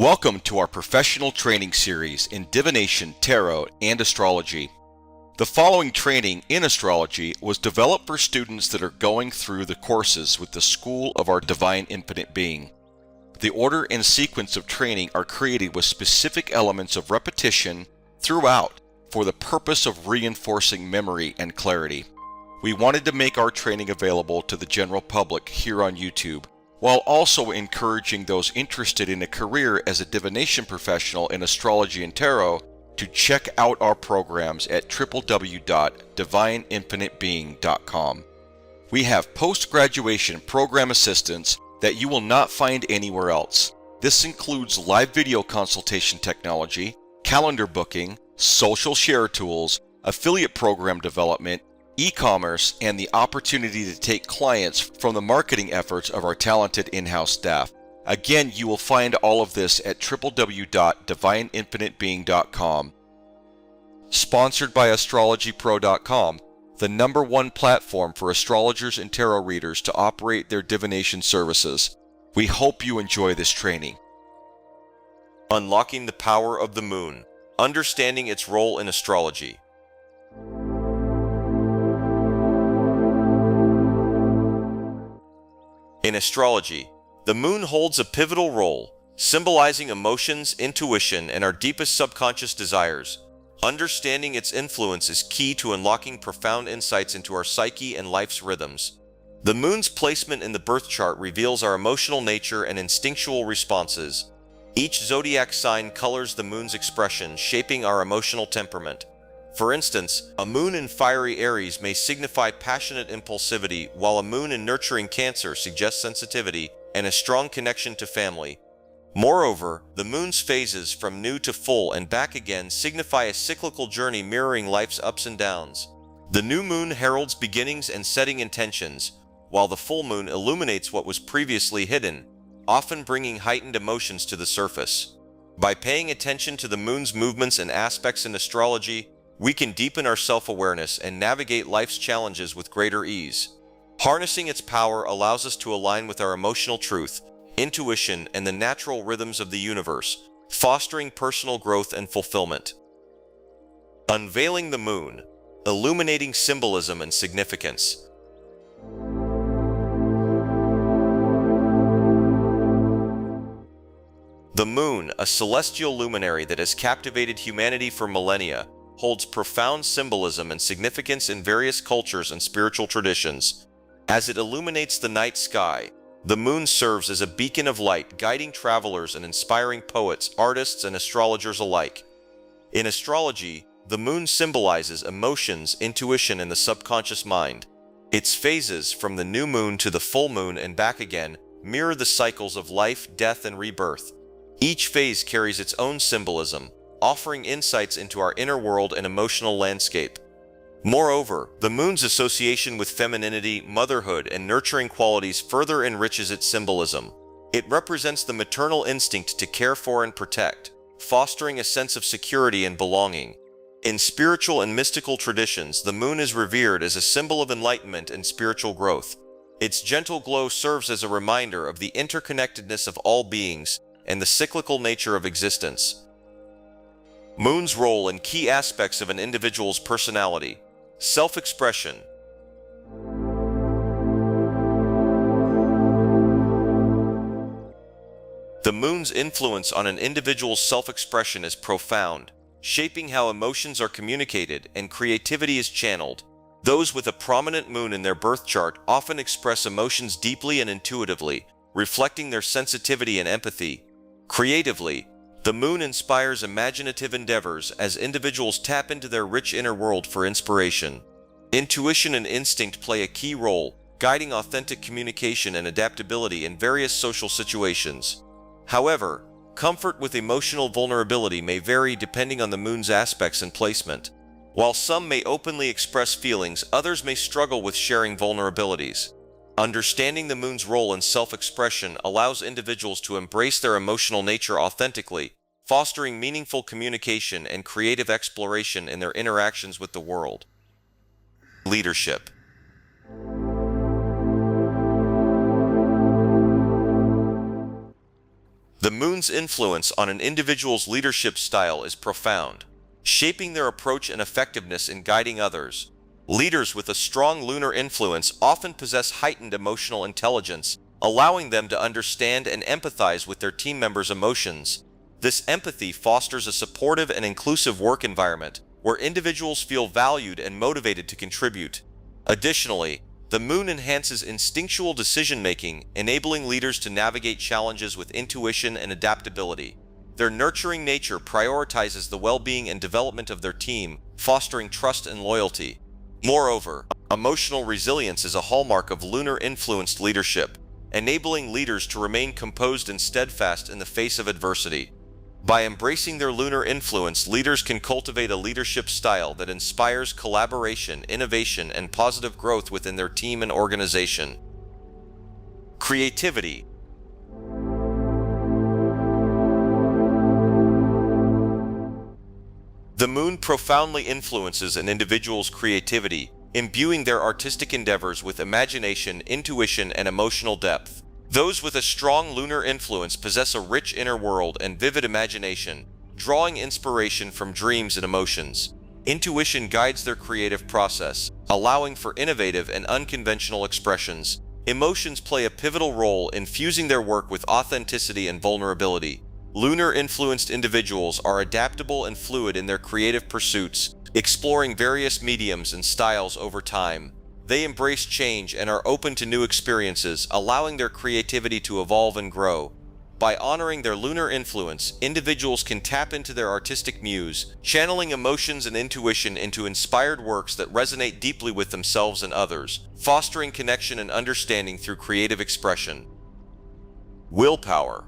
Welcome to our professional training series in divination, tarot, and astrology. The following training in astrology was developed for students that are going through the courses with the School of Our Divine Infinite Being. The order and sequence of training are created with specific elements of repetition throughout for the purpose of reinforcing memory and clarity. We wanted to make our training available to the general public here on YouTube, while also encouraging those interested in a career as a divination professional in astrology and tarot to check out our programs at www.divineinfinitebeing.com. We have post-graduation program assistance that you will not find anywhere else. This includes live video consultation technology, calendar booking, social share tools, affiliate program development, e-commerce, and the opportunity to take clients from the marketing efforts of our talented in-house staff. Again, you will find all of this at www.divineinfinitebeing.com. Sponsored by astrologypro.com, the #1 platform for astrologers and tarot readers to operate their divination services. We hope you enjoy this training. Unlocking the power of the moon, understanding its role in astrology. In astrology, the moon holds a pivotal role, symbolizing emotions, intuition, and our deepest subconscious desires. Understanding its influence is key to unlocking profound insights into our psyche and life's rhythms. The moon's placement in the birth chart reveals our emotional nature and instinctual responses. Each zodiac sign colors the moon's expression, shaping our emotional temperament. For instance, a moon in fiery Aries may signify passionate impulsivity, while a moon in nurturing Cancer suggests sensitivity and a strong connection to family. Moreover, the moon's phases from new to full and back again signify a cyclical journey mirroring life's ups and downs. The new moon heralds beginnings and setting intentions, while the full moon illuminates what was previously hidden, often bringing heightened emotions to the surface. By paying attention to the moon's movements and aspects in astrology, we can deepen our self-awareness and navigate life's challenges with greater ease. Harnessing its power allows us to align with our emotional truth, intuition, and the natural rhythms of the universe, fostering personal growth and fulfillment. Unveiling the moon, illuminating symbolism and significance. The moon, a celestial luminary that has captivated humanity for millennia, holds profound symbolism and significance in various cultures and spiritual traditions. As it illuminates the night sky, the moon serves as a beacon of light, guiding travelers and inspiring poets, artists, and astrologers alike. In astrology, the moon symbolizes emotions, intuition, and the subconscious mind. Its phases, from the new moon to the full moon and back again, mirror the cycles of life, death, and rebirth. Each phase carries its own symbolism, offering insights into our inner world and emotional landscape. Moreover, the moon's association with femininity, motherhood, and nurturing qualities further enriches its symbolism. It represents the maternal instinct to care for and protect, fostering a sense of security and belonging. In spiritual and mystical traditions, the moon is revered as a symbol of enlightenment and spiritual growth. Its gentle glow serves as a reminder of the interconnectedness of all beings and the cyclical nature of existence. Moon's role in key aspects of an individual's personality. Self-expression. The moon's influence on an individual's self-expression is profound, shaping how emotions are communicated and creativity is channeled. Those with a prominent moon in their birth chart often express emotions deeply and intuitively, reflecting their sensitivity and empathy. Creatively, the moon inspires imaginative endeavors as individuals tap into their rich inner world for inspiration. Intuition and instinct play a key role, guiding authentic communication and adaptability in various social situations. However, comfort with emotional vulnerability may vary depending on the moon's aspects and placement. While some may openly express feelings, others may struggle with sharing vulnerabilities. Understanding the moon's role in self-expression allows individuals to embrace their emotional nature authentically, fostering meaningful communication and creative exploration in their interactions with the world. Leadership. The moon's influence on an individual's leadership style is profound, shaping their approach and effectiveness in guiding others. Leaders with a strong lunar influence often possess heightened emotional intelligence, allowing them to understand and empathize with their team members' emotions. This empathy fosters a supportive and inclusive work environment where individuals feel valued and motivated to contribute. Additionally, the moon enhances instinctual decision-making, enabling leaders to navigate challenges with intuition and adaptability. Their nurturing nature prioritizes the well-being and development of their team, fostering trust and loyalty. Moreover, emotional resilience is a hallmark of lunar-influenced leadership, enabling leaders to remain composed and steadfast in the face of adversity. By embracing their lunar influence, leaders can cultivate a leadership style that inspires collaboration, innovation, and positive growth within their team and organization. Creativity. The moon profoundly influences an individual's creativity, imbuing their artistic endeavors with imagination, intuition, and emotional depth. Those with a strong lunar influence possess a rich inner world and vivid imagination, drawing inspiration from dreams and emotions. Intuition guides their creative process, allowing for innovative and unconventional expressions. Emotions play a pivotal role in fusing their work with authenticity and vulnerability. Lunar-influenced individuals are adaptable and fluid in their creative pursuits, exploring various mediums and styles over time. They embrace change and are open to new experiences, allowing their creativity to evolve and grow. By honoring their lunar influence, individuals can tap into their artistic muse, channeling emotions and intuition into inspired works that resonate deeply with themselves and others, fostering connection and understanding through creative expression. Willpower.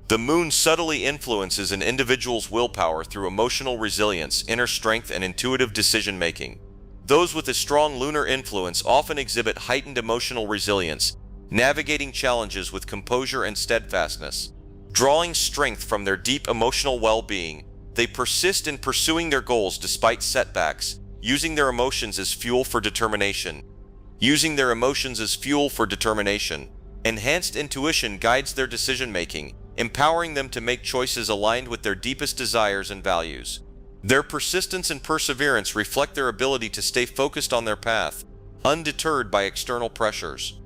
The moon subtly influences an individual's willpower through emotional resilience, inner strength, and intuitive decision-making. Those with a strong lunar influence often exhibit heightened emotional resilience, navigating challenges with composure and steadfastness. Drawing strength from their deep emotional well-being, they persist in pursuing their goals despite setbacks, using their emotions as fuel for determination. Enhanced intuition guides their decision-making, empowering them to make choices aligned with their deepest desires and values. Their persistence and perseverance reflect their ability to stay focused on their path, undeterred by external pressures.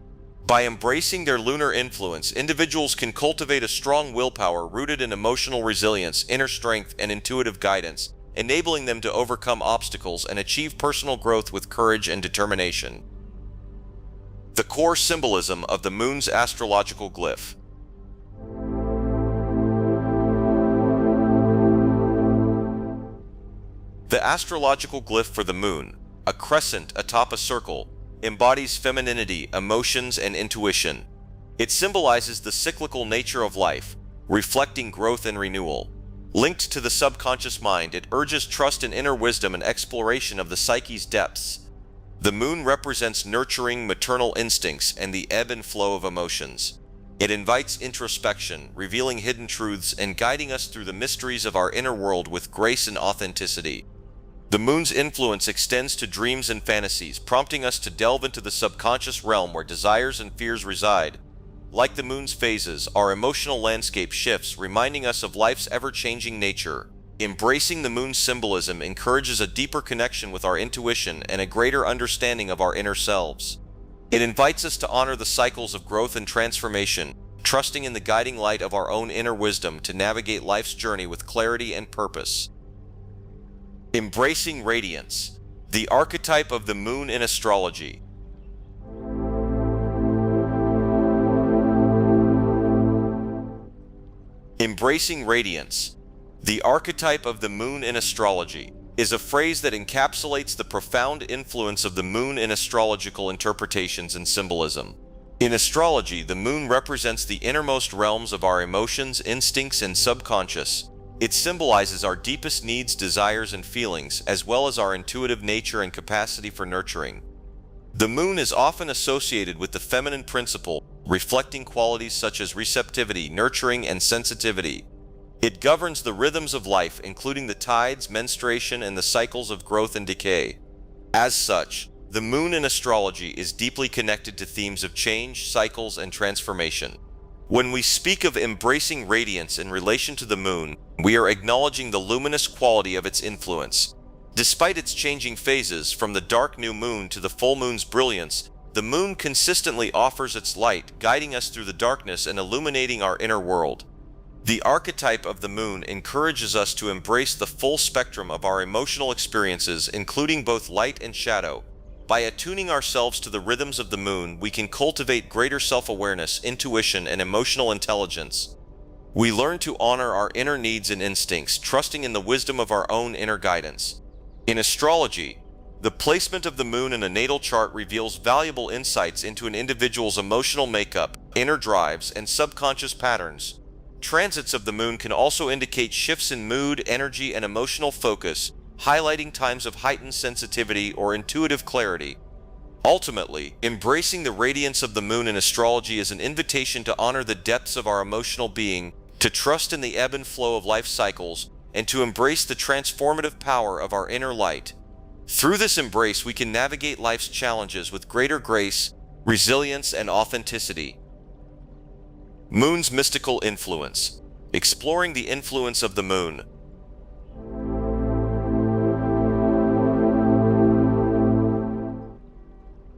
By embracing their lunar influence, individuals can cultivate a strong willpower rooted in emotional resilience, inner strength, and intuitive guidance, enabling them to overcome obstacles and achieve personal growth with courage and determination. The core symbolism of the moon's astrological glyph. The astrological glyph for the moon, a crescent atop a circle, embodies femininity, emotions, and intuition. It symbolizes the cyclical nature of life, reflecting growth and renewal. Linked to the subconscious mind, it urges trust in inner wisdom and exploration of the psyche's depths. The moon represents nurturing maternal instincts and the ebb and flow of emotions. It invites introspection, revealing hidden truths and guiding us through the mysteries of our inner world with grace and authenticity. The moon's influence extends to dreams and fantasies, prompting us to delve into the subconscious realm where desires and fears reside. Like the moon's phases, our emotional landscape shifts, reminding us of life's ever-changing nature. Embracing the moon's symbolism encourages a deeper connection with our intuition and a greater understanding of our inner selves. It invites us to honor the cycles of growth and transformation, trusting in the guiding light of our own inner wisdom to navigate life's journey with clarity and purpose. Embracing radiance, the archetype of the moon in astrology. Embracing radiance, the archetype of the moon in astrology, is a phrase that encapsulates the profound influence of the moon in astrological interpretations and symbolism. In astrology, the moon represents the innermost realms of our emotions, instincts, and subconscious. It symbolizes our deepest needs, desires, and feelings, as well as our intuitive nature and capacity for nurturing. The moon is often associated with the feminine principle, reflecting qualities such as receptivity, nurturing, and sensitivity. It governs the rhythms of life, including the tides, menstruation, and the cycles of growth and decay. As such, the moon in astrology is deeply connected to themes of change, cycles, and transformation. When we speak of embracing radiance in relation to the moon, we are acknowledging the luminous quality of its influence. Despite its changing phases, from the dark new moon to the full moon's brilliance, the moon consistently offers its light, guiding us through the darkness and illuminating our inner world. The archetype of the moon encourages us to embrace the full spectrum of our emotional experiences, including both light and shadow. By attuning ourselves to the rhythms of the moon, we can cultivate greater self-awareness, intuition, and emotional intelligence. We learn to honor our inner needs and instincts, trusting in the wisdom of our own inner guidance. In astrology, the placement of the moon in a natal chart reveals valuable insights into an individual's emotional makeup, inner drives, and subconscious patterns. Transits of the moon can also indicate shifts in mood, energy, and emotional focus, highlighting times of heightened sensitivity or intuitive clarity. Ultimately, embracing the radiance of the moon in astrology is an invitation to honor the depths of our emotional being, to trust in the ebb and flow of life cycles, and to embrace the transformative power of our inner light. Through this embrace, we can navigate life's challenges with greater grace, resilience, and authenticity. Moon's mystical influence. Exploring the influence of the moon.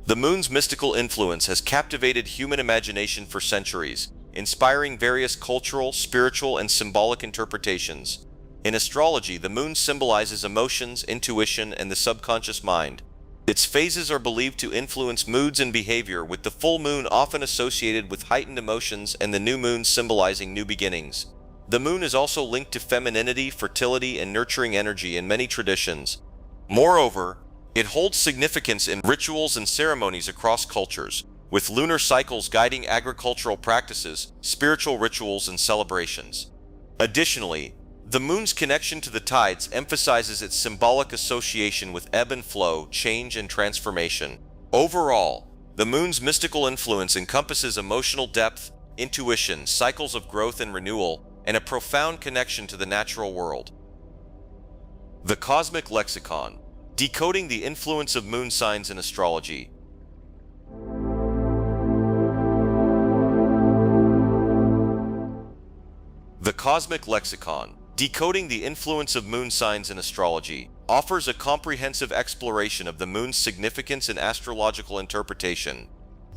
The moon's mystical influence has captivated human imagination for centuries, inspiring various cultural, spiritual, and symbolic interpretations. In astrology, the moon symbolizes emotions, intuition, and the subconscious mind. Its phases are believed to influence moods and behavior, with the full moon often associated with heightened emotions and the new moon symbolizing new beginnings. The moon is also linked to femininity, fertility, and nurturing energy in many traditions. Moreover, it holds significance in rituals and ceremonies across cultures, with lunar cycles guiding agricultural practices, spiritual rituals, and celebrations. Additionally, the moon's connection to the tides emphasizes its symbolic association with ebb and flow, change, and transformation. Overall, the moon's mystical influence encompasses emotional depth, intuition, cycles of growth and renewal, and a profound connection to the natural world. The Cosmic Lexicon. Decoding the influence of moon signs in astrology. The Cosmic Lexicon. Decoding the influence of moon signs in astrology offers a comprehensive exploration of the moon's significance in astrological interpretation.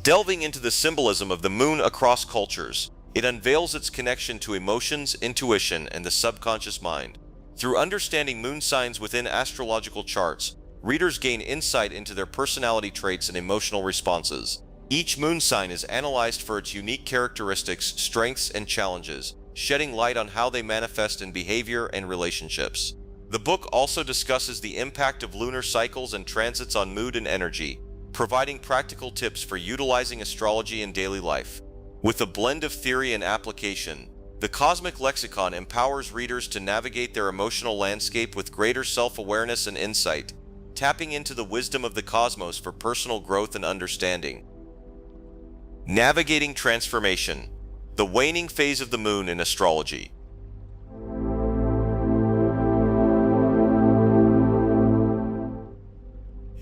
Delving into the symbolism of the moon across cultures, it unveils its connection to emotions, intuition, and the subconscious mind. Through understanding moon signs within astrological charts, readers gain insight into their personality traits and emotional responses. Each moon sign is analyzed for its unique characteristics, strengths, and challenges, shedding light on how they manifest in behavior and relationships. The book also discusses the impact of lunar cycles and transits on mood and energy, providing practical tips for utilizing astrology in daily life. With a blend of theory and application, the Cosmic Lexicon empowers readers to navigate their emotional landscape with greater self-awareness and insight, tapping into the wisdom of the cosmos for personal growth and understanding. Navigating transformation. The waning phase of the moon in astrology.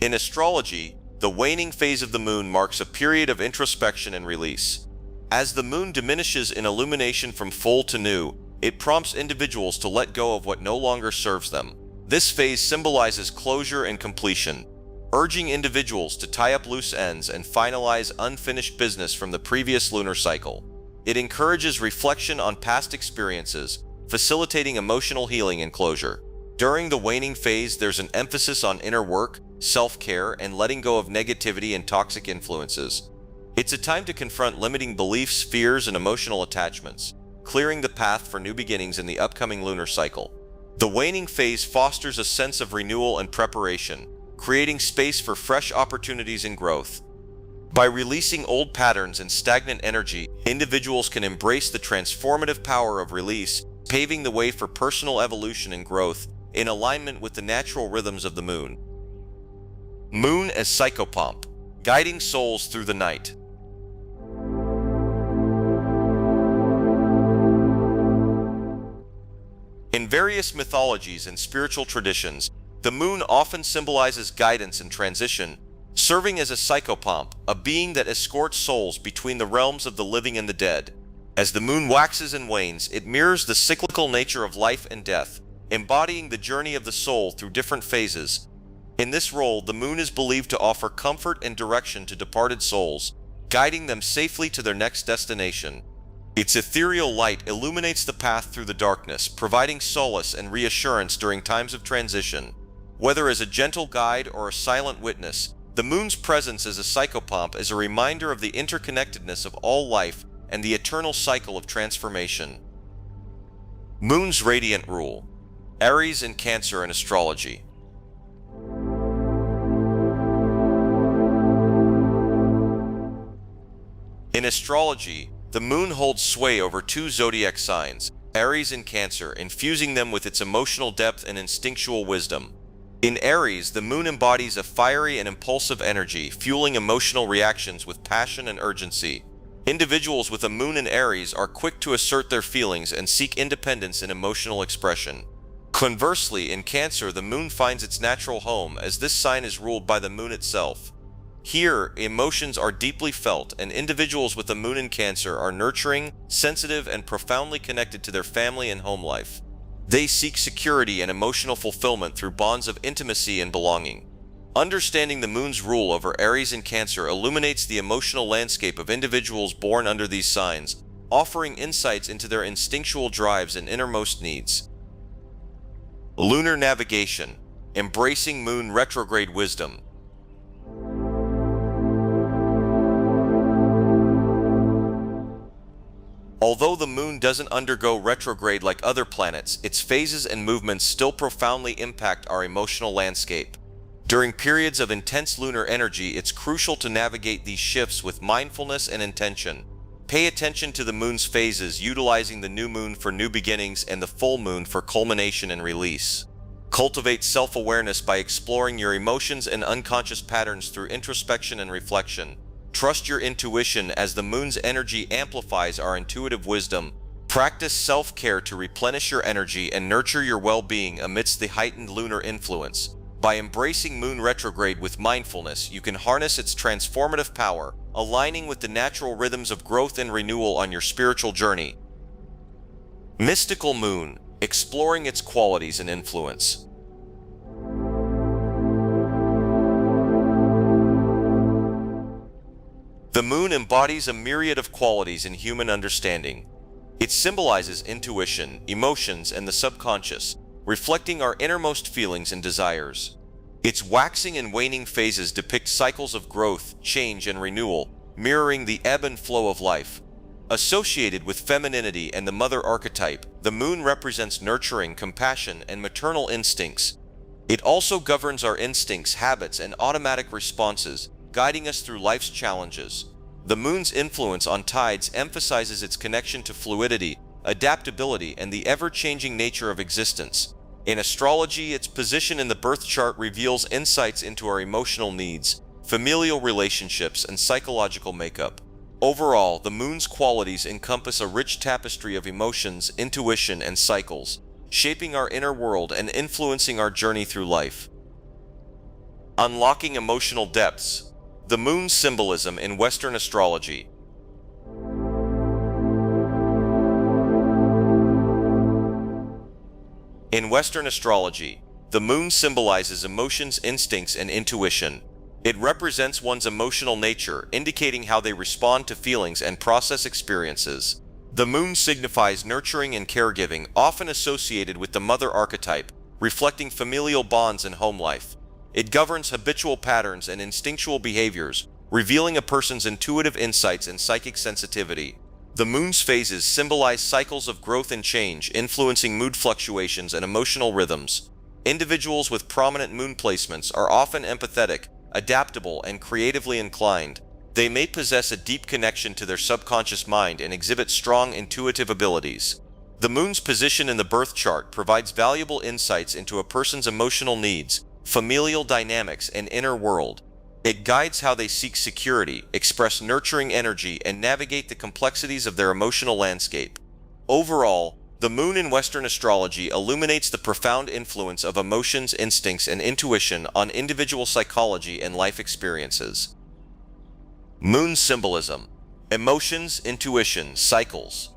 In astrology, the waning phase of the moon marks a period of introspection and release. As the moon diminishes in illumination from full to new, it prompts individuals to let go of what no longer serves them. This phase symbolizes closure and completion, urging individuals to tie up loose ends and finalize unfinished business from the previous lunar cycle. It encourages reflection on past experiences, facilitating emotional healing and closure. During the waning phase, there's an emphasis on inner work, self-care, and letting go of negativity and toxic influences. It's a time to confront limiting beliefs, fears, and emotional attachments, clearing the path for new beginnings in the upcoming lunar cycle. The waning phase fosters a sense of renewal and preparation, creating space for fresh opportunities and growth. By releasing old patterns and stagnant energy, individuals can embrace the transformative power of release, paving the way for personal evolution and growth in alignment with the natural rhythms of the moon. Moon as psychopomp, guiding souls through the night. In various mythologies and spiritual traditions, the moon often symbolizes guidance and transition, serving as a psychopomp, a being that escorts souls between the realms of the living and the dead. As the moon waxes and wanes, it mirrors the cyclical nature of life and death, embodying the journey of the soul through different phases. In this role, the moon is believed to offer comfort and direction to departed souls, guiding them safely to their next destination. Its ethereal light illuminates the path through the darkness, providing solace and reassurance during times of transition. Whether as a gentle guide or a silent witness, the moon's presence as a psychopomp is a reminder of the interconnectedness of all life and the eternal cycle of transformation. Moon's radiant rule. Aries and Cancer in astrology. In astrology, the moon holds sway over two zodiac signs, Aries and Cancer, infusing them with its emotional depth and instinctual wisdom. In Aries, the moon embodies a fiery and impulsive energy, fueling emotional reactions with passion and urgency. Individuals with a moon in Aries are quick to assert their feelings and seek independence in emotional expression. Conversely, in Cancer, the moon finds its natural home, as this sign is ruled by the moon itself. Here, emotions are deeply felt, and individuals with a moon in Cancer are nurturing, sensitive, and profoundly connected to their family and home life. They seek security and emotional fulfillment through bonds of intimacy and belonging. Understanding the moon's rule over Aries and Cancer illuminates the emotional landscape of individuals born under these signs, offering insights into their instinctual drives and innermost needs. Lunar navigation. Embracing moon retrograde wisdom. Although the moon doesn't undergo retrograde like other planets, its phases and movements still profoundly impact our emotional landscape. During periods of intense lunar energy, it's crucial to navigate these shifts with mindfulness and intention. Pay attention to the moon's phases, utilizing the new moon for new beginnings and the full moon for culmination and release. Cultivate self-awareness by exploring your emotions and unconscious patterns through introspection and reflection. Trust your intuition as the moon's energy amplifies our intuitive wisdom. Practice self-care to replenish your energy and nurture your well-being amidst the heightened lunar influence. By embracing moon retrograde with mindfulness, you can harness its transformative power, aligning with the natural rhythms of growth and renewal on your spiritual journey. Mystical moon. Exploring its qualities and influence. The moon embodies a myriad of qualities in human understanding. It symbolizes intuition, emotions, and the subconscious, reflecting our innermost feelings and desires. Its waxing and waning phases depict cycles of growth, change, and renewal, mirroring the ebb and flow of life. Associated with femininity and the mother archetype, the moon represents nurturing, compassion, and maternal instincts. It also governs our instincts, habits, and automatic responses, guiding us through life's challenges. The moon's influence on tides emphasizes its connection to fluidity, adaptability, and the ever-changing nature of existence. In astrology, its position in the birth chart reveals insights into our emotional needs, familial relationships, and psychological makeup. Overall, the moon's qualities encompass a rich tapestry of emotions, intuition, and cycles, shaping our inner world and influencing our journey through life. Unlocking emotional depths. The moon's symbolism in Western astrology. In Western astrology, the moon symbolizes emotions, instincts, and intuition. It represents one's emotional nature, indicating how they respond to feelings and process experiences. The moon signifies nurturing and caregiving, often associated with the mother archetype, reflecting familial bonds and home life. It governs habitual patterns and instinctual behaviors, revealing a person's intuitive insights and psychic sensitivity. The moon's phases symbolize cycles of growth and change, influencing mood fluctuations and emotional rhythms. Individuals with prominent moon placements are often empathetic, adaptable, and creatively inclined. They may possess a deep connection to their subconscious mind and exhibit strong intuitive abilities. The moon's position in the birth chart provides valuable insights into a person's emotional needs, familial dynamics, and inner world. It guides how they seek security, express nurturing energy, and navigate the complexities of their emotional landscape. Overall, The moon in Western astrology illuminates the profound influence of emotions, instincts, and intuition on individual psychology and life experiences. Moon symbolism: emotions, intuition, cycles.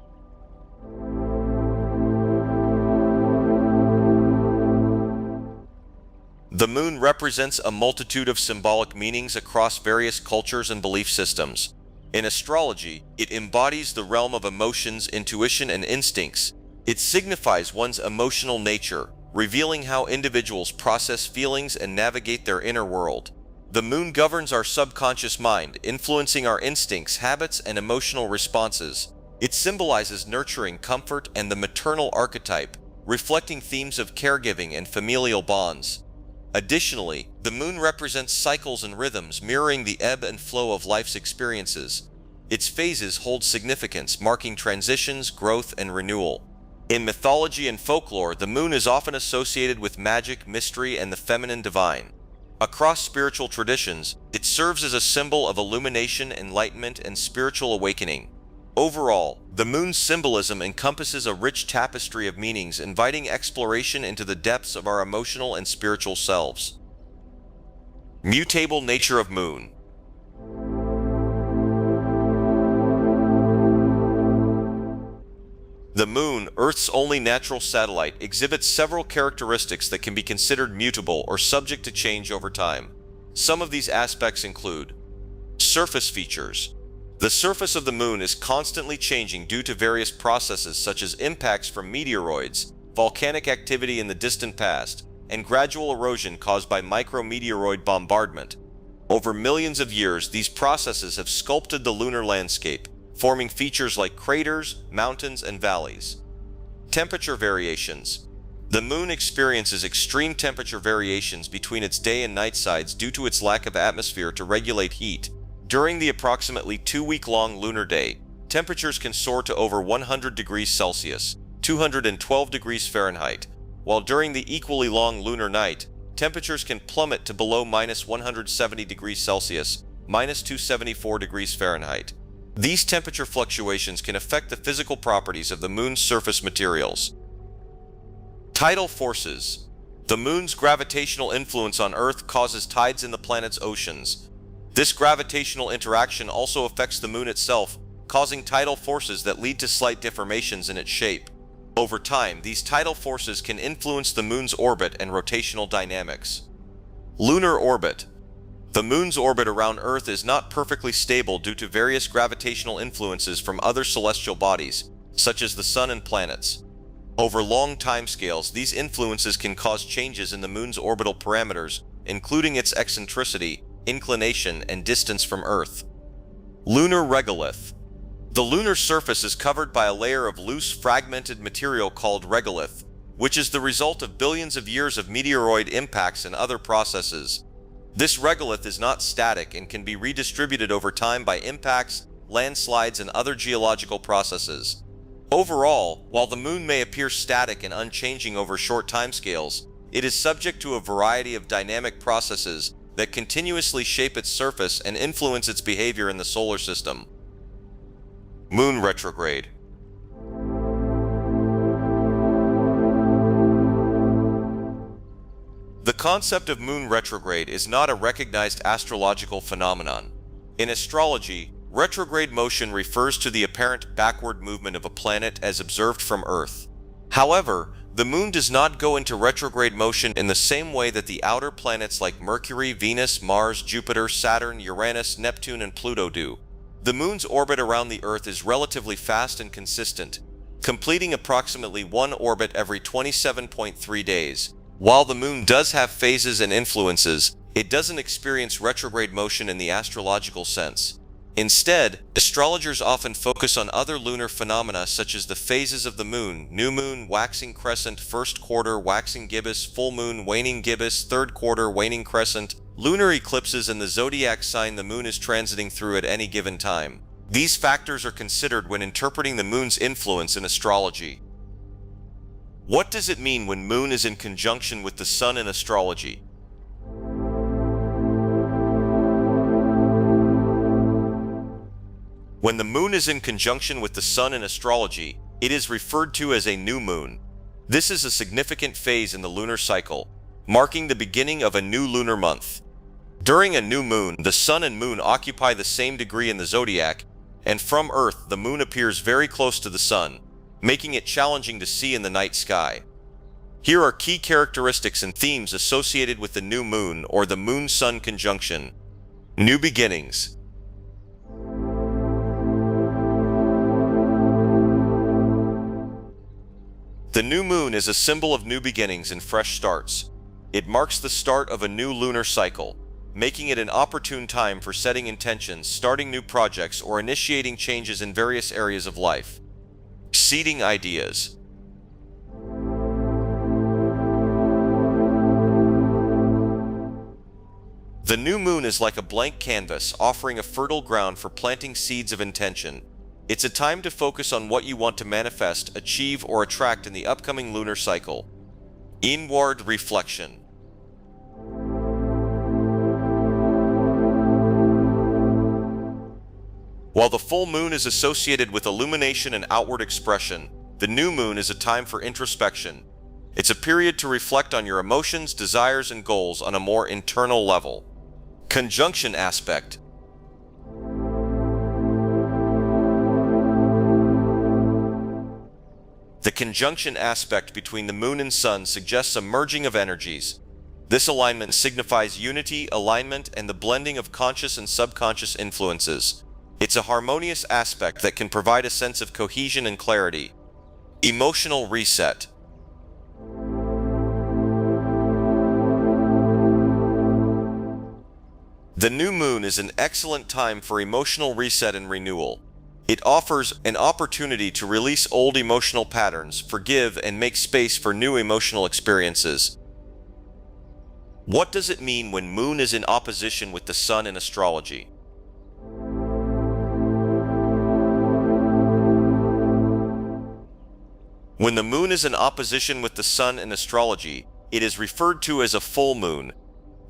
The moon represents a multitude of symbolic meanings across various cultures and belief systems. In astrology, it embodies the realm of emotions, intuition, and instincts. It signifies one's emotional nature, revealing how individuals process feelings and navigate their inner world. The moon governs our subconscious mind, influencing our instincts, habits, and emotional responses. It symbolizes nurturing, comfort, and the maternal archetype, reflecting themes of caregiving and familial bonds. Additionally, the moon represents cycles and rhythms, mirroring the ebb and flow of life's experiences. Its phases hold significance, marking transitions, growth, and renewal. In mythology and folklore, the moon is often associated with magic, mystery, and the feminine divine. Across spiritual traditions, it serves as a symbol of illumination, enlightenment, and spiritual awakening. Overall, the moon's symbolism encompasses a rich tapestry of meanings, inviting exploration into the depths of our emotional and spiritual selves. Mutable nature of moon. The moon, Earth's only natural satellite, exhibits several characteristics that can be considered mutable or subject to change over time. Some of these aspects include surface features. The surface of the moon is constantly changing due to various processes such as impacts from meteoroids, volcanic activity in the distant past, and gradual erosion caused by micrometeoroid bombardment. Over millions of years, these processes have sculpted the lunar landscape, forming features like craters, mountains, and valleys. Temperature variations. The moon experiences extreme temperature variations between its day and night sides due to its lack of atmosphere to regulate heat. During the approximately 2-week-long lunar day, temperatures can soar to over 100 degrees Celsius, 212 degrees Fahrenheit, while during the equally long lunar night, temperatures can plummet to below -170 degrees Celsius, -274 degrees Fahrenheit. These temperature fluctuations can affect the physical properties of the moon's surface materials. Tidal forces. The moon's gravitational influence on Earth causes tides in the planet's oceans. This gravitational interaction also affects the moon itself, causing tidal forces that lead to slight deformations in its shape. Over time, these tidal forces can influence the moon's orbit and rotational dynamics. Lunar orbit. The moon's orbit around Earth is not perfectly stable due to various gravitational influences from other celestial bodies, such as the sun and planets. Over long timescales, these influences can cause changes in the moon's orbital parameters, including its eccentricity, inclination, and distance from Earth. Lunar regolith. The lunar surface is covered by a layer of loose, fragmented material called regolith, which is the result of billions of years of meteoroid impacts and other processes. This regolith is not static and can be redistributed over time by impacts, landslides, and other geological processes. Overall, while the moon may appear static and unchanging over short timescales, it is subject to a variety of dynamic processes that continuously shape its surface and influence its behavior in the solar system. Moon retrograde. The concept of moon retrograde is not a recognized astrological phenomenon. In astrology, retrograde motion refers to the apparent backward movement of a planet as observed from Earth. However, the moon does not go into retrograde motion in the same way that the outer planets like Mercury, Venus, Mars, Jupiter, Saturn, Uranus, Neptune, and Pluto do. The moon's orbit around the Earth is relatively fast and consistent, completing approximately one orbit every 27.3 days. While the moon does have phases and influences, it doesn't experience retrograde motion in the astrological sense. Instead, astrologers often focus on other lunar phenomena such as the phases of the moon: new moon, waxing crescent, first quarter, waxing gibbous, full moon, waning gibbous, third quarter, waning crescent, lunar eclipses, and the zodiac sign the moon is transiting through at any given time. These factors are considered when interpreting the moon's influence in astrology. What does it mean when moon is in conjunction with the sun in astrology? When the moon is in conjunction with the sun in astrology, It is referred to as a new moon. This is a significant phase in the lunar cycle, marking the beginning of a new lunar month. During a new moon, the sun and moon occupy the same degree in the zodiac, and from Earth, the moon appears very close to the sun, making it challenging to see in the night sky. Here are key characteristics and themes associated with the new moon or the moon-sun conjunction. New beginnings. The new moon is a symbol of new beginnings and fresh starts. It marks the start of a new lunar cycle, making it an opportune time for setting intentions, starting new projects, or initiating changes in various areas of life. Seeding ideas. The new moon is like a blank canvas, offering a fertile ground for planting seeds of intention. It's a time to focus on what you want to manifest, achieve, or attract in the upcoming lunar cycle. Inward reflection. While the full moon is associated with illumination and outward expression, the new moon is a time for introspection. It's a period to reflect on your emotions, desires, and goals on a more internal level. Conjunction aspect. The conjunction aspect between the moon and sun suggests a merging of energies. This alignment signifies unity, alignment, and the blending of conscious and subconscious influences. It's a harmonious aspect that can provide a sense of cohesion and clarity. Emotional reset. The new moon is an excellent time for emotional reset and renewal. It offers an opportunity to release old emotional patterns, forgive, and make space for new emotional experiences. What does it mean when moon is in opposition with the sun in astrology? When the moon is in opposition with the sun in astrology, it is referred to as a full moon.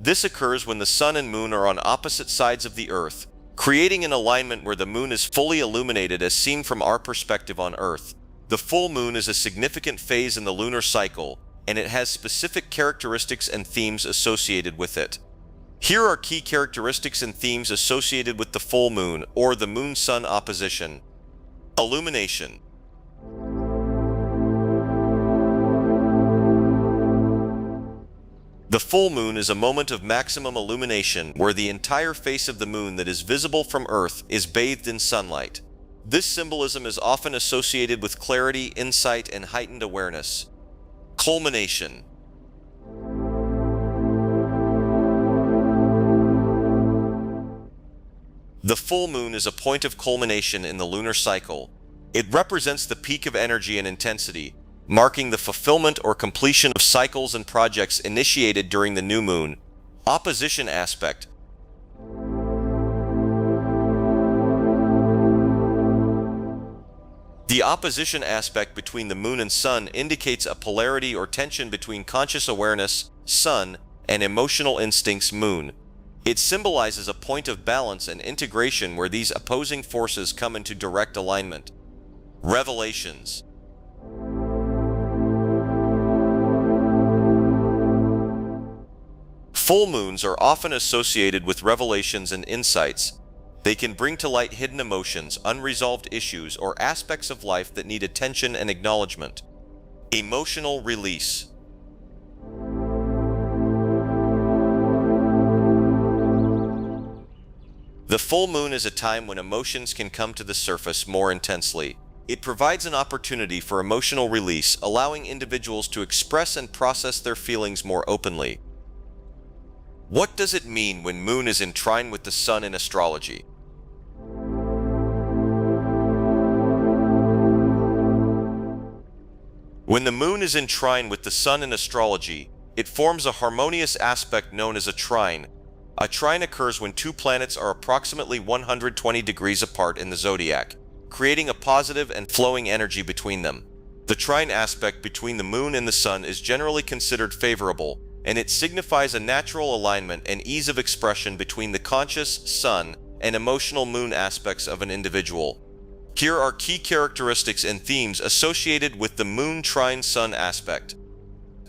This occurs when the sun and moon are on opposite sides of the earth, creating an alignment where the moon is fully illuminated as seen from our perspective on Earth. The full moon is a significant phase in the lunar cycle, and it has specific characteristics and themes associated with it. Here are key characteristics and themes associated with the full moon, or the moon-sun opposition. Illumination. The full moon is a moment of maximum illumination where the entire face of the moon that is visible from Earth is bathed in sunlight. This symbolism is often associated with clarity, insight, and heightened awareness. Culmination. The full moon is a point of culmination in the lunar cycle. It represents the peak of energy and intensity, marking the fulfillment or completion of cycles and projects initiated during the new moon. Opposition aspect. The opposition aspect between the moon and sun indicates a polarity or tension between conscious awareness, sun, and emotional instincts, moon. It symbolizes a point of balance and integration where these opposing forces come into direct alignment. Revelations. Full moons are often associated with revelations and insights. They can bring to light hidden emotions, unresolved issues, or aspects of life that need attention and acknowledgement. Emotional release. The full moon is a time when emotions can come to the surface more intensely. It provides an opportunity for emotional release, allowing individuals to express and process their feelings more openly. What does it mean when moon is in trine with the sun in astrology? When the moon is in trine with the sun in astrology, it forms a harmonious aspect known as a trine. A trine occurs when two planets are approximately 120 degrees apart in the zodiac, creating a positive and flowing energy between them. The trine aspect between the moon and the sun is generally considered favorable, and it signifies a natural alignment and ease of expression between the conscious sun and emotional moon aspects of an individual. Here are key characteristics and themes associated with the Moon trine Sun aspect.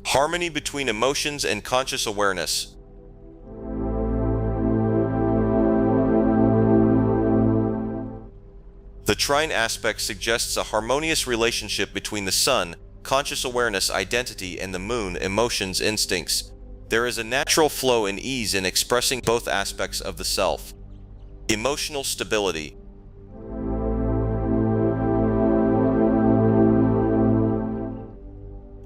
Harmony between emotions and conscious awareness. The trine aspect suggests a harmonious relationship between the Sun, conscious awareness, identity, and the Moon, emotions, instincts. There is a natural flow and ease in expressing both aspects of the self. Emotional stability.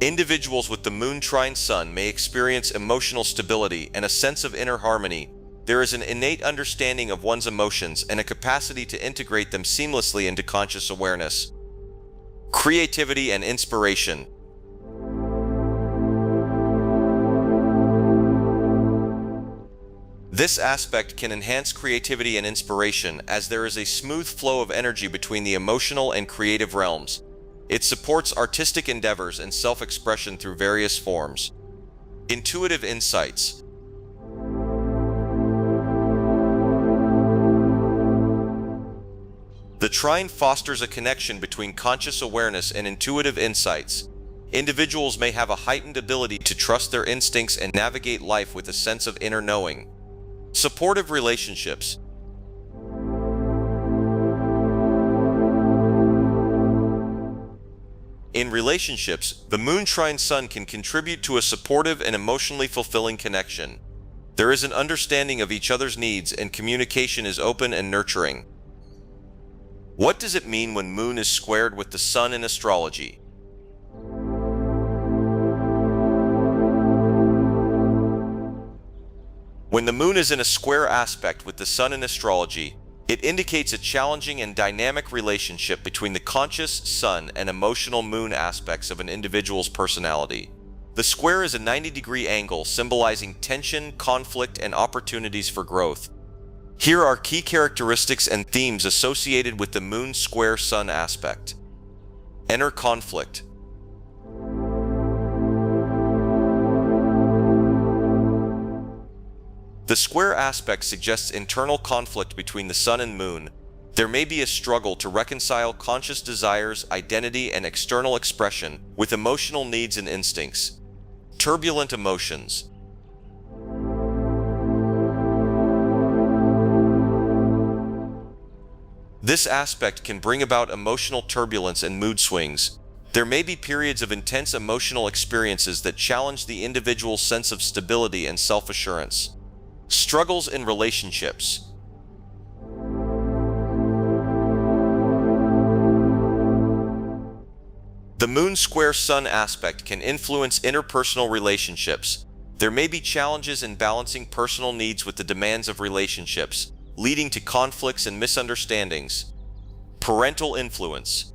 Individuals with the Moon trine Sun may experience emotional stability and a sense of inner harmony. There is an innate understanding of one's emotions and a capacity to integrate them seamlessly into conscious awareness. Creativity and inspiration. This aspect can enhance creativity and inspiration as there is a smooth flow of energy between the emotional and creative realms. It supports artistic endeavors and self-expression through various forms. Intuitive insights. The trine fosters a connection between conscious awareness and intuitive insights. Individuals may have a heightened ability to trust their instincts and navigate life with a sense of inner knowing. Supportive relationships. In relationships, the Moon trine Sun can contribute to a supportive and emotionally fulfilling connection. There is an understanding of each other's needs and communication is open and nurturing. What does it mean when Moon is squared with the Sun in astrology? When the Moon is in a square aspect with the Sun in astrology, it indicates a challenging and dynamic relationship between the conscious Sun and emotional Moon aspects of an individual's personality. The square is a 90-degree angle symbolizing tension, conflict, and opportunities for growth. Here are key characteristics and themes associated with the Moon square Sun aspect. Inner conflict. The square aspect suggests internal conflict between the Sun and Moon. There may be a struggle to reconcile conscious desires, identity, and external expression with emotional needs and instincts. Turbulent emotions. This aspect can bring about emotional turbulence and mood swings. There may be periods of intense emotional experiences that challenge the individual's sense of stability and self-assurance. Struggles in relationships. The Moon square Sun aspect can influence interpersonal relationships. There may be challenges in balancing personal needs with the demands of relationships, leading to conflicts and misunderstandings. Parental influence.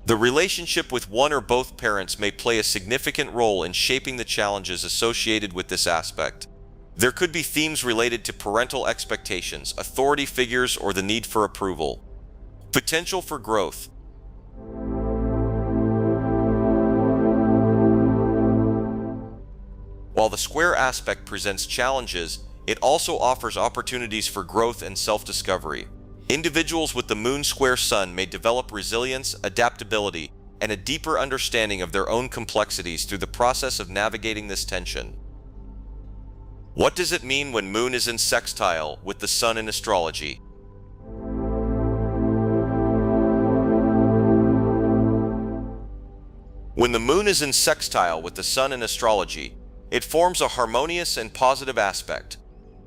The relationship with one or both parents may play a significant role in shaping the challenges associated with this aspect. There could be themes related to parental expectations, authority figures, or the need for approval. Potential for growth. While the square aspect presents challenges, it also offers opportunities for growth and self-discovery. Individuals with the Moon square Sun may develop resilience, adaptability, and a deeper understanding of their own complexities through the process of navigating this tension. What does it mean when Moon is in sextile with the Sun in astrology? When the Moon is in sextile with the Sun in astrology, it forms a harmonious and positive aspect.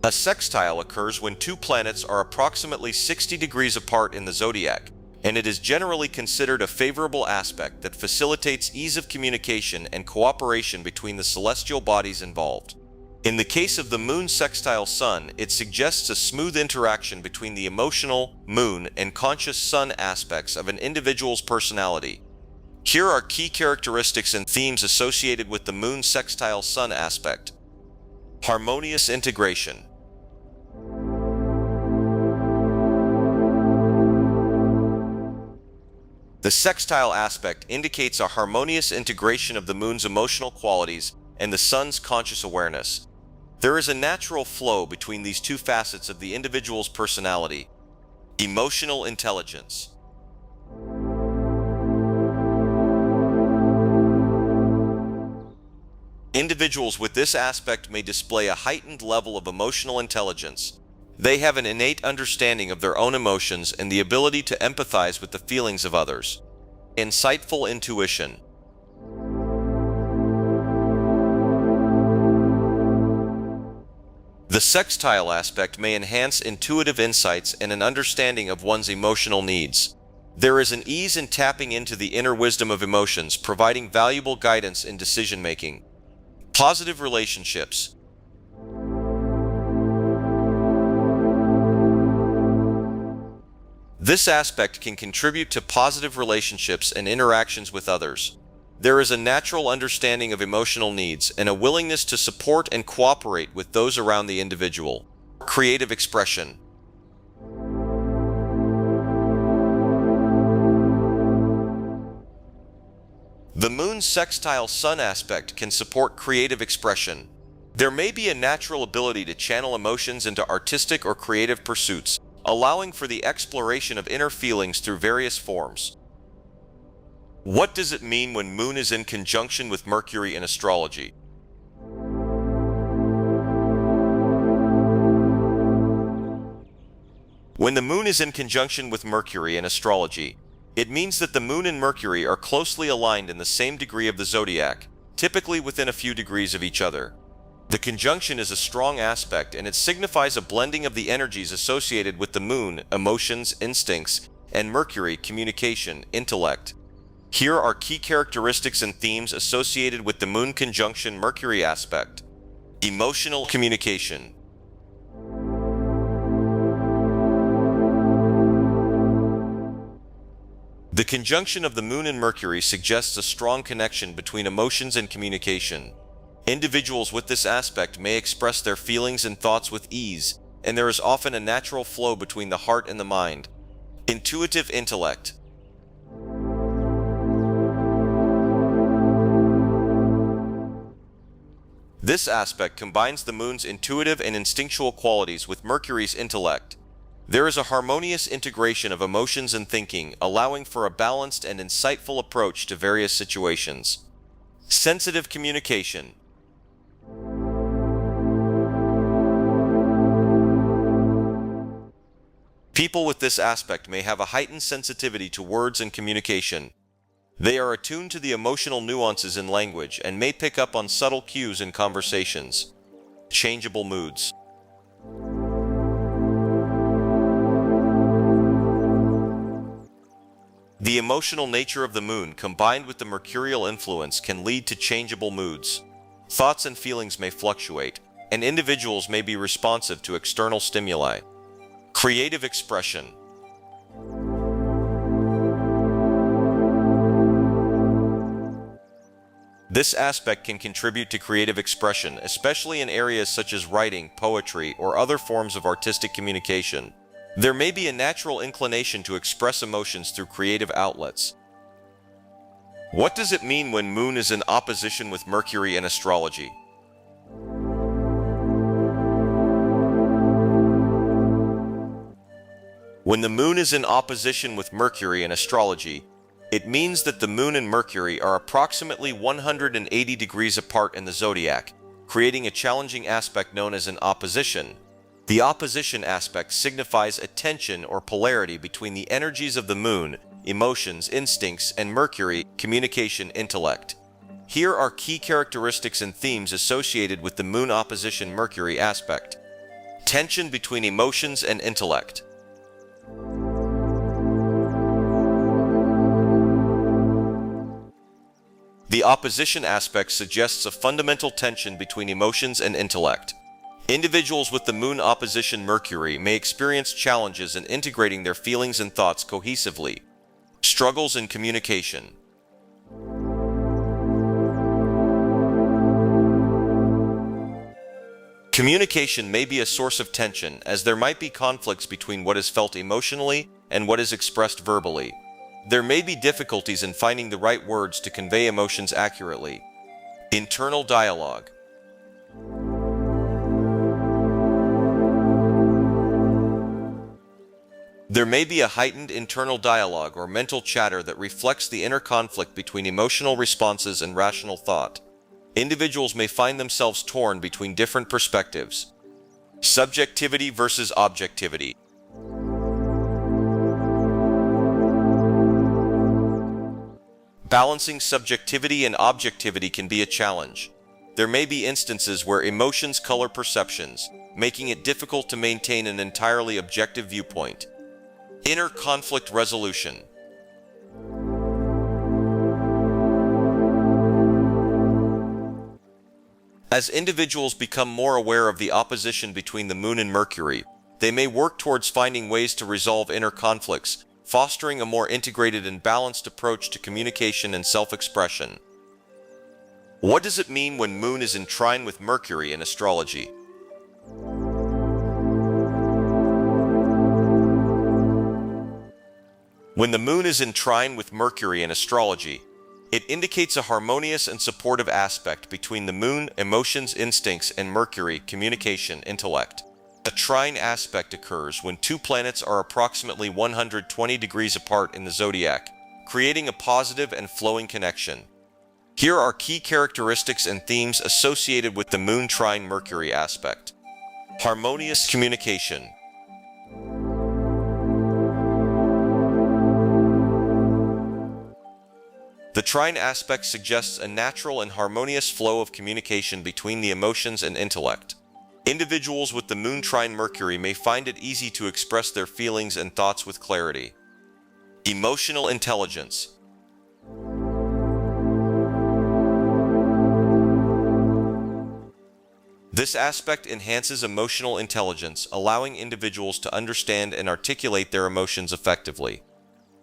A sextile occurs when two planets are approximately 60 degrees apart in the zodiac, and it is generally considered a favorable aspect that facilitates ease of communication and cooperation between the celestial bodies involved. In the case of the Moon sextile Sun, it suggests a smooth interaction between the emotional, Moon, and conscious Sun aspects of an individual's personality. Here are key characteristics and themes associated with the Moon sextile Sun aspect. Harmonious integration. The sextile aspect indicates a harmonious integration of the Moon's emotional qualities and the Sun's conscious awareness. There is a natural flow between these two facets of the individual's personality. Emotional intelligence. Individuals with this aspect may display a heightened level of emotional intelligence. They have an innate understanding of their own emotions and the ability to empathize with the feelings of others. Insightful intuition. The sextile aspect may enhance intuitive insights and an understanding of one's emotional needs. There is an ease in tapping into the inner wisdom of emotions, providing valuable guidance in decision-making. Positive relationships. This aspect can contribute to positive relationships and interactions with others. There is a natural understanding of emotional needs and a willingness to support and cooperate with those around the individual. Creative expression. The Moon's sextile Sun aspect can support creative expression. There may be a natural ability to channel emotions into artistic or creative pursuits, allowing for the exploration of inner feelings through various forms. What does it mean when Moon is in conjunction with Mercury in astrology? When the Moon is in conjunction with Mercury in astrology, it means that the Moon and Mercury are closely aligned in the same degree of the zodiac, typically within a few degrees of each other. The conjunction is a strong aspect, and it signifies a blending of the energies associated with the Moon, emotions, instincts, and Mercury, communication, intellect. Here are key characteristics and themes associated with the Moon conjunction Mercury aspect. Emotional communication. The conjunction of the Moon and Mercury suggests a strong connection between emotions and communication. Individuals with this aspect may express their feelings and thoughts with ease, and there is often a natural flow between the heart and the mind. Intuitive intellect. This aspect combines the Moon's intuitive and instinctual qualities with Mercury's intellect. There is a harmonious integration of emotions and thinking, allowing for a balanced and insightful approach to various situations. Sensitive communication. People with this aspect may have a heightened sensitivity to words and communication. They are attuned to the emotional nuances in language and may pick up on subtle cues in conversations. Changeable moods. The emotional nature of the Moon combined with the mercurial influence can lead to changeable moods. Thoughts and feelings may fluctuate, and individuals may be responsive to external stimuli. Creative expression. This aspect can contribute to creative expression, especially in areas such as writing, poetry, or other forms of artistic communication. There may be a natural inclination to express emotions through creative outlets. What does it mean when Moon is in opposition with Mercury in astrology? When the Moon is in opposition with Mercury in astrology, it means that the Moon and Mercury are approximately 180 degrees apart in the zodiac, creating a challenging aspect known as an opposition. The opposition aspect signifies a tension or polarity between the energies of the Moon, emotions, instincts, and Mercury, communication, intellect. Here are key characteristics and themes associated with the Moon opposition Mercury aspect. Tension between emotions and intellect. The opposition aspect suggests a fundamental tension between emotions and intellect. Individuals with the Moon opposition Mercury may experience challenges in integrating their feelings and thoughts cohesively. Struggles in communication. Communication may be a source of tension, as there might be conflicts between what is felt emotionally and what is expressed verbally. There may be difficulties in finding the right words to convey emotions accurately. Internal dialogue. There may be a heightened internal dialogue or mental chatter that reflects the inner conflict between emotional responses and rational thought. Individuals may find themselves torn between different perspectives. Subjectivity versus objectivity. Balancing subjectivity and objectivity can be a challenge. There may be instances where emotions color perceptions, making it difficult to maintain an entirely objective viewpoint. Inner conflict resolution. As individuals become more aware of the opposition between the Moon and Mercury, they may work towards finding ways to resolve inner conflicts, fostering a more integrated and balanced approach to communication and self-expression. What does it mean when Moon is in trine with Mercury in astrology? When the Moon is in trine with Mercury in astrology, it indicates a harmonious and supportive aspect between the Moon, emotions, instincts, and Mercury, communication, intellect. A trine aspect occurs when two planets are approximately 120 degrees apart in the Zodiac, creating a positive and flowing connection. Here are key characteristics and themes associated with the Moon trine Mercury aspect. Harmonious communication. The trine aspect suggests a natural and harmonious flow of communication between the emotions and intellect. Individuals with the Moon trine Mercury may find it easy to express their feelings and thoughts with clarity. Emotional intelligence. This aspect enhances emotional intelligence, allowing individuals to understand and articulate their emotions effectively.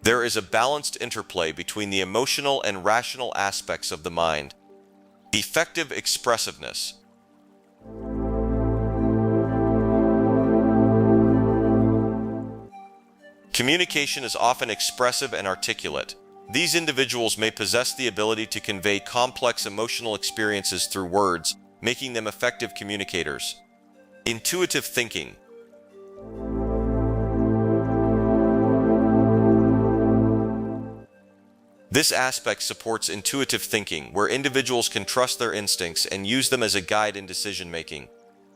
There is a balanced interplay between the emotional and rational aspects of the mind. Effective expressiveness. Communication is often expressive and articulate. These individuals may possess the ability to convey complex emotional experiences through words, making them effective communicators. Intuitive thinking. This aspect supports intuitive thinking, where individuals can trust their instincts and use them as a guide in decision-making.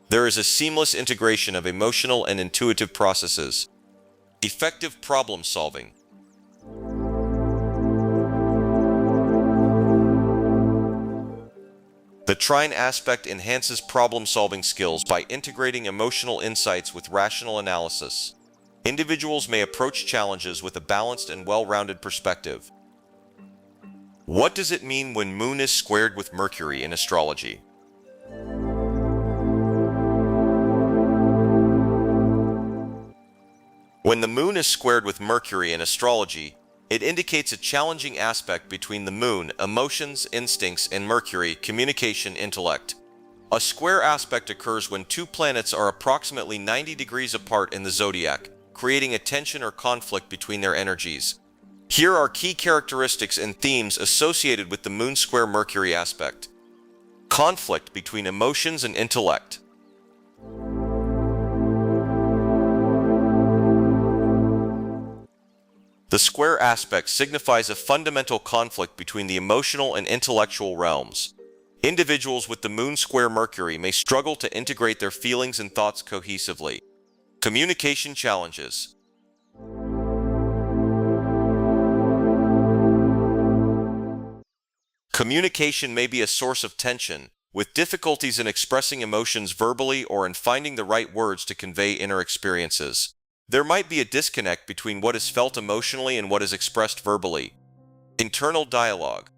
There is a seamless integration of emotional and intuitive processes. Effective problem-solving. The trine aspect enhances problem-solving skills by integrating emotional insights with rational analysis. Individuals may approach challenges with a balanced and well-rounded perspective. What does it mean when Moon is squared with Mercury in astrology? When the Moon is squared with Mercury in astrology, it indicates a challenging aspect between the Moon, emotions, instincts, and Mercury, communication, intellect. A square aspect occurs when two planets are approximately 90 degrees apart in the Zodiac, creating a tension or conflict between their energies. Here are key characteristics and themes associated with the Moon square Mercury aspect. Conflict between emotions and intellect. The square aspect signifies a fundamental conflict between the emotional and intellectual realms. Individuals with the Moon square Mercury may struggle to integrate their feelings and thoughts cohesively. Communication challenges. Communication may be a source of tension, with difficulties in expressing emotions verbally or in finding the right words to convey inner experiences. There might be a disconnect between what is felt emotionally and what is expressed verbally. Internal dialogue.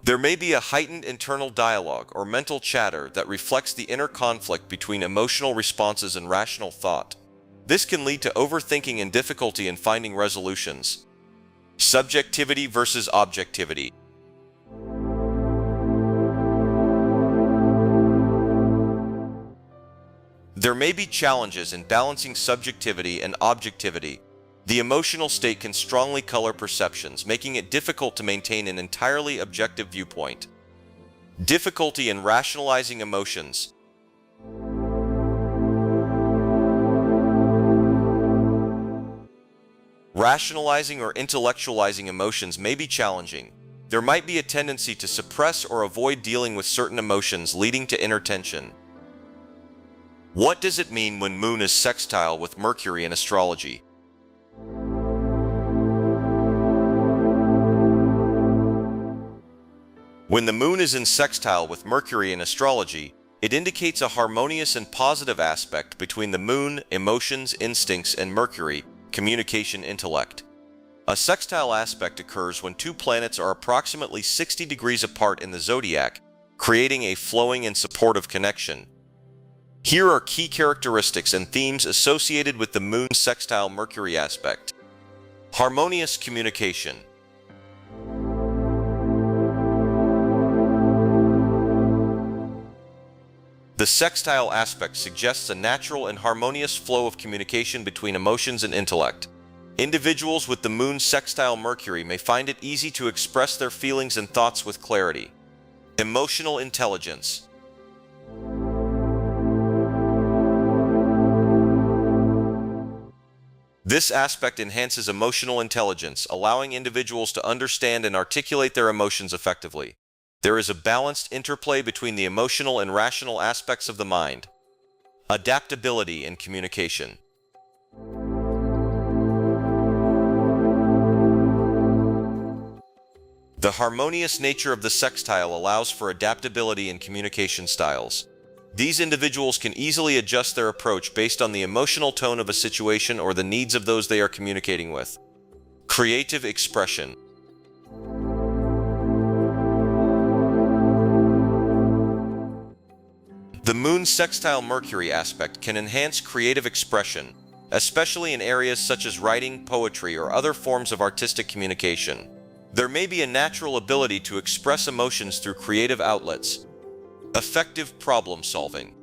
There may be a heightened internal dialogue or mental chatter that reflects the inner conflict between emotional responses and rational thought. This can lead to overthinking and difficulty in finding resolutions. Subjectivity versus objectivity. There may be challenges in balancing subjectivity and objectivity. The emotional state can strongly color perceptions, making it difficult to maintain an entirely objective viewpoint. Difficulty in rationalizing emotions. Rationalizing or intellectualizing emotions may be challenging. There might be a tendency to suppress or avoid dealing with certain emotions, leading to inner tension. What does it mean when Moon is sextile with Mercury in astrology? When the Moon is in sextile with Mercury in astrology, it indicates a harmonious and positive aspect between the Moon, emotions, instincts, and Mercury, communication, intellect. A sextile aspect occurs when two planets are approximately 60 degrees apart in the Zodiac, creating a flowing and supportive connection. Here are key characteristics and themes associated with the Moon sextile Mercury aspect. Harmonious communication. The sextile aspect suggests a natural and harmonious flow of communication between emotions and intellect. Individuals with the Moon sextile Mercury may find it easy to express their feelings and thoughts with clarity. Emotional intelligence. This aspect enhances emotional intelligence, allowing individuals to understand and articulate their emotions effectively. There is a balanced interplay between the emotional and rational aspects of the mind. Adaptability and communication. The harmonious nature of the sextile allows for adaptability in communication styles. These individuals can easily adjust their approach based on the emotional tone of a situation or the needs of those they are communicating with. Creative expression. The Moon sextile Mercury aspect can enhance creative expression, especially in areas such as writing, poetry, or other forms of artistic communication. There may be a natural ability to express emotions through creative outlets. Effective problem solving.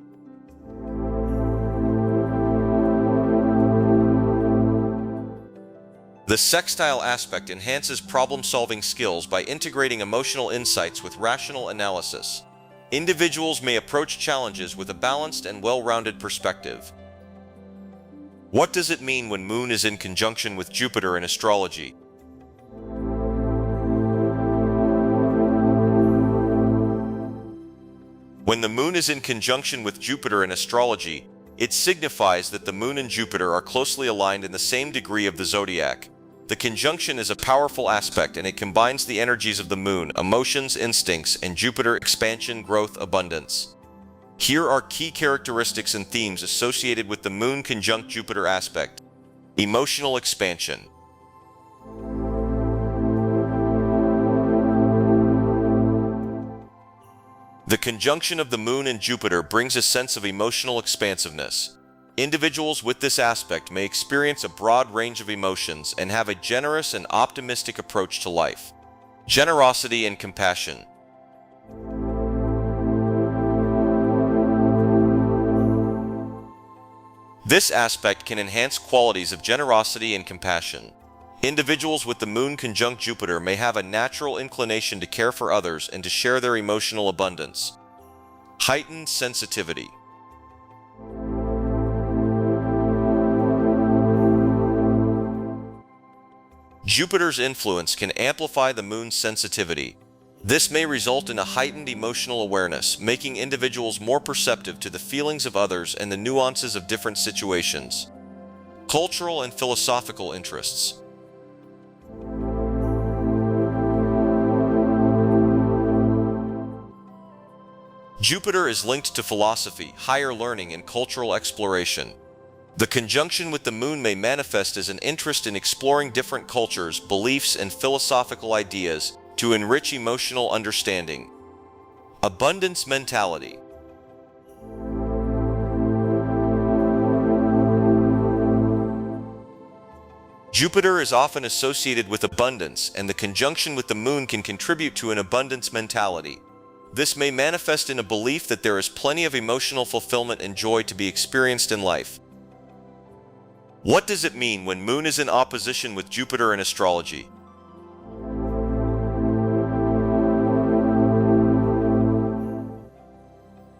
The sextile aspect enhances problem-solving skills by integrating emotional insights with rational analysis. Individuals may approach challenges with a balanced and well-rounded perspective. What does it mean when Moon is in conjunction with Jupiter in astrology? When the Moon is in conjunction with Jupiter in astrology, it signifies that the Moon and Jupiter are closely aligned in the same degree of the Zodiac. The conjunction is a powerful aspect, and it combines the energies of the Moon, emotions, instincts, and Jupiter, expansion, growth, abundance. Here are key characteristics and themes associated with the Moon conjunct Jupiter aspect. Emotional expansion. The conjunction of the Moon and Jupiter brings a sense of emotional expansiveness. Individuals with this aspect may experience a broad range of emotions and have a generous and optimistic approach to life. Generosity and compassion. This aspect can enhance qualities of generosity and compassion. Individuals with the Moon conjunct Jupiter may have a natural inclination to care for others and to share their emotional abundance. Heightened sensitivity. Jupiter's influence can amplify the Moon's sensitivity. This may result in a heightened emotional awareness, making individuals more perceptive to the feelings of others and the nuances of different situations. Cultural and philosophical interests. Jupiter is linked to philosophy, higher learning, and cultural exploration. The conjunction with the Moon may manifest as an interest in exploring different cultures, beliefs, and philosophical ideas to enrich emotional understanding. Abundance mentality. Jupiter is often associated with abundance, and the conjunction with the Moon can contribute to an abundance mentality. This may manifest in a belief that there is plenty of emotional fulfillment and joy to be experienced in life. What does it mean when Moon is in opposition with Jupiter in astrology?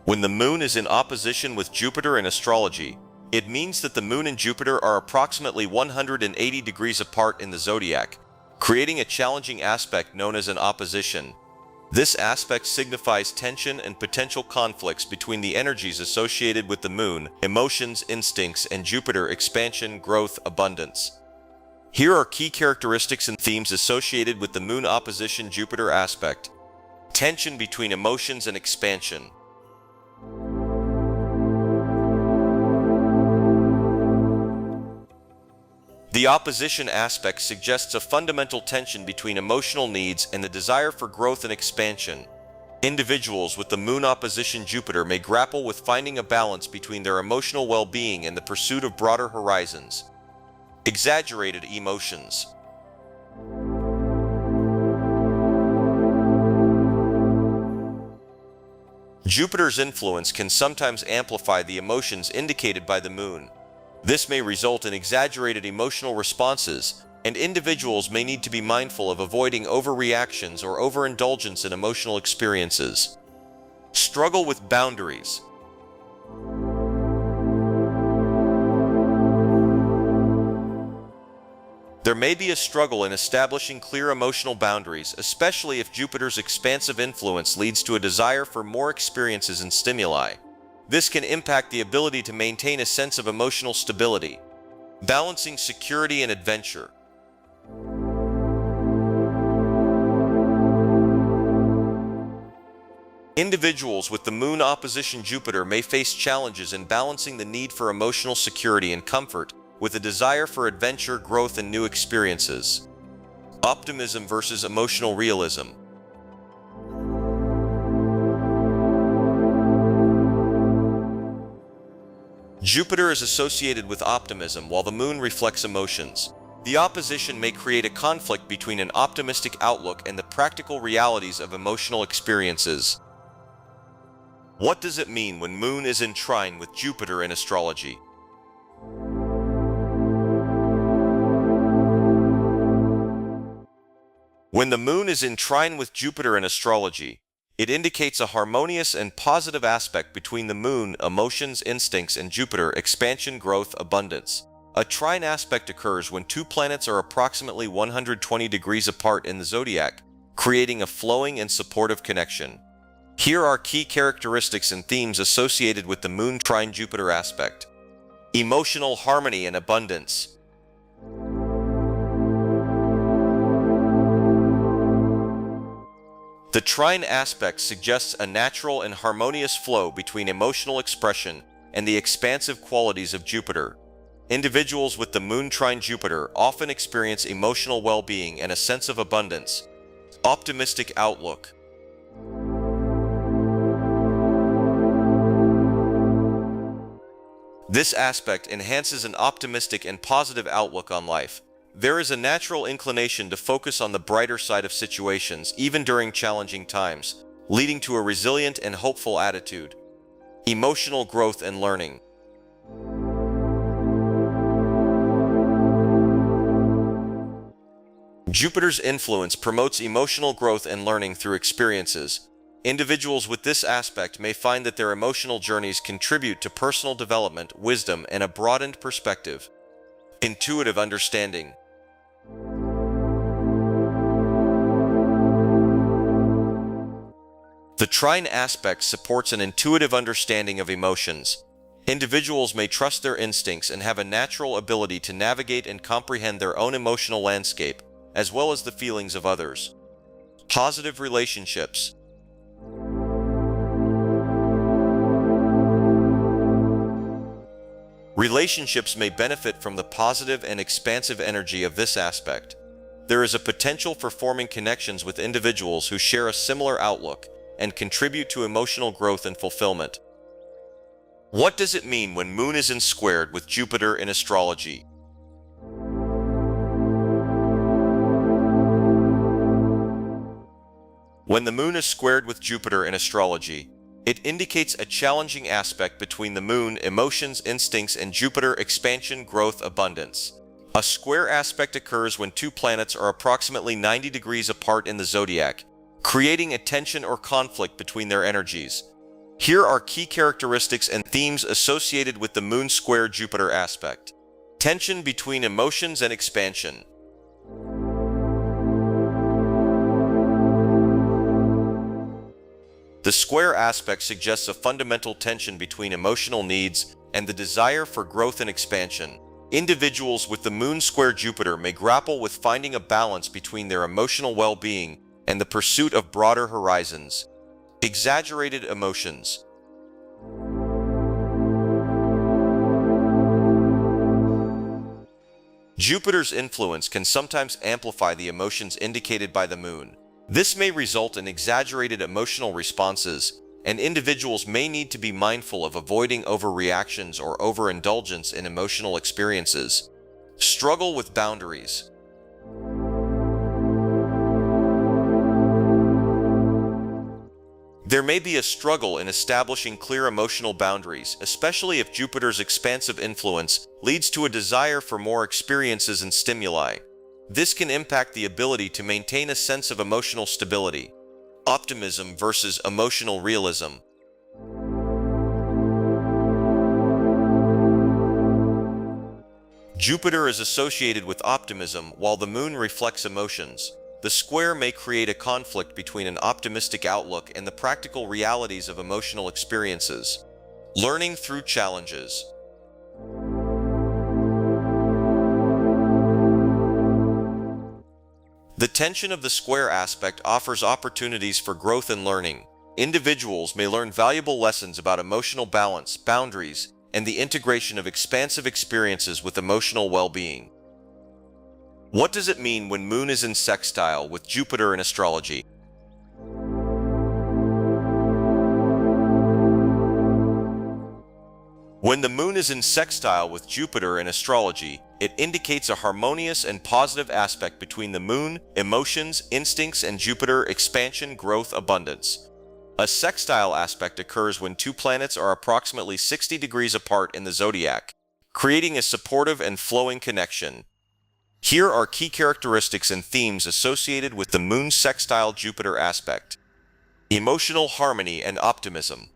When the Moon is in opposition with Jupiter in astrology, It means that the Moon and Jupiter are approximately 180 degrees apart in the zodiac, creating a challenging aspect known as an opposition. This aspect signifies tension and potential conflicts between the energies associated with the Moon, emotions, instincts, and Jupiter, expansion, growth, abundance. Here are key characteristics and themes associated with the Moon opposition Jupiter aspect. Tension between emotions and expansion. The opposition aspect suggests a fundamental tension between emotional needs and the desire for growth and expansion. Individuals with the Moon opposition Jupiter may grapple with finding a balance between their emotional well-being and the pursuit of broader horizons. Exaggerated emotions. Jupiter's influence can sometimes amplify the emotions indicated by the Moon. This may result in exaggerated emotional responses, and individuals may need to be mindful of avoiding overreactions or overindulgence in emotional experiences. Struggle with boundaries. There may be a struggle in establishing clear emotional boundaries, especially if Jupiter's expansive influence leads to a desire for more experiences and stimuli. This can impact the ability to maintain a sense of emotional stability. Balancing security and adventure. Individuals with the Moon opposition Jupiter may face challenges in balancing the need for emotional security and comfort with a desire for adventure, growth, and new experiences. Optimism versus emotional realism. Jupiter is associated with optimism while the Moon reflects emotions. The opposition may create a conflict between an optimistic outlook and the practical realities of emotional experiences. What does it mean when Moon is in trine with Jupiter in astrology? When the Moon is in trine with Jupiter in astrology, it indicates a harmonious and positive aspect between the Moon, emotions, instincts, and Jupiter, expansion, growth, abundance. A trine aspect occurs when two planets are approximately 120 degrees apart in the zodiac, creating a flowing and supportive connection. Here are key characteristics and themes associated with the Moon trine Jupiter aspect. Emotional harmony and abundance. The trine aspect suggests a natural and harmonious flow between emotional expression and the expansive qualities of Jupiter. Individuals with the Moon trine Jupiter often experience emotional well-being and a sense of abundance. Optimistic outlook. This aspect enhances an optimistic and positive outlook on life. There is a natural inclination to focus on the brighter side of situations, even during challenging times, leading to a resilient and hopeful attitude. Emotional growth and learning. Jupiter's influence promotes emotional growth and learning through experiences. Individuals with this aspect may find that their emotional journeys contribute to personal development, wisdom, and a broadened perspective. Intuitive understanding. The trine aspect supports an intuitive understanding of emotions. Individuals may trust their instincts and have a natural ability to navigate and comprehend their own emotional landscape, as well as the feelings of others. Positive relationships. Relationships may benefit from the positive and expansive energy of this aspect. There is a potential for forming connections with individuals who share a similar outlook and contribute to emotional growth and fulfillment. What does it mean when Moon is in squared with Jupiter in astrology? When the Moon is squared with Jupiter in astrology, it indicates a challenging aspect between the Moon, emotions, instincts, and Jupiter, expansion, growth, abundance. A square aspect occurs when two planets are approximately 90 degrees apart in the zodiac, creating a tension or conflict between their energies. Here are key characteristics and themes associated with the Moon square Jupiter aspect. Tension between emotions and expansion. The square aspect suggests a fundamental tension between emotional needs and the desire for growth and expansion. Individuals with the Moon square Jupiter may grapple with finding a balance between their emotional well-being and the pursuit of broader horizons. Exaggerated emotions. Jupiter's influence can sometimes amplify the emotions indicated by the Moon. This may result in exaggerated emotional responses, and individuals may need to be mindful of avoiding overreactions or overindulgence in emotional experiences. Struggle with boundaries. There may be a struggle in establishing clear emotional boundaries, especially if Jupiter's expansive influence leads to a desire for more experiences and stimuli. This can impact the ability to maintain a sense of emotional stability. Optimism versus emotional realism. Jupiter is associated with optimism, while the Moon reflects emotions. The square may create a conflict between an optimistic outlook and the practical realities of emotional experiences. Learning through challenges. The tension of the square aspect offers opportunities for growth and learning. Individuals may learn valuable lessons about emotional balance, boundaries, and the integration of expansive experiences with emotional well-being. What does it mean when Moon is in sextile with Jupiter in astrology? When the Moon is in sextile with Jupiter in astrology, it indicates a harmonious and positive aspect between the Moon, emotions, instincts, and Jupiter, expansion, growth, abundance. A sextile aspect occurs when two planets are approximately 60 degrees apart in the zodiac, creating a supportive and flowing connection. Here are key characteristics and themes associated with the Moon sextile Jupiter aspect. Emotional harmony and optimism.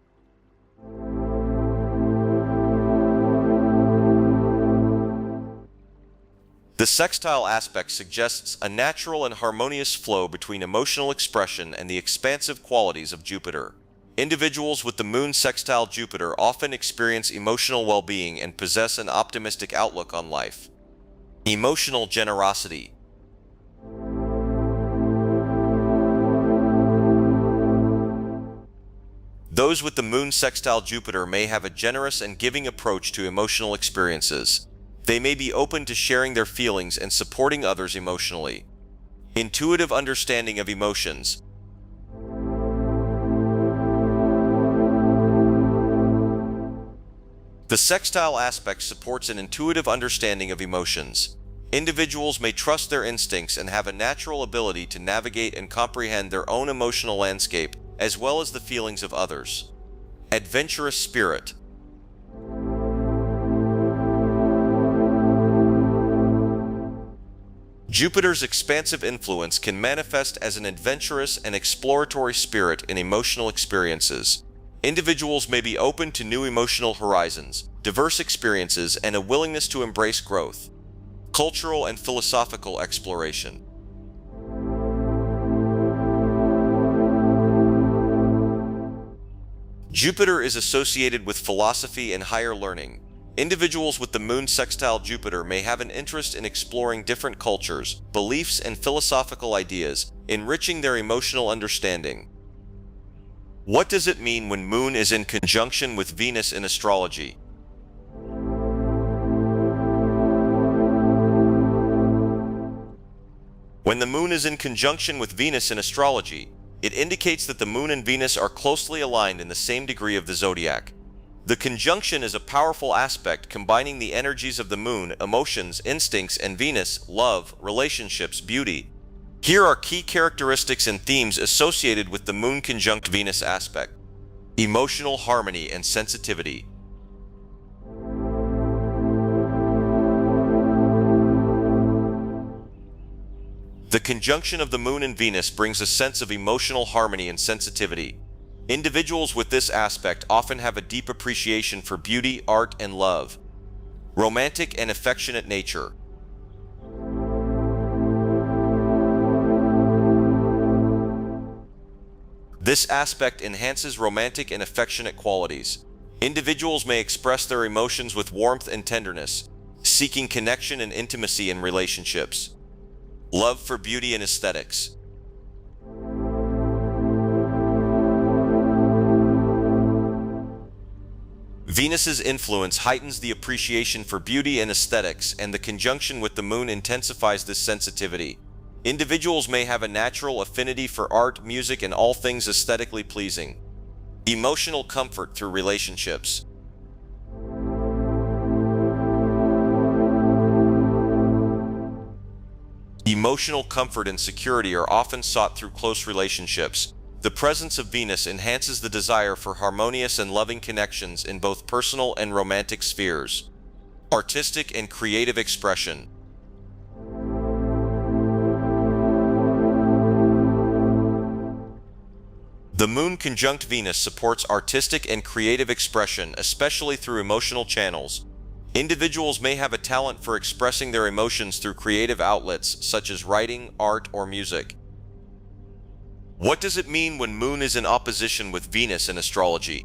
The sextile aspect suggests a natural and harmonious flow between emotional expression and the expansive qualities of Jupiter. Individuals with the Moon sextile Jupiter often experience emotional well-being and possess an optimistic outlook on life. Emotional generosity. Those with the Moon sextile Jupiter may have a generous and giving approach to emotional experiences. They may be open to sharing their feelings and supporting others emotionally. Intuitive understanding of emotions. The sextile aspect supports an intuitive understanding of emotions. Individuals may trust their instincts and have a natural ability to navigate and comprehend their own emotional landscape, as well as the feelings of others. Adventurous spirit. Jupiter's expansive influence can manifest as an adventurous and exploratory spirit in emotional experiences. Individuals may be open to new emotional horizons, diverse experiences, and a willingness to embrace growth. Cultural and philosophical exploration. Jupiter is associated with philosophy and higher learning. Individuals with the Moon sextile Jupiter may have an interest in exploring different cultures, beliefs, and philosophical ideas, enriching their emotional understanding. What does it mean when Moon is in conjunction with Venus in astrology? When the Moon is in conjunction with Venus in astrology, it indicates that the Moon and Venus are closely aligned in the same degree of the zodiac. The conjunction is a powerful aspect combining the energies of the Moon, emotions, instincts, and Venus, love, relationships, beauty. Here are key characteristics and themes associated with the Moon conjunct Venus aspect. Emotional harmony and sensitivity. The conjunction of the Moon and Venus brings a sense of emotional harmony and sensitivity. Individuals with this aspect often have a deep appreciation for beauty, art, and love. Romantic and affectionate nature. This aspect enhances romantic and affectionate qualities. Individuals may express their emotions with warmth and tenderness, seeking connection and intimacy in relationships. Love for beauty and aesthetics. Venus's influence heightens the appreciation for beauty and aesthetics, and the conjunction with the moon intensifies this sensitivity. Individuals may have a natural affinity for art, music, and all things aesthetically pleasing. Emotional comfort through relationships. Emotional comfort and security are often sought through close relationships. The presence of Venus enhances the desire for harmonious and loving connections in both personal and romantic spheres. Artistic and creative expression. The moon conjunct Venus supports artistic and creative expression, especially through emotional channels. Individuals may have a talent for expressing their emotions through creative outlets such as writing, art, or music. What does it mean when moon is in opposition with Venus in astrology?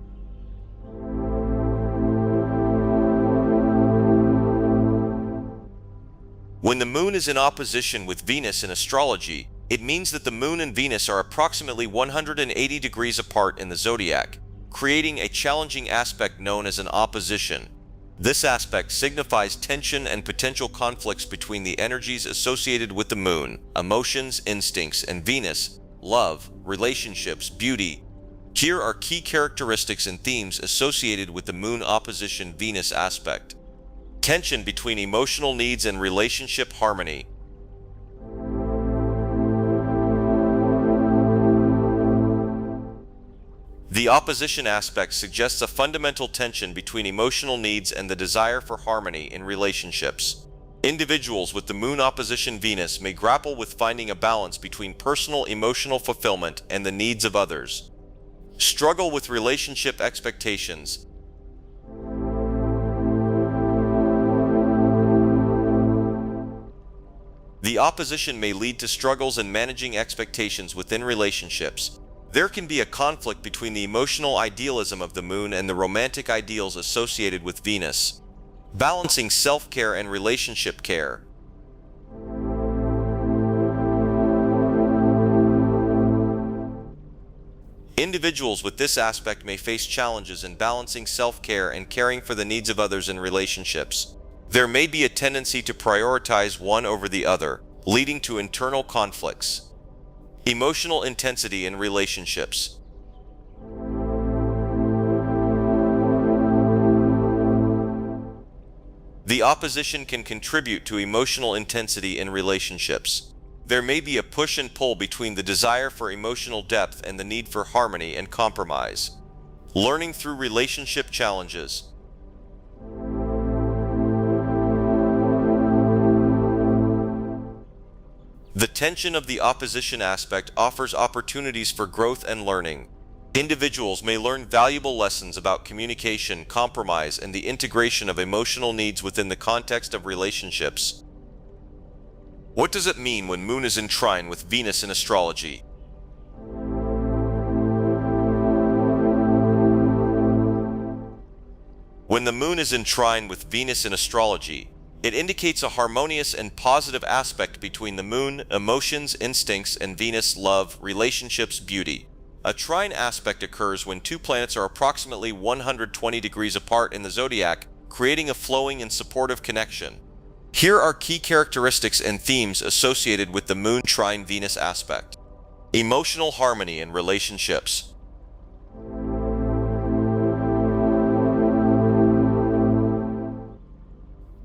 When the moon is in opposition with Venus in astrology, it means that the moon and Venus are approximately 180 degrees apart in the zodiac, creating a challenging aspect known as an opposition. This aspect signifies tension and potential conflicts between the energies associated with the moon, emotions, instincts, and Venus, love, relationships, beauty. Here are key characteristics and themes associated with the moon opposition Venus aspect. Tension between emotional needs and relationship harmony. The opposition aspect suggests a fundamental tension between emotional needs and the desire for harmony in relationships. Individuals with the moon opposition Venus may grapple with finding a balance between personal emotional fulfillment and the needs of others. Struggle with relationship expectations. The opposition may lead to struggles in managing expectations within relationships. There can be a conflict between the emotional idealism of the moon and the romantic ideals associated with Venus. Balancing self-care and relationship care. Individuals with this aspect may face challenges in balancing self-care and caring for the needs of others in relationships. There may be a tendency to prioritize one over the other, leading to internal conflicts. Emotional intensity in relationships. The opposition can contribute to emotional intensity in relationships. There may be a push and pull between the desire for emotional depth and the need for harmony and compromise. Learning through relationship challenges. The tension of the opposition aspect offers opportunities for growth and learning. Individuals may learn valuable lessons about communication, compromise, and the integration of emotional needs within the context of relationships. What does it mean when moon is in trine with Venus in astrology? When the moon is in trine with Venus in astrology, it indicates a harmonious and positive aspect between the moon, emotions, instincts, and Venus, love, relationships, beauty. A trine aspect occurs when two planets are approximately 120 degrees apart in the zodiac, creating a flowing and supportive connection. Here are key characteristics and themes associated with the moon trine Venus aspect. Emotional harmony in relationships.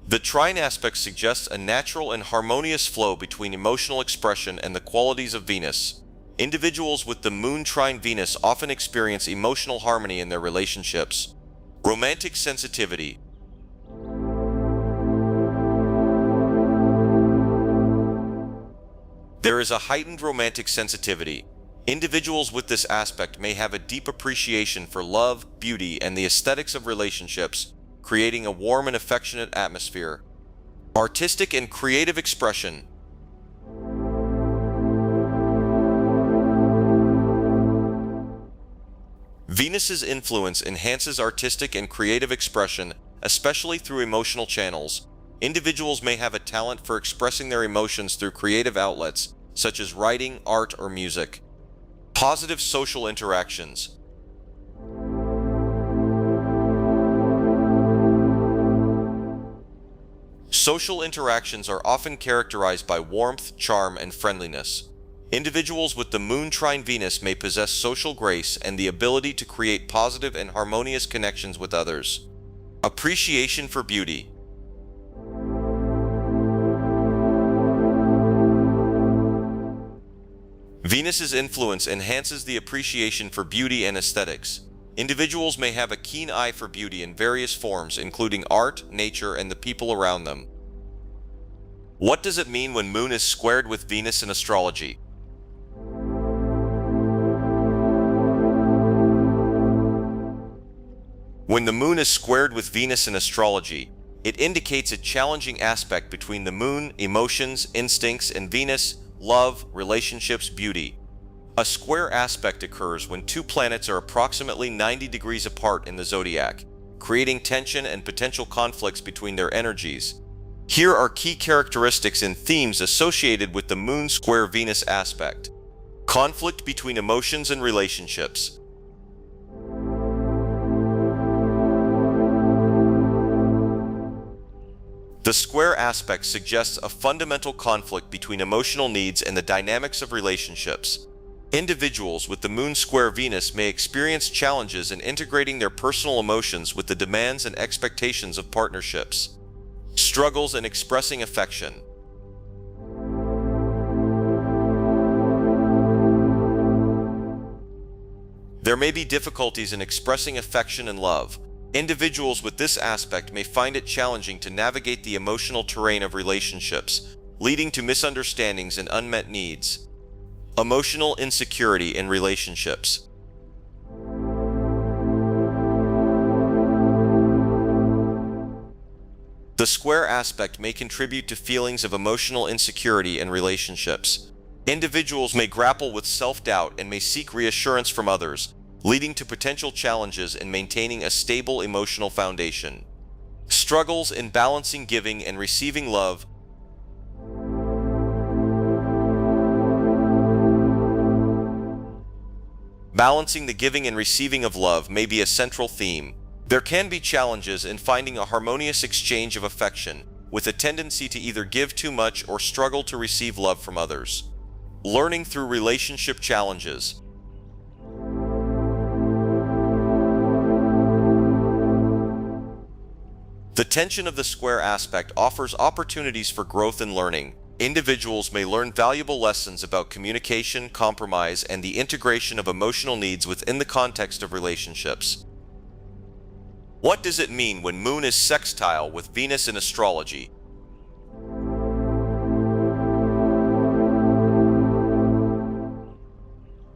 The trine aspect suggests a natural and harmonious flow between emotional expression and the qualities of Venus. Individuals with the moon trine Venus often experience emotional harmony in their relationships. Romantic sensitivity. There is a heightened romantic sensitivity. Individuals with this aspect may have a deep appreciation for love, beauty, and the aesthetics of relationships, creating a warm and affectionate atmosphere. Artistic and creative expression. Venus's influence enhances artistic and creative expression, especially through emotional channels. Individuals may have a talent for expressing their emotions through creative outlets, such as writing, art, or music. Positive social interactions. Social interactions are often characterized by warmth, charm, and friendliness. Individuals with the Moon trine Venus may possess social grace and the ability to create positive and harmonious connections with others. Appreciation for beauty. Venus's influence enhances the appreciation for beauty and aesthetics. Individuals may have a keen eye for beauty in various forms, including art, nature, and the people around them. What does it mean when Moon is squared with Venus in astrology? When the Moon is squared with Venus in astrology, it indicates a challenging aspect between the Moon, emotions, instincts, and Venus, love, relationships, beauty. A square aspect occurs when two planets are approximately 90 degrees apart in the zodiac, creating tension and potential conflicts between their energies. Here are key characteristics and themes associated with the Moon square Venus aspect. Conflict between emotions and relationships. The square aspect suggests a fundamental conflict between emotional needs and the dynamics of relationships. Individuals with the Moon square Venus may experience challenges in integrating their personal emotions with the demands and expectations of partnerships. Struggles in expressing affection. There may be difficulties in expressing affection and love. Individuals with this aspect may find it challenging to navigate the emotional terrain of relationships, leading to misunderstandings and unmet needs. Emotional insecurity in relationships. The square aspect may contribute to feelings of emotional insecurity in relationships. Individuals may grapple with self-doubt and may seek reassurance from others, leading to potential challenges in maintaining a stable emotional foundation. Struggles in balancing giving and receiving love. Balancing the giving and receiving of love may be a central theme. There can be challenges in finding a harmonious exchange of affection, with a tendency to either give too much or struggle to receive love from others. Learning through relationship challenges. The tension of the square aspect offers opportunities for growth and learning. Individuals may learn valuable lessons about communication, compromise, and the integration of emotional needs within the context of relationships. What does it mean when Moon is sextile with Venus in astrology?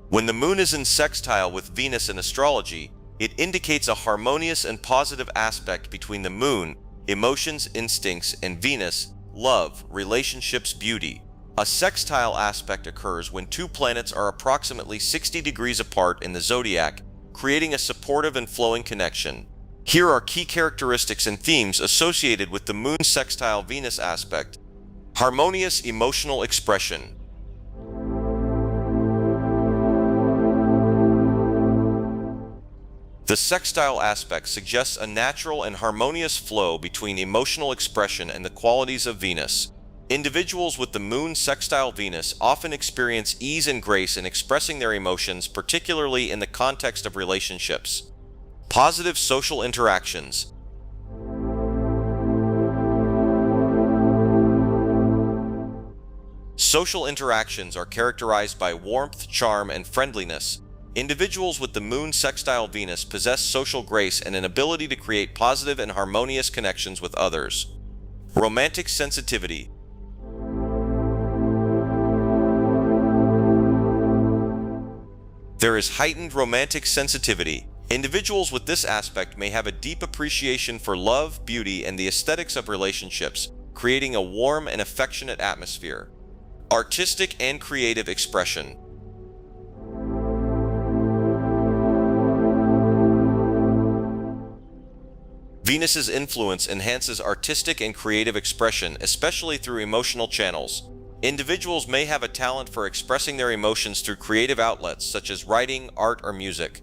When the Moon is in sextile with Venus in astrology, it indicates a harmonious and positive aspect between the Moon, emotions, instincts, and Venus, love, relationships, beauty. A sextile aspect occurs when two planets are approximately 60 degrees apart in the zodiac, creating a supportive and flowing connection. Here are key characteristics and themes associated with the Moon sextile Venus aspect. Harmonious emotional expression. The sextile aspect suggests a natural and harmonious flow between emotional expression and the qualities of Venus. Individuals with the Moon sextile Venus often experience ease and grace in expressing their emotions, particularly in the context of relationships. Positive social interactions. Social interactions are characterized by warmth, charm, and friendliness. Individuals with the Moon sextile Venus possess social grace and an ability to create positive and harmonious connections with others. Romantic sensitivity. There is heightened romantic sensitivity. Individuals with this aspect may have a deep appreciation for love, beauty, and the aesthetics of relationships, creating a warm and affectionate atmosphere. Artistic and creative expression. Venus's influence enhances artistic and creative expression, especially through emotional channels. Individuals may have a talent for expressing their emotions through creative outlets such as writing, art, or music.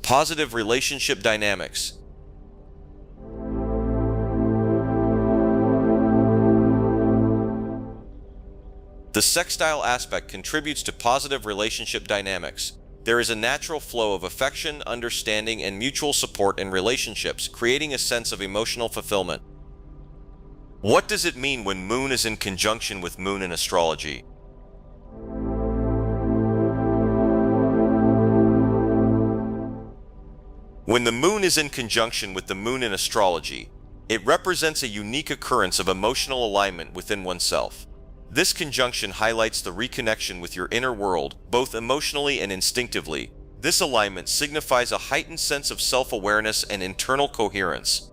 Positive relationship dynamics. The sextile aspect contributes to positive relationship dynamics. There is a natural flow of affection, understanding, and mutual support in relationships, creating a sense of emotional fulfillment. What does it mean when Moon is in conjunction with Moon in astrology? When the Moon is in conjunction with the Moon in astrology, it represents a unique occurrence of emotional alignment within oneself. This conjunction highlights the reconnection with your inner world, both emotionally and instinctively. This alignment signifies a heightened sense of self-awareness and internal coherence.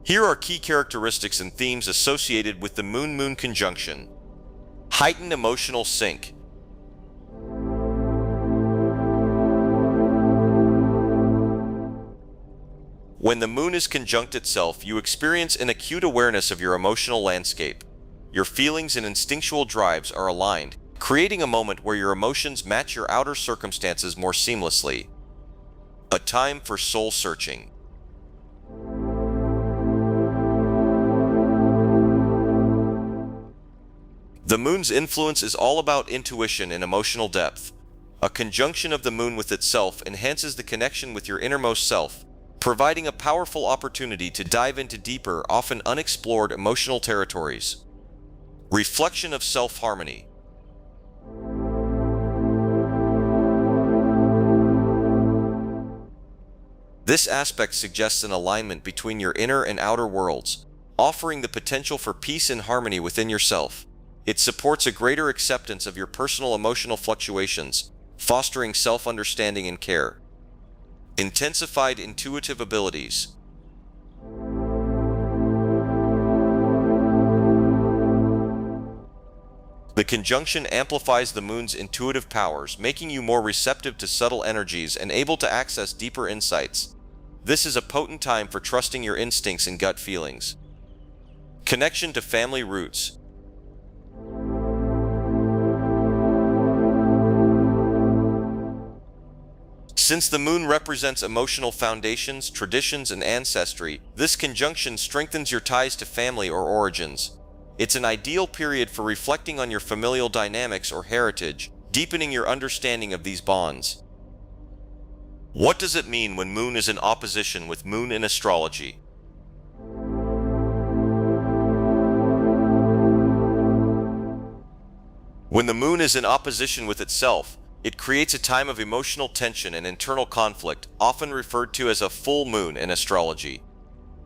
Here are key characteristics and themes associated with the Moon-Moon conjunction. Heightened emotional sync. When the Moon is conjunct itself, you experience an acute awareness of your emotional landscape. Your feelings and instinctual drives are aligned, creating a moment where your emotions match your outer circumstances more seamlessly. A time for soul searching. The Moon's influence is all about intuition and emotional depth. A conjunction of the Moon with itself enhances the connection with your innermost self, providing a powerful opportunity to dive into deeper, often unexplored emotional territories. Reflection of self-harmony. This aspect suggests an alignment between your inner and outer worlds, offering the potential for peace and harmony within yourself. It supports a greater acceptance of your personal emotional fluctuations, fostering self-understanding and care. Intensified intuitive abilities. The conjunction amplifies the Moon's intuitive powers, making you more receptive to subtle energies and able to access deeper insights. This is a potent time for trusting your instincts and gut feelings. Connection to family roots. Since the Moon represents emotional foundations, traditions, and ancestry, this conjunction strengthens your ties to family or origins. It's an ideal period for reflecting on your familial dynamics or heritage, deepening your understanding of these bonds. What does it mean when Moon is in opposition with Moon in astrology? When the Moon is in opposition with itself, it creates a time of emotional tension and internal conflict, often referred to as a full moon in astrology.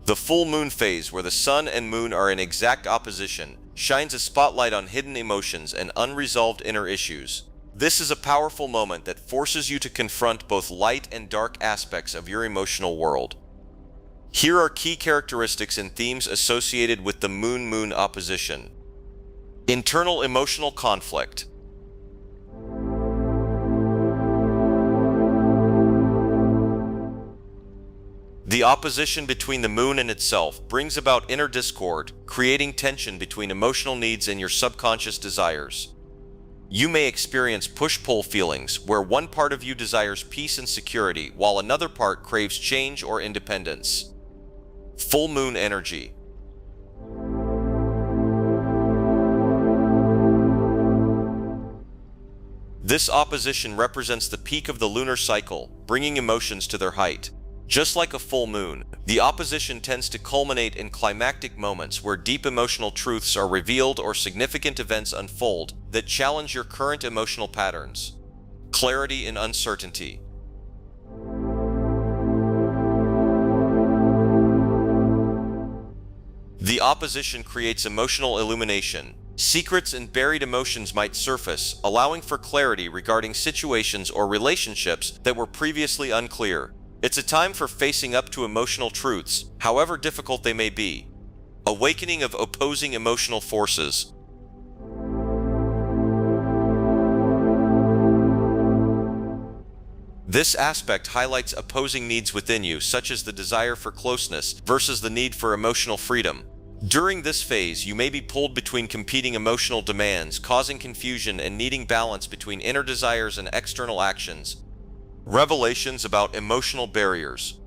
The full moon phase, where the Sun and Moon are in exact opposition, shines a spotlight on hidden emotions and unresolved inner issues. This is a powerful moment that forces you to confront both light and dark aspects of your emotional world. Here are key characteristics and themes associated with the Moon-Moon opposition. Internal emotional conflict. The opposition between the Moon and itself brings about inner discord, creating tension between emotional needs and your subconscious desires. You may experience push-pull feelings, where one part of you desires peace and security, while another part craves change or independence. Full Moon energy. This opposition represents the peak of the lunar cycle, bringing emotions to their height. Just like a full moon, the opposition tends to culminate in climactic moments where deep emotional truths are revealed or significant events unfold that challenge your current emotional patterns. Clarity and uncertainty. The opposition creates emotional illumination, Secrets and buried emotions might surface, allowing for clarity regarding situations or relationships that were previously unclear. It's a time for facing up to emotional truths, however difficult they may be. Awakening of opposing emotional forces. This aspect highlights opposing needs within you, such as the desire for closeness versus the need for emotional freedom. During this phase, you may be pulled between competing emotional demands, causing confusion and needing balance between inner desires and external actions. Revelations about emotional barriers.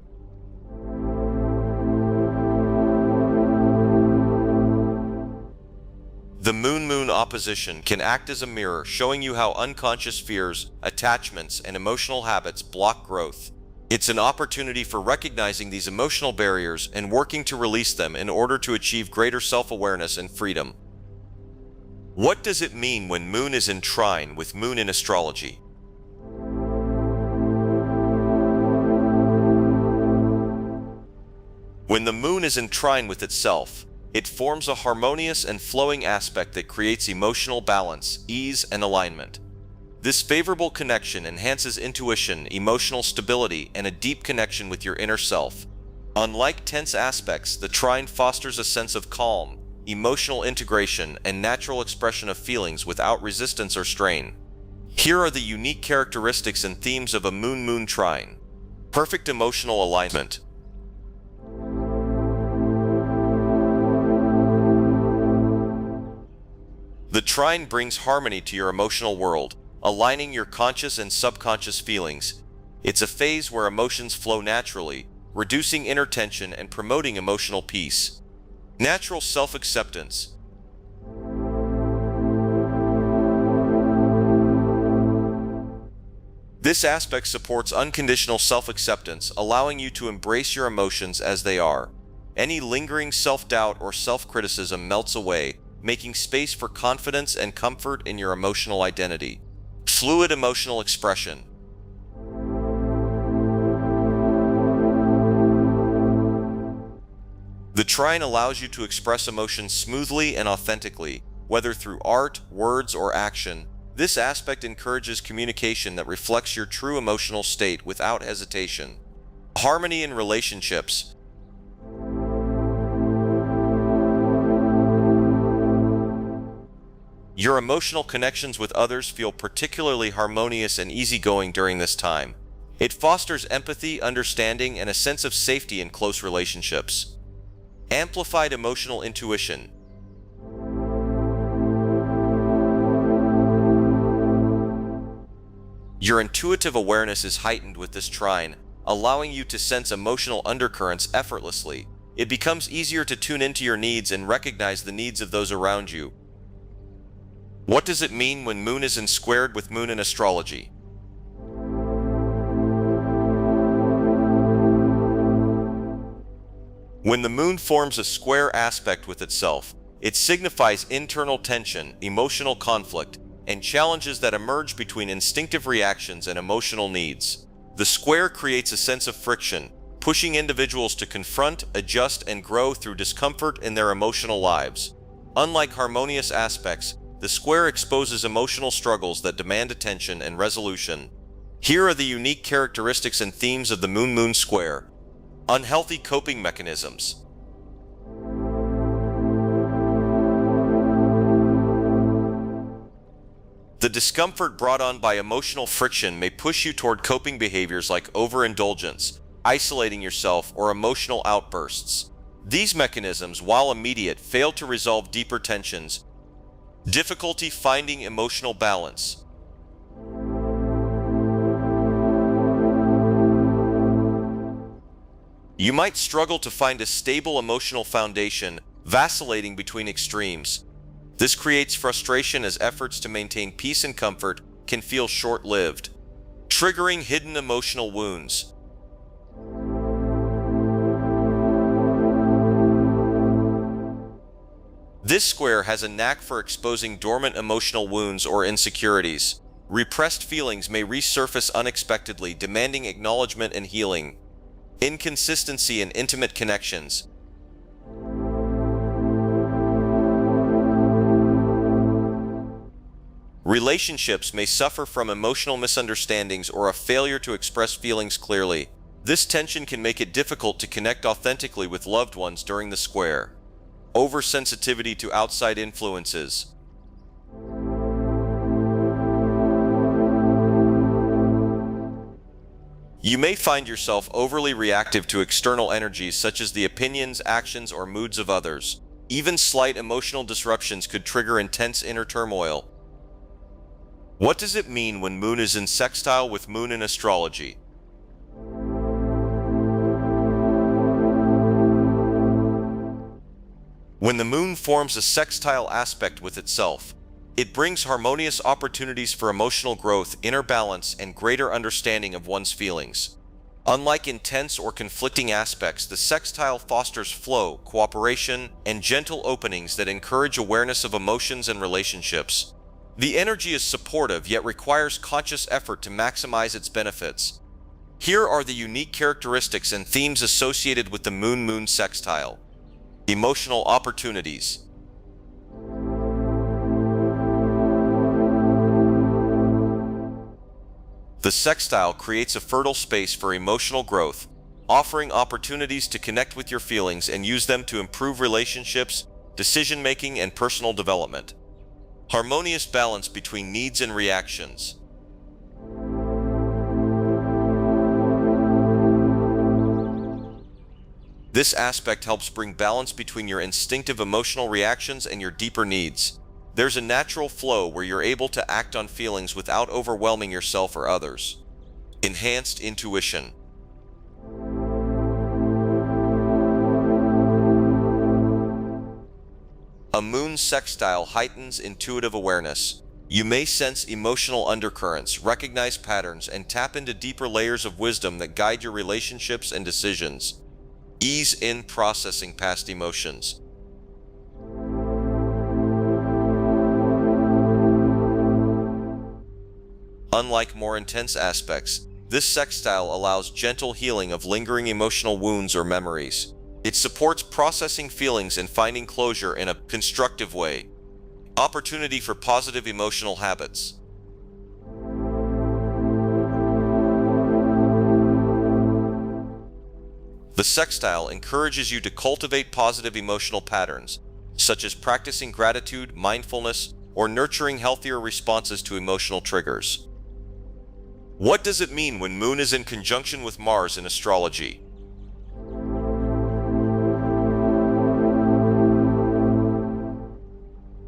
The Moon-Moon opposition can act as a mirror, showing you how unconscious fears, attachments, and emotional habits block growth. It's an opportunity for recognizing these emotional barriers and working to release them in order to achieve greater self-awareness and freedom. What does it mean when Moon is in trine with Moon in astrology? When the Moon is in trine with itself, it forms a harmonious and flowing aspect that creates emotional balance, ease, and alignment. This favorable connection enhances intuition, emotional stability, and a deep connection with your inner self. Unlike tense aspects, the trine fosters a sense of calm, emotional integration, and natural expression of feelings without resistance or strain. Here are the unique characteristics and themes of a Moon-Moon trine. Perfect emotional alignment. The trine brings harmony to your emotional world, aligning your conscious and subconscious feelings. It's a phase where emotions flow naturally, reducing inner tension and promoting emotional peace. Natural self-acceptance. This aspect supports unconditional self-acceptance, allowing you to embrace your emotions as they are. Any lingering self-doubt or self-criticism melts away, making space for confidence and comfort in your emotional identity. Fluid emotional expression. The trine allows you to express emotions smoothly and authentically, whether through art, words, or action. This aspect encourages communication that reflects your true emotional state without hesitation. Harmony in relationships. Your emotional connections with others feel particularly harmonious and easygoing during this time. It fosters empathy, understanding, and a sense of safety in close relationships. Amplified emotional intuition. Your intuitive awareness is heightened with this trine, allowing you to sense emotional undercurrents effortlessly. It becomes easier to tune into your needs and recognize the needs of those around you. What does it mean when Moon is in squared with Moon in astrology? When the Moon forms a square aspect with itself, it signifies internal tension, emotional conflict, and challenges that emerge between instinctive reactions and emotional needs. The square creates a sense of friction, pushing individuals to confront, adjust, and grow through discomfort in their emotional lives. Unlike harmonious aspects, the square exposes emotional struggles that demand attention and resolution. Here are the unique characteristics and themes of the Moon-Moon square. Unhealthy coping mechanisms. The discomfort brought on by emotional friction may push you toward coping behaviors like overindulgence, isolating yourself, or emotional outbursts. These mechanisms, while immediate, fail to resolve deeper tensions. Difficulty finding emotional balance. You might struggle to find a stable emotional foundation, vacillating between extremes. This creates frustration as efforts to maintain peace and comfort can feel short-lived. Triggering hidden emotional wounds. This square has a knack for exposing dormant emotional wounds or insecurities. Repressed feelings may resurface unexpectedly, demanding acknowledgement and healing. Inconsistency in intimate connections. Relationships may suffer from emotional misunderstandings or a failure to express feelings clearly. This tension can make it difficult to connect authentically with loved ones during the square. Oversensitivity to outside influences. You may find yourself overly reactive to external energies such as the opinions, actions, or moods of others. Even slight emotional disruptions could trigger intense inner turmoil. What does it mean when Moon is in sextile with Moon in astrology? When the Moon forms a sextile aspect with itself, it brings harmonious opportunities for emotional growth, inner balance, and greater understanding of one's feelings. Unlike intense or conflicting aspects, the sextile fosters flow, cooperation, and gentle openings that encourage awareness of emotions and relationships. The energy is supportive yet requires conscious effort to maximize its benefits. Here are the unique characteristics and themes associated with the Moon-Moon sextile. Emotional opportunities. The sextile creates a fertile space for emotional growth, offering opportunities to connect with your feelings and use them to improve relationships, decision-making, and personal development. Harmonious balance between needs and reactions. This aspect helps bring balance between your instinctive emotional reactions and your deeper needs. There's a natural flow where you're able to act on feelings without overwhelming yourself or others. Enhanced intuition. A Moon sextile heightens intuitive awareness. You may sense emotional undercurrents, recognize patterns, and tap into deeper layers of wisdom that guide your relationships and decisions. Ease in processing past emotions. Unlike more intense aspects, this sextile allows gentle healing of lingering emotional wounds or memories. It supports processing feelings and finding closure in a constructive way. Opportunity for positive emotional habits. The sextile encourages you to cultivate positive emotional patterns, such as practicing gratitude, mindfulness, or nurturing healthier responses to emotional triggers. What does it mean when Moon is in conjunction with Mars in astrology?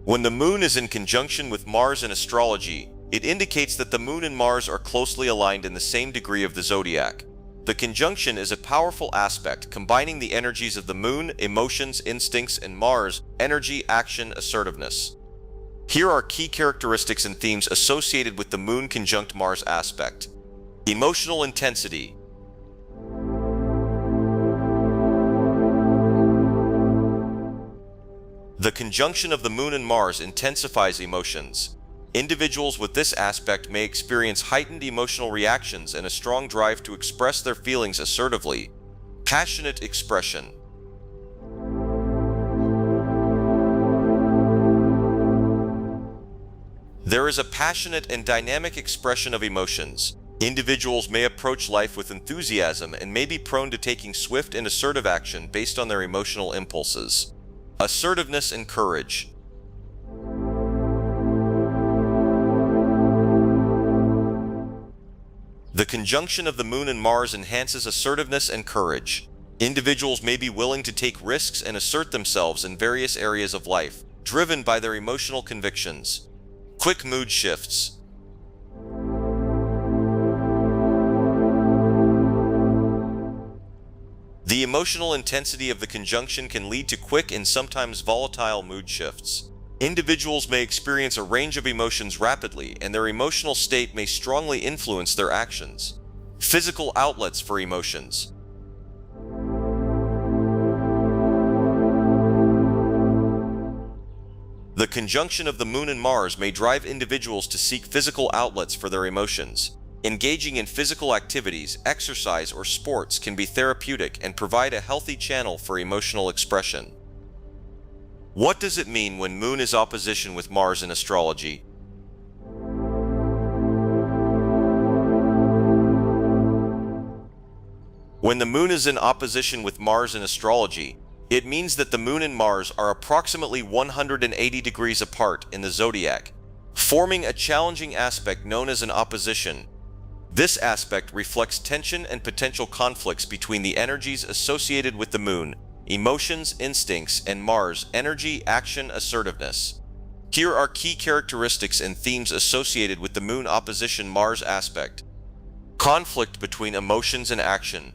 When the Moon is in conjunction with Mars in astrology, it indicates that the Moon and Mars are closely aligned in the same degree of the zodiac. The conjunction is a powerful aspect, combining the energies of the Moon, emotions, instincts, and Mars, energy, action, assertiveness. Here are key characteristics and themes associated with the Moon conjunct Mars aspect. Emotional intensity. The conjunction of the Moon and Mars intensifies emotions. Individuals with this aspect may experience heightened emotional reactions and a strong drive to express their feelings assertively. Passionate expression. There is a passionate and dynamic expression of emotions. Individuals may approach life with enthusiasm and may be prone to taking swift and assertive action based on their emotional impulses. Assertiveness and courage. The conjunction of the Moon and Mars enhances assertiveness and courage. Individuals may be willing to take risks and assert themselves in various areas of life, driven by their emotional convictions. Quick mood shifts. The emotional intensity of the conjunction can lead to quick and sometimes volatile mood shifts. Individuals may experience a range of emotions rapidly, and their emotional state may strongly influence their actions. Physical outlets for emotions. The conjunction of the Moon and Mars may drive individuals to seek physical outlets for their emotions. Engaging in physical activities, exercise, or sports can be therapeutic and provide a healthy channel for emotional expression. What does it mean when Moon is opposition with Mars in astrology? When the moon is in opposition with Mars in astrology, it means that the moon and Mars are approximately 180 degrees apart in the zodiac, forming a challenging aspect known as an opposition. This aspect reflects tension and potential conflicts between the energies associated with the moon, emotions, instincts, and Mars, energy, action, assertiveness. Here are key characteristics and themes associated with the moon opposition Mars aspect. Conflict between emotions and action.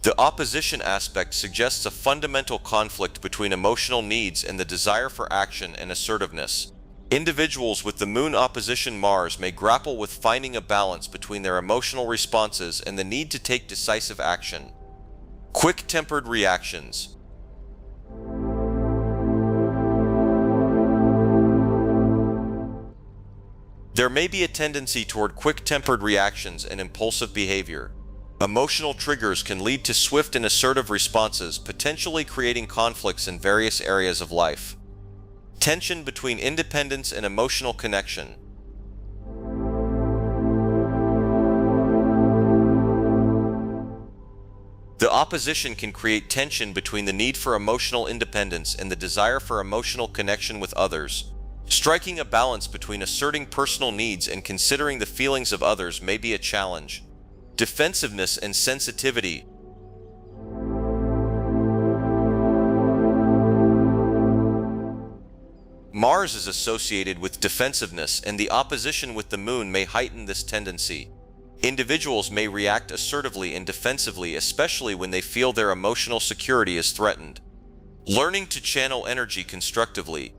The opposition aspect suggests a fundamental conflict between emotional needs and the desire for action and assertiveness. Individuals with the moon opposition Mars may grapple with finding a balance between their emotional responses and the need to take decisive action. Quick-tempered reactions. There may be a tendency toward quick-tempered reactions and impulsive behavior. Emotional triggers can lead to swift and assertive responses, potentially creating conflicts in various areas of life. Tension between independence and emotional connection. The opposition can create tension between the need for emotional independence and the desire for emotional connection with others. Striking a balance between asserting personal needs and considering the feelings of others may be a challenge. Defensiveness and sensitivity. Mars is associated with defensiveness, and the opposition with the moon may heighten this tendency. Individuals may react assertively and defensively, especially when they feel their emotional security is threatened. Learning to channel energy constructively.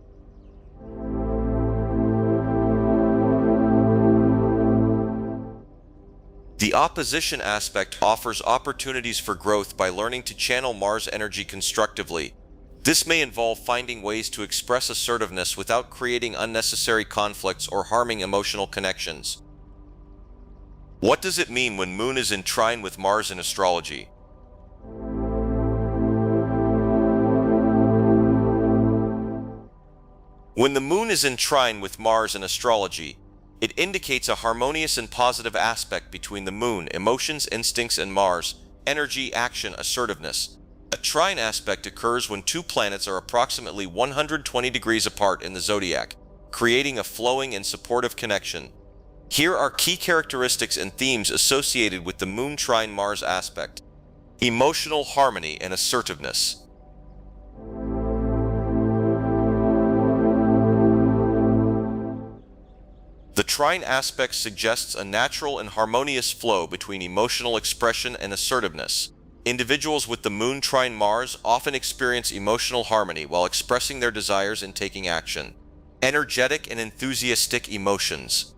The opposition aspect offers opportunities for growth by learning to channel Mars energy constructively. This may involve finding ways to express assertiveness without creating unnecessary conflicts or harming emotional connections. What does it mean when Moon is in trine with Mars in astrology? When the Moon is in trine with Mars in astrology, it indicates a harmonious and positive aspect between the Moon, emotions, instincts, and Mars, energy, action, assertiveness. A trine aspect occurs when two planets are approximately 120 degrees apart in the zodiac, creating a flowing and supportive connection. Here are key characteristics and themes associated with the Moon trine Mars aspect. Emotional harmony and assertiveness. The trine aspect suggests a natural and harmonious flow between emotional expression and assertiveness. Individuals with the Moon trine Mars often experience emotional harmony while expressing their desires and taking action. Energetic and enthusiastic emotions.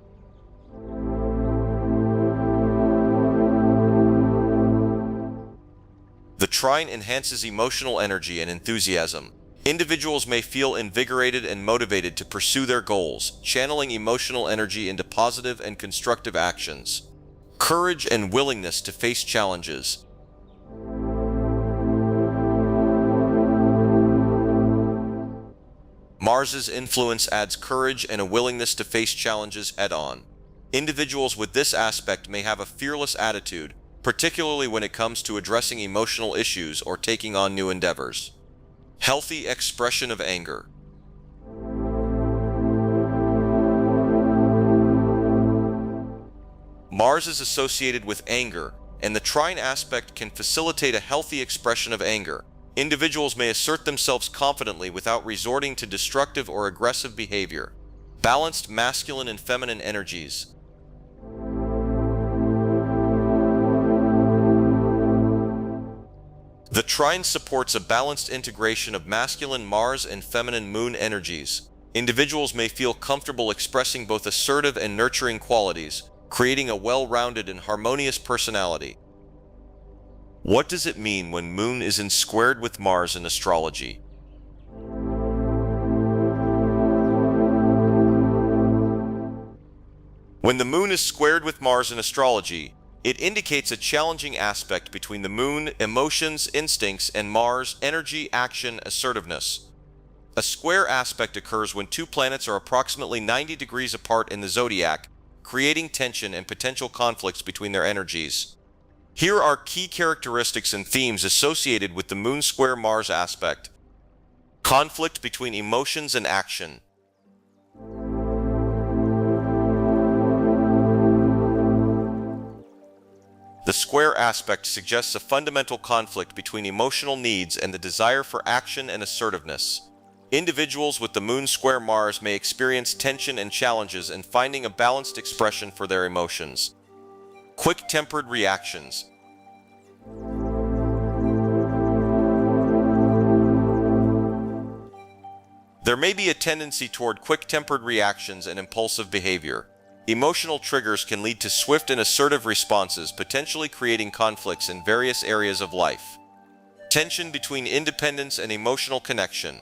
The trine enhances emotional energy and enthusiasm. Individuals may feel invigorated and motivated to pursue their goals, channeling emotional energy into positive and constructive actions. Courage and willingness to face challenges. Mars's influence adds courage and a willingness to face challenges head-on. Individuals with this aspect may have a fearless attitude, particularly when it comes to addressing emotional issues or taking on new endeavors. Healthy expression of anger. Mars is associated with anger, and the trine aspect can facilitate a healthy expression of anger. Individuals may assert themselves confidently without resorting to destructive or aggressive behavior. Balanced masculine and feminine energies. The trine supports a balanced integration of masculine Mars and feminine Moon energies. Individuals may feel comfortable expressing both assertive and nurturing qualities, creating a well-rounded and harmonious personality. What does it mean when Moon is in squared with Mars in astrology? When the Moon is squared with Mars in astrology, it indicates a challenging aspect between the Moon, emotions, instincts, and Mars, energy, action, assertiveness. A square aspect occurs when two planets are approximately 90 degrees apart in the zodiac, creating tension and potential conflicts between their energies. Here are key characteristics and themes associated with the Moon square Mars aspect. Conflict between emotions and action. The square aspect suggests a fundamental conflict between emotional needs and the desire for action and assertiveness. Individuals with the Moon square Mars may experience tension and challenges in finding a balanced expression for their emotions. Quick-tempered reactions. There may be a tendency toward quick-tempered reactions and impulsive behavior. Emotional triggers can lead to swift and assertive responses, potentially creating conflicts in various areas of life. Tension between independence and emotional connection.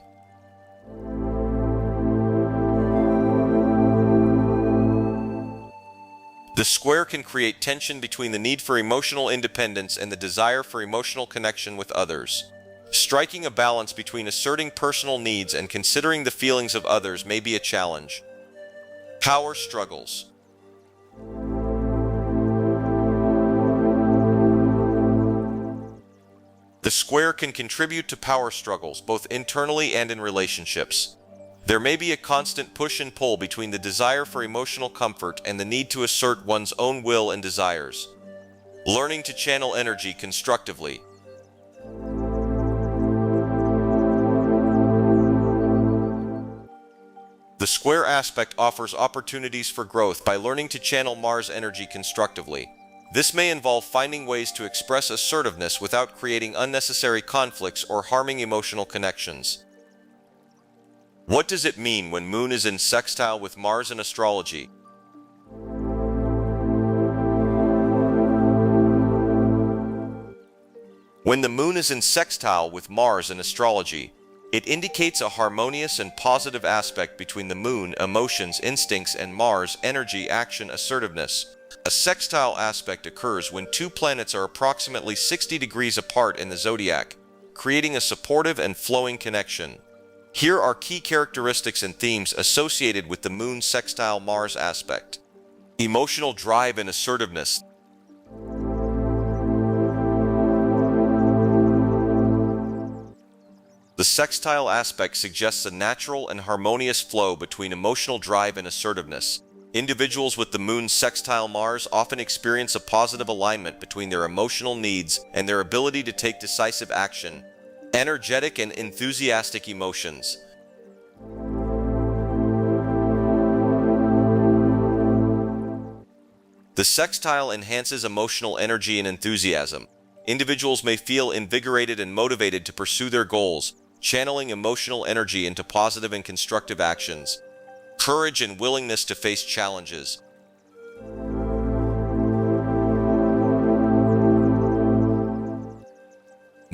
The square can create tension between the need for emotional independence and the desire for emotional connection with others. Striking a balance between asserting personal needs and considering the feelings of others may be a challenge. Power struggles. The square can contribute to power struggles, both internally and in relationships. There may be a constant push and pull between the desire for emotional comfort and the need to assert one's own will and desires. Learning to channel energy constructively. The square aspect offers opportunities for growth by learning to channel Mars energy constructively. This may involve finding ways to express assertiveness without creating unnecessary conflicts or harming emotional connections. What does it mean when Moon is in sextile with Mars in astrology? When the Moon is in sextile with Mars in astrology, it indicates a harmonious and positive aspect between the Moon, emotions, instincts, and Mars, energy, action, assertiveness. A sextile aspect occurs when two planets are approximately 60 degrees apart in the zodiac, creating a supportive and flowing connection. Here are key characteristics and themes associated with the Moon sextile Mars aspect. Emotional drive and assertiveness. The sextile aspect suggests a natural and harmonious flow between emotional drive and assertiveness. Individuals with the Moon sextile Mars often experience a positive alignment between their emotional needs and their ability to take decisive action. Energetic and enthusiastic emotions. The sextile enhances emotional energy and enthusiasm. Individuals may feel invigorated and motivated to pursue their goals, channeling emotional energy into positive and constructive actions. Courage and willingness to face challenges.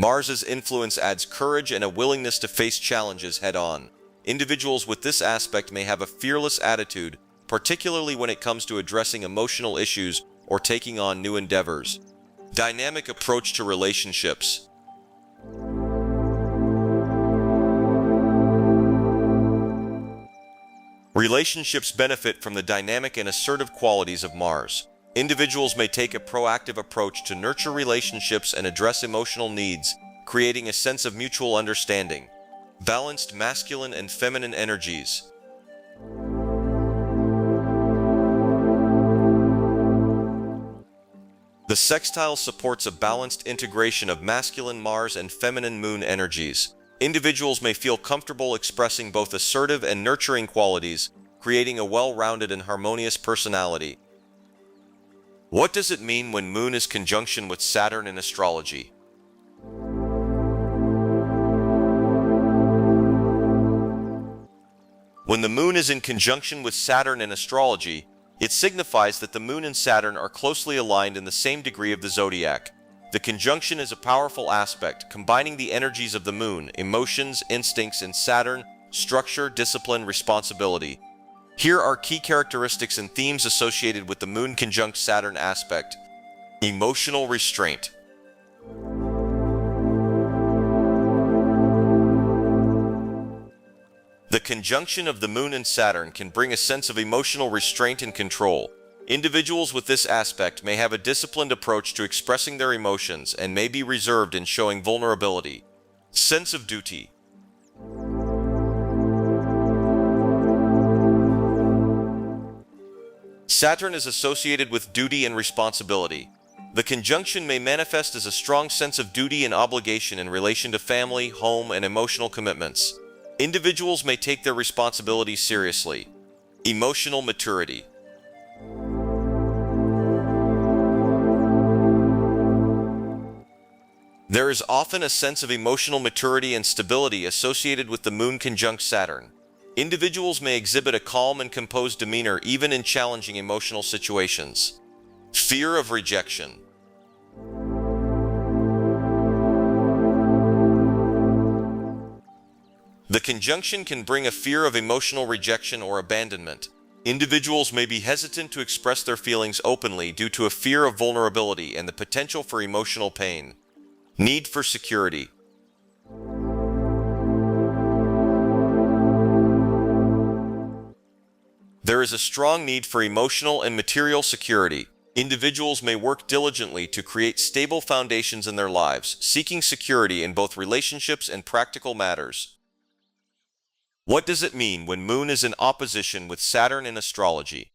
Mars's influence adds courage and a willingness to face challenges head-on. Individuals with this aspect may have a fearless attitude, particularly when it comes to addressing emotional issues or taking on new endeavors. Dynamic approach to relationships. Relationships benefit from the dynamic and assertive qualities of Mars. Individuals may take a proactive approach to nurture relationships and address emotional needs, creating a sense of mutual understanding. Balanced masculine and feminine energies. The sextile supports a balanced integration of masculine Mars and feminine Moon energies. Individuals may feel comfortable expressing both assertive and nurturing qualities, creating a well-rounded and harmonious personality. What does it mean when Moon is conjunction with Saturn in astrology? When the Moon is in conjunction with Saturn in astrology, it signifies that the Moon and Saturn are closely aligned in the same degree of the zodiac. The conjunction is a powerful aspect, combining the energies of the Moon, emotions, instincts, and Saturn, structure, discipline, responsibility. Here are key characteristics and themes associated with the Moon conjunct Saturn aspect. Emotional restraint. The conjunction of the Moon and Saturn can bring a sense of emotional restraint and control. Individuals with this aspect may have a disciplined approach to expressing their emotions and may be reserved in showing vulnerability. Sense of duty. Saturn is associated with duty and responsibility. The conjunction may manifest as a strong sense of duty and obligation in relation to family, home, and emotional commitments. Individuals may take their responsibilities seriously. Emotional maturity. There is often a sense of emotional maturity and stability associated with the Moon conjunct Saturn. Individuals may exhibit a calm and composed demeanor even in challenging emotional situations. Fear of rejection. The conjunction can bring a fear of emotional rejection or abandonment. Individuals may be hesitant to express their feelings openly due to a fear of vulnerability and the potential for emotional pain. Need for security. There is a strong need for emotional and material security. Individuals may work diligently to create stable foundations in their lives, seeking security in both relationships and practical matters. What does it mean when Moon is in opposition with Saturn in astrology?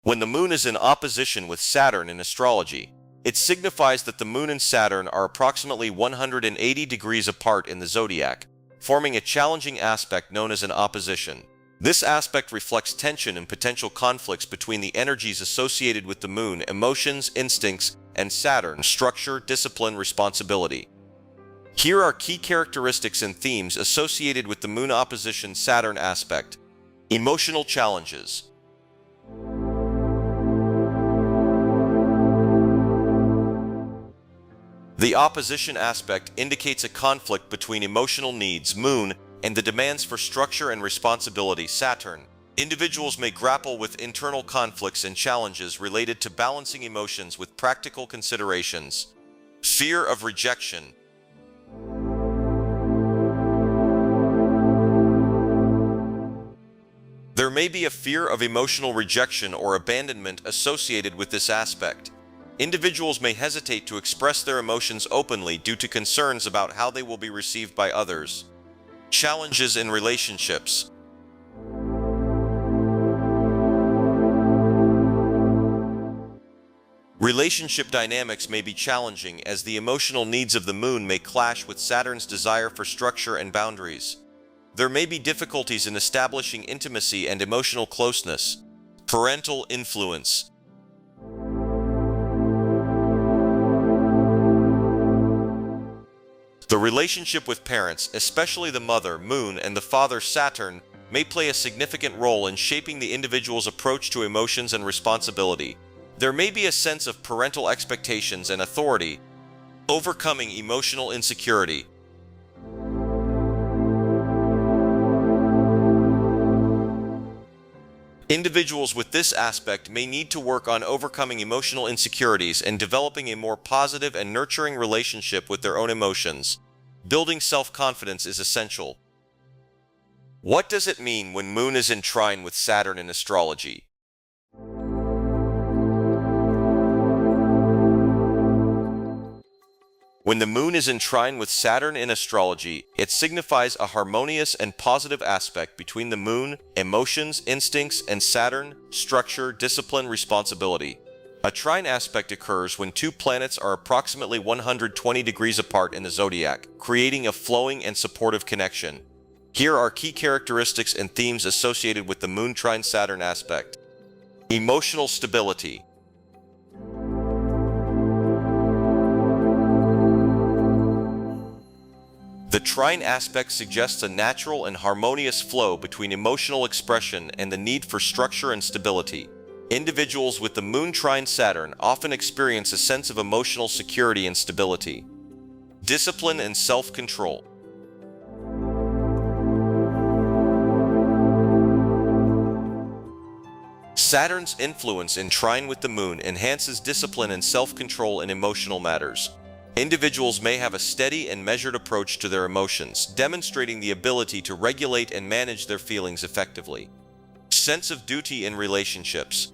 When the Moon is in opposition with Saturn in astrology, it signifies that the Moon and Saturn are approximately 180 degrees apart in the zodiac, forming a challenging aspect known as an opposition. This aspect reflects tension and potential conflicts between the energies associated with the Moon, emotions, instincts, and Saturn, structure, discipline, responsibility. Here are key characteristics and themes associated with the Moon opposition Saturn aspect. Emotional challenges. The opposition aspect indicates a conflict between emotional needs, Moon, and the demands for structure and responsibility, Saturn. Individuals may grapple with internal conflicts and challenges related to balancing emotions with practical considerations. Fear of rejection. There may be a fear of emotional rejection or abandonment associated with this aspect. Individuals may hesitate to express their emotions openly due to concerns about how they will be received by others. Challenges in relationships. Relationship dynamics may be challenging as the emotional needs of the Moon may clash with Saturn's desire for structure and boundaries. There may be difficulties in establishing intimacy and emotional closeness. Parental influence. The relationship with parents, especially the mother, Moon, and the father, Saturn, may play a significant role in shaping the individual's approach to emotions and responsibility. There may be a sense of parental expectations and authority. Overcoming emotional insecurity. Individuals with this aspect may need to work on overcoming emotional insecurities and developing a more positive and nurturing relationship with their own emotions. Building self-confidence is essential. What does it mean when Moon is in trine with Saturn in astrology? When the Moon is in trine with Saturn in astrology, it signifies a harmonious and positive aspect between the Moon, emotions, instincts, and Saturn, structure, discipline, responsibility. A trine aspect occurs when two planets are approximately 120 degrees apart in the zodiac, creating a flowing and supportive connection. Here are key characteristics and themes associated with the Moon trine Saturn aspect. Emotional stability. The trine aspect suggests a natural and harmonious flow between emotional expression and the need for structure and stability. Individuals with the Moon trine Saturn often experience a sense of emotional security and stability. Discipline and self-control. Saturn's influence in trine with the Moon enhances discipline and self-control in emotional matters. Individuals may have a steady and measured approach to their emotions, demonstrating the ability to regulate and manage their feelings effectively. Sense of duty in relationships.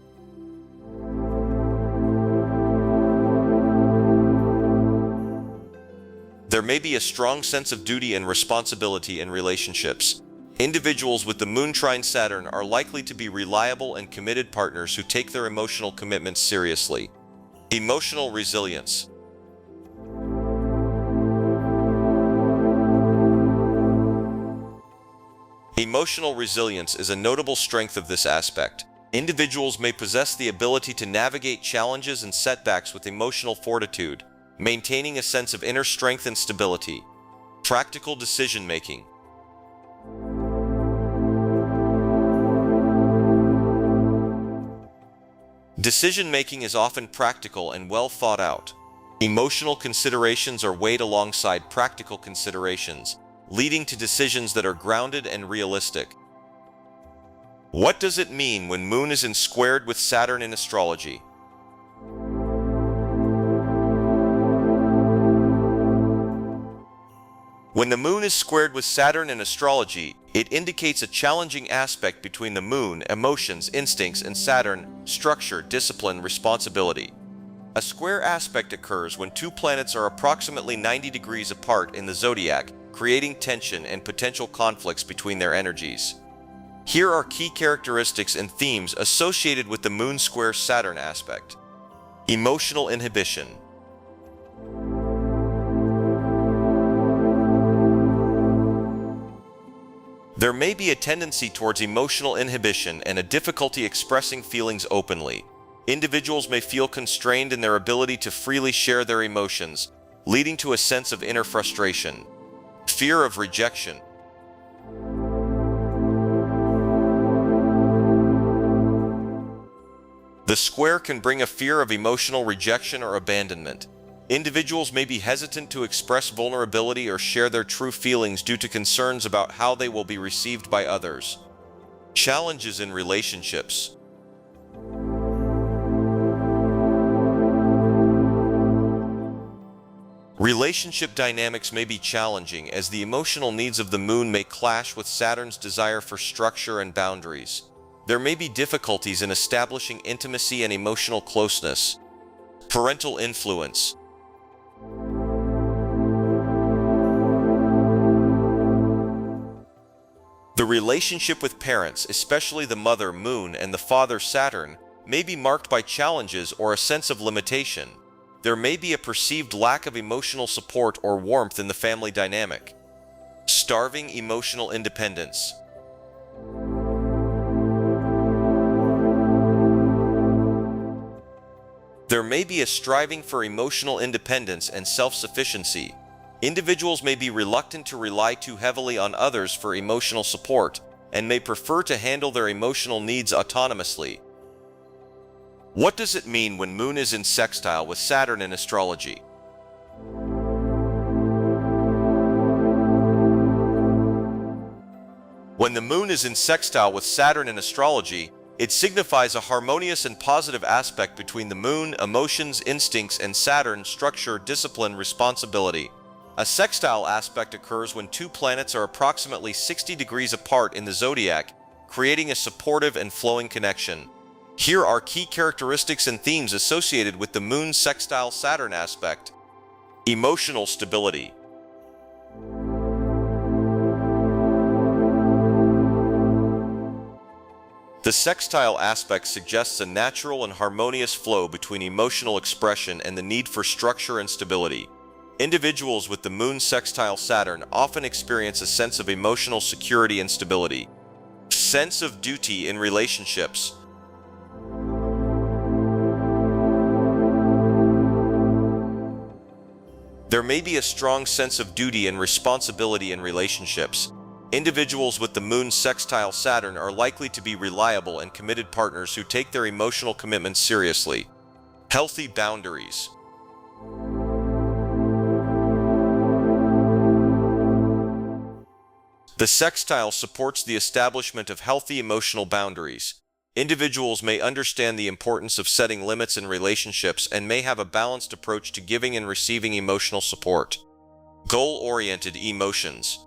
There may be a strong sense of duty and responsibility in relationships. Individuals with the Moon trine Saturn are likely to be reliable and committed partners who take their emotional commitments seriously. Emotional resilience. Emotional resilience is a notable strength of this aspect. Individuals may possess the ability to navigate challenges and setbacks with emotional fortitude, maintaining a sense of inner strength and stability. Practical decision-making. Decision-making is often practical and well thought out. Emotional considerations are weighed alongside practical considerations, leading to decisions that are grounded and realistic. What does it mean when Moon is squared with Saturn in astrology? When the Moon is squared with Saturn in astrology, it indicates a challenging aspect between the Moon, emotions, instincts, and Saturn, structure, discipline, responsibility. A square aspect occurs when two planets are approximately 90 degrees apart in the Zodiac, creating tension and potential conflicts between their energies. Here are key characteristics and themes associated with the Moon square Saturn aspect. Emotional inhibition. There may be a tendency towards emotional inhibition and a difficulty expressing feelings openly. Individuals may feel constrained in their ability to freely share their emotions, leading to a sense of inner frustration. Fear of rejection. The square can bring a fear of emotional rejection or abandonment. Individuals may be hesitant to express vulnerability or share their true feelings due to concerns about how they will be received by others. Challenges in relationships. Relationship dynamics may be challenging as the emotional needs of the Moon may clash with Saturn's desire for structure and boundaries. There may be difficulties in establishing intimacy and emotional closeness. Parental influence. The relationship with parents, especially the mother Moon and the father Saturn, may be marked by challenges or a sense of limitation. There may be a perceived lack of emotional support or warmth in the family dynamic. Starving emotional independence. There may be a striving for emotional independence and self-sufficiency. Individuals may be reluctant to rely too heavily on others for emotional support and may prefer to handle their emotional needs autonomously. What does it mean when Moon is in sextile with Saturn in astrology? When the Moon is in sextile with Saturn in astrology, it signifies a harmonious and positive aspect between the Moon, emotions, instincts, and Saturn, structure, discipline, responsibility. A sextile aspect occurs when two planets are approximately 60 degrees apart in the Zodiac, creating a supportive and flowing connection. Here are key characteristics and themes associated with the Moon sextile Saturn aspect. Emotional stability. The sextile aspect suggests a natural and harmonious flow between emotional expression and the need for structure and stability. Individuals with the Moon sextile Saturn often experience a sense of emotional security and stability. Sense of duty in relationships. There may be a strong sense of duty and responsibility in relationships. Individuals with the Moon sextile Saturn are likely to be reliable and committed partners who take their emotional commitments seriously. Healthy boundaries. The sextile supports the establishment of healthy emotional boundaries. Individuals may understand the importance of setting limits in relationships and may have a balanced approach to giving and receiving emotional support. Goal-oriented emotions.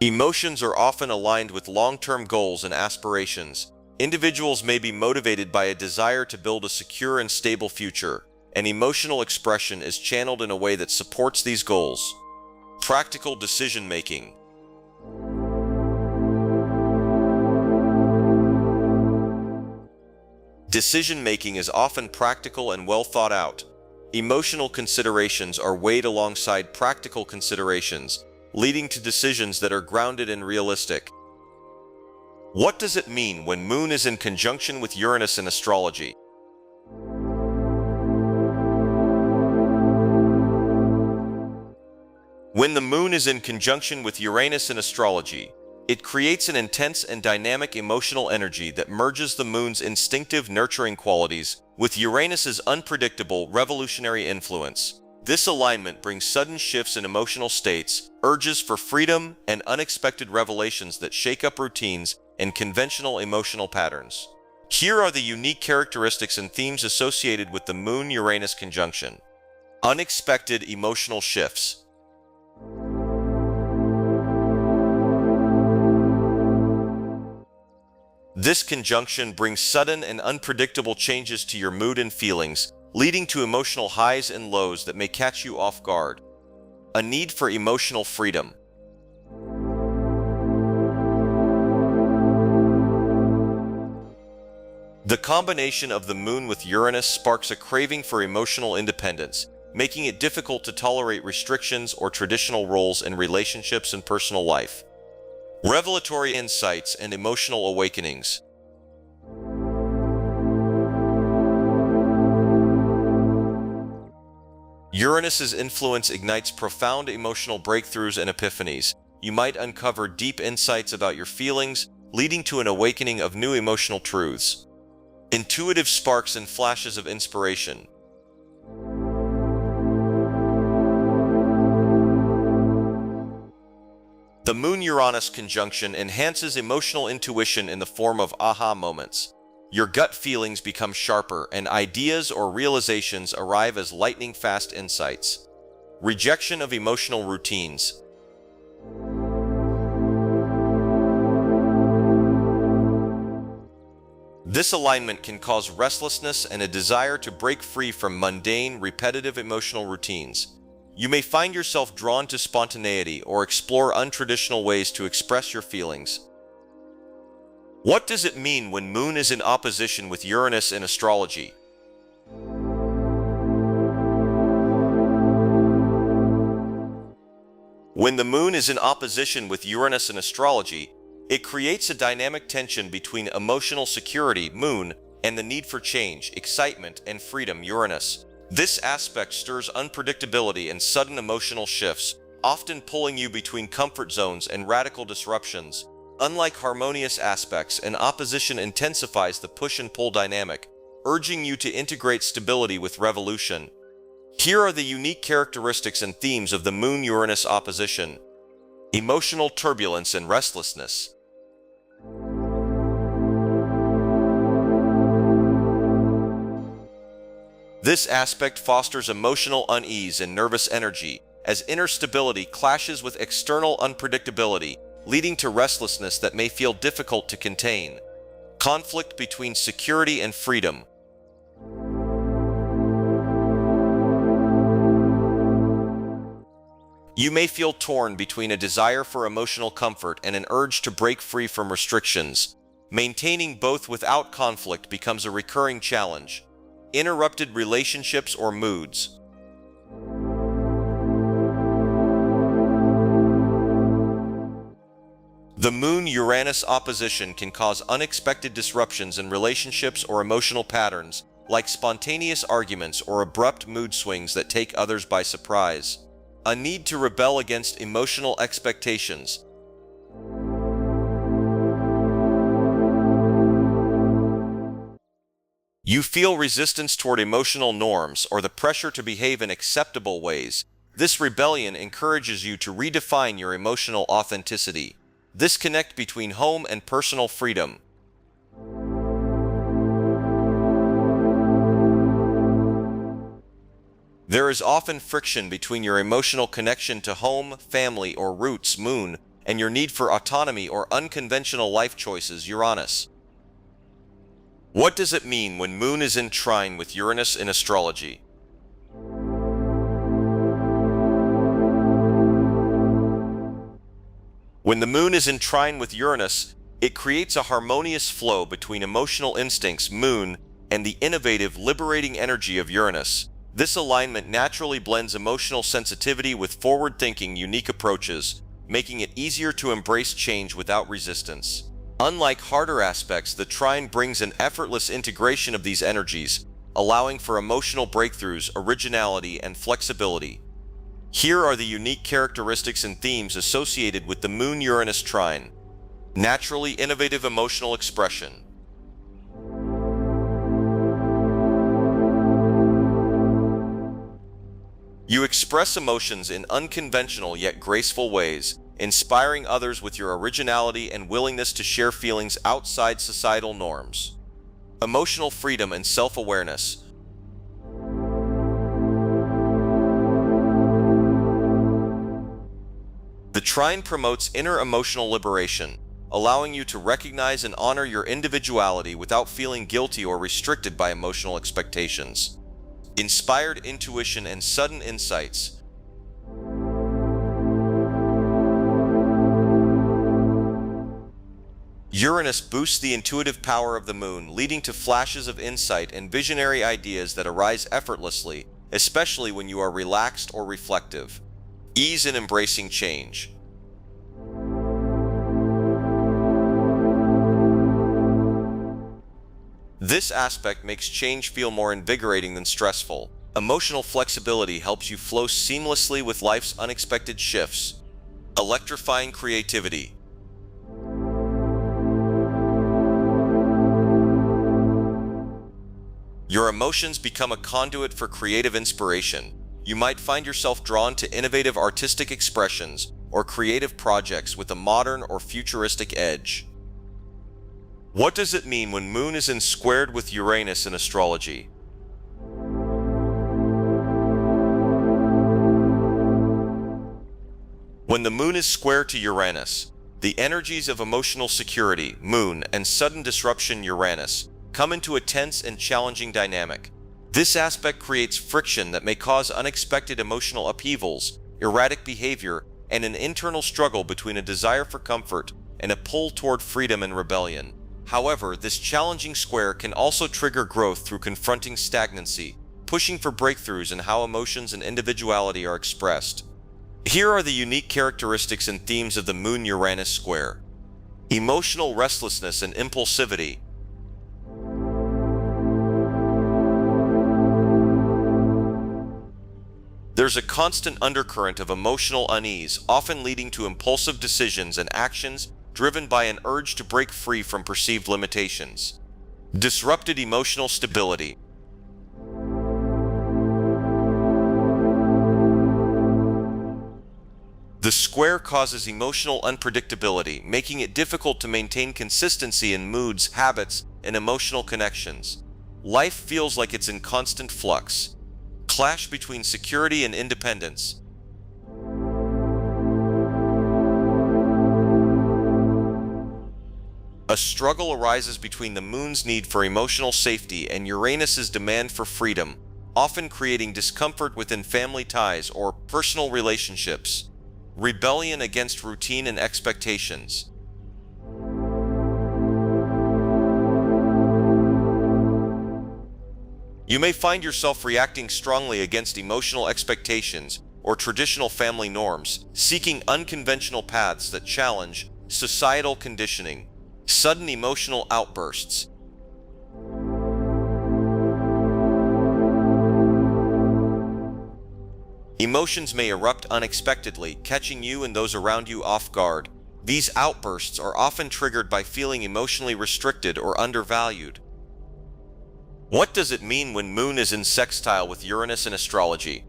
Emotions are often aligned with long-term goals and aspirations. Individuals may be motivated by a desire to build a secure and stable future, and emotional expression is channeled in a way that supports these goals. Practical decision-making. Decision-making is often practical and well thought out. Emotional considerations are weighed alongside practical considerations, leading to decisions that are grounded and realistic. What does it mean when Moon is in conjunction with Uranus in astrology? When the Moon is in conjunction with Uranus in astrology, it creates an intense and dynamic emotional energy that merges the Moon's instinctive, nurturing qualities with Uranus's unpredictable, revolutionary influence. This alignment brings sudden shifts in emotional states, urges for freedom, and unexpected revelations that shake up routines and conventional emotional patterns. Here are the unique characteristics and themes associated with the Moon-Uranus conjunction. Unexpected emotional shifts. This conjunction brings sudden and unpredictable changes to your mood and feelings, leading to emotional highs and lows that may catch you off guard. A need for emotional freedom. The combination of the Moon with Uranus sparks a craving for emotional independence, making it difficult to tolerate restrictions or traditional roles in relationships and personal life. Revelatory insights and emotional awakenings. Uranus's influence ignites profound emotional breakthroughs and epiphanies. You might uncover deep insights about your feelings, leading to an awakening of new emotional truths. Intuitive sparks and flashes of inspiration. The Moon-Uranus conjunction enhances emotional intuition in the form of aha moments. Your gut feelings become sharper, and ideas or realizations arrive as lightning-fast insights. Rejection of emotional routines. This alignment can cause restlessness and a desire to break free from mundane, repetitive emotional routines. You may find yourself drawn to spontaneity or explore untraditional ways to express your feelings. What does it mean when Moon is in opposition with Uranus in astrology? When the Moon is in opposition with Uranus in astrology, it creates a dynamic tension between emotional security, Moon, and the need for change, excitement, and freedom, Uranus. This aspect stirs unpredictability and sudden emotional shifts, often pulling you between comfort zones and radical disruptions. Unlike harmonious aspects, an opposition intensifies the push and pull dynamic, urging you to integrate stability with revolution. Here are the unique characteristics and themes of the Moon-Uranus opposition. Emotional turbulence and restlessness. This aspect fosters emotional unease and nervous energy, as inner stability clashes with external unpredictability, leading to restlessness that may feel difficult to contain. Conflict between security and freedom. You may feel torn between a desire for emotional comfort and an urge to break free from restrictions. Maintaining both without conflict becomes a recurring challenge. Interrupted relationships or moods. The Moon-Uranus opposition can cause unexpected disruptions in relationships or emotional patterns, like spontaneous arguments or abrupt mood swings that take others by surprise. A need to rebel against emotional expectations. You feel resistance toward emotional norms or the pressure to behave in acceptable ways. This rebellion encourages you to redefine your emotional authenticity. Disconnect between home and personal freedom. There is often friction between your emotional connection to home, family, or roots, Moon, and your need for autonomy or unconventional life choices, Uranus. What does it mean when Moon is in trine with Uranus in astrology? When the Moon is in trine with Uranus, it creates a harmonious flow between emotional instincts, Moon, and the innovative, liberating energy of Uranus. This alignment naturally blends emotional sensitivity with forward-thinking, unique approaches, making it easier to embrace change without resistance. Unlike harder aspects, the trine brings an effortless integration of these energies, allowing for emotional breakthroughs, originality, and flexibility. Here are the unique characteristics and themes associated with the Moon-Uranus trine. Naturally innovative emotional expression. You express emotions in unconventional yet graceful ways, inspiring others with your originality and willingness to share feelings outside societal norms. Emotional freedom and self-awareness. The trine promotes inner emotional liberation, allowing you to recognize and honor your individuality without feeling guilty or restricted by emotional expectations. Inspired intuition and sudden insights. Uranus boosts the intuitive power of the Moon, leading to flashes of insight and visionary ideas that arise effortlessly, especially when you are relaxed or reflective. Ease in embracing change. This aspect makes change feel more invigorating than stressful. Emotional flexibility helps you flow seamlessly with life's unexpected shifts. Electrifying creativity. Your emotions become a conduit for creative inspiration. You might find yourself drawn to innovative artistic expressions or creative projects with a modern or futuristic edge. What does it mean when Moon is in squared with Uranus in astrology? When the Moon is square to Uranus, the energies of emotional security, Moon, and sudden disruption, Uranus, come into a tense and challenging dynamic. This aspect creates friction that may cause unexpected emotional upheavals, erratic behavior, and an internal struggle between a desire for comfort and a pull toward freedom and rebellion. However, this challenging square can also trigger growth through confronting stagnancy, pushing for breakthroughs in how emotions and individuality are expressed. Here are the unique characteristics and themes of the Moon-Uranus square. Emotional restlessness and impulsivity. There's a constant undercurrent of emotional unease, often leading to impulsive decisions and actions driven by an urge to break free from perceived limitations. Disrupted emotional stability. The square causes emotional unpredictability, making it difficult to maintain consistency in moods, habits, and emotional connections. Life feels like it's in constant flux. Clash between security and independence. A struggle arises between the Moon's need for emotional safety and Uranus's demand for freedom, often creating discomfort within family ties or personal relationships. Rebellion against routine and expectations. You may find yourself reacting strongly against emotional expectations or traditional family norms, seeking unconventional paths that challenge societal conditioning. Sudden emotional outbursts. Emotions may erupt unexpectedly, catching you and those around you off guard. These outbursts are often triggered by feeling emotionally restricted or undervalued. What does it mean when Moon is in sextile with Uranus in astrology?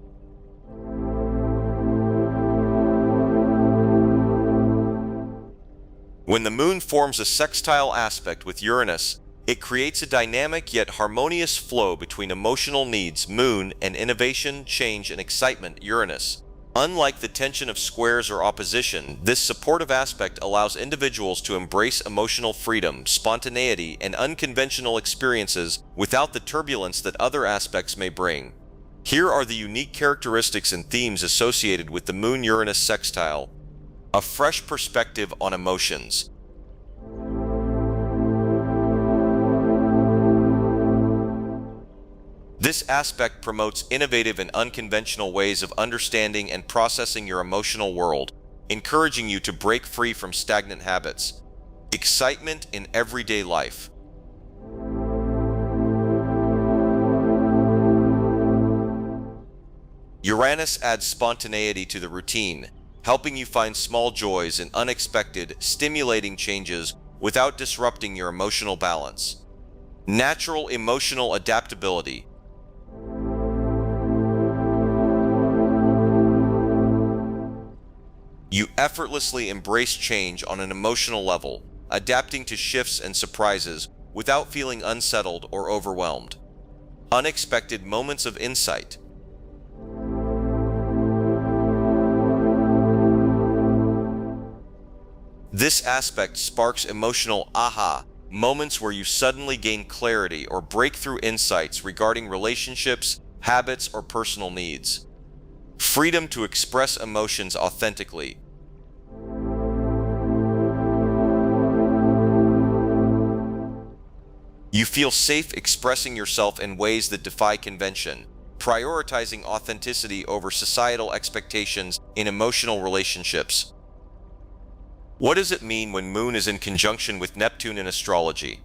When the moon forms a sextile aspect with Uranus, it creates a dynamic yet harmonious flow between emotional needs, moon, and innovation, change, and excitement, Uranus. Unlike the tension of squares or opposition, this supportive aspect allows individuals to embrace emotional freedom, spontaneity, and unconventional experiences without the turbulence that other aspects may bring. Here are the unique characteristics and themes associated with the Moon-Uranus sextile. A fresh perspective on emotions. This aspect promotes innovative and unconventional ways of understanding and processing your emotional world, encouraging you to break free from stagnant habits. Excitement in everyday life. Uranus adds spontaneity to the routine, helping you find small joys in unexpected, stimulating changes without disrupting your emotional balance. Natural emotional adaptability. You effortlessly embrace change on an emotional level, adapting to shifts and surprises without feeling unsettled or overwhelmed. Unexpected moments of insight. This aspect sparks emotional aha moments where you suddenly gain clarity or breakthrough insights regarding relationships, habits, or personal needs. Freedom to express emotions authentically. You feel safe expressing yourself in ways that defy convention, prioritizing authenticity over societal expectations in emotional relationships. What does it mean when Moon is in conjunction with Neptune in astrology?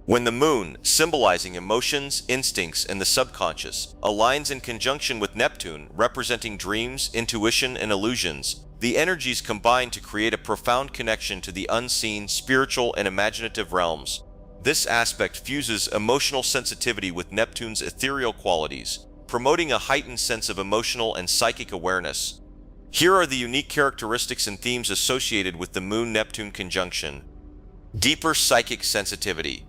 When the Moon, symbolizing emotions, instincts, and the subconscious, aligns in conjunction with Neptune, representing dreams, intuition, and illusions, the energies combine to create a profound connection to the unseen, spiritual, and imaginative realms. This aspect fuses emotional sensitivity with Neptune's ethereal qualities, promoting a heightened sense of emotional and psychic awareness. Here are the unique characteristics and themes associated with the Moon-Neptune conjunction. Deeper psychic sensitivity.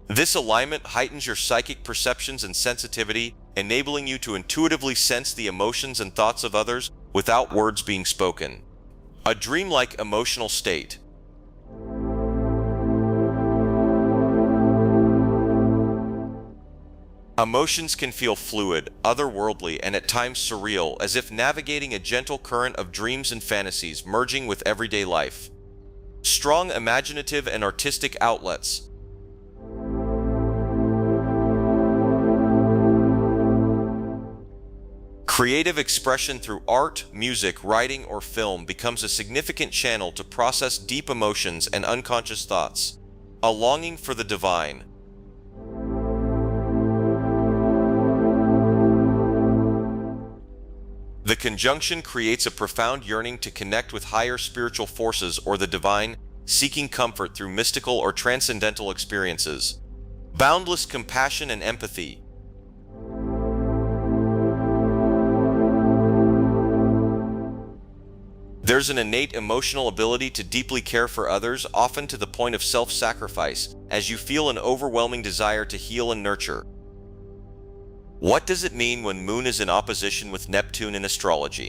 This alignment heightens your psychic perceptions and sensitivity, enabling you to intuitively sense the emotions and thoughts of others without words being spoken. A dreamlike emotional state. Emotions can feel fluid, otherworldly, and at times surreal, as if navigating a gentle current of dreams and fantasies merging with everyday life. Strong imaginative and artistic outlets. Creative expression through art, music, writing, or film becomes a significant channel to process deep emotions and unconscious thoughts. A longing for the divine. The conjunction creates a profound yearning to connect with higher spiritual forces or the divine, seeking comfort through mystical or transcendental experiences. Boundless compassion and empathy. There's an innate emotional ability to deeply care for others, often to the point of self-sacrifice, as you feel an overwhelming desire to heal and nurture. What does it mean when Moon is in opposition with Neptune in astrology?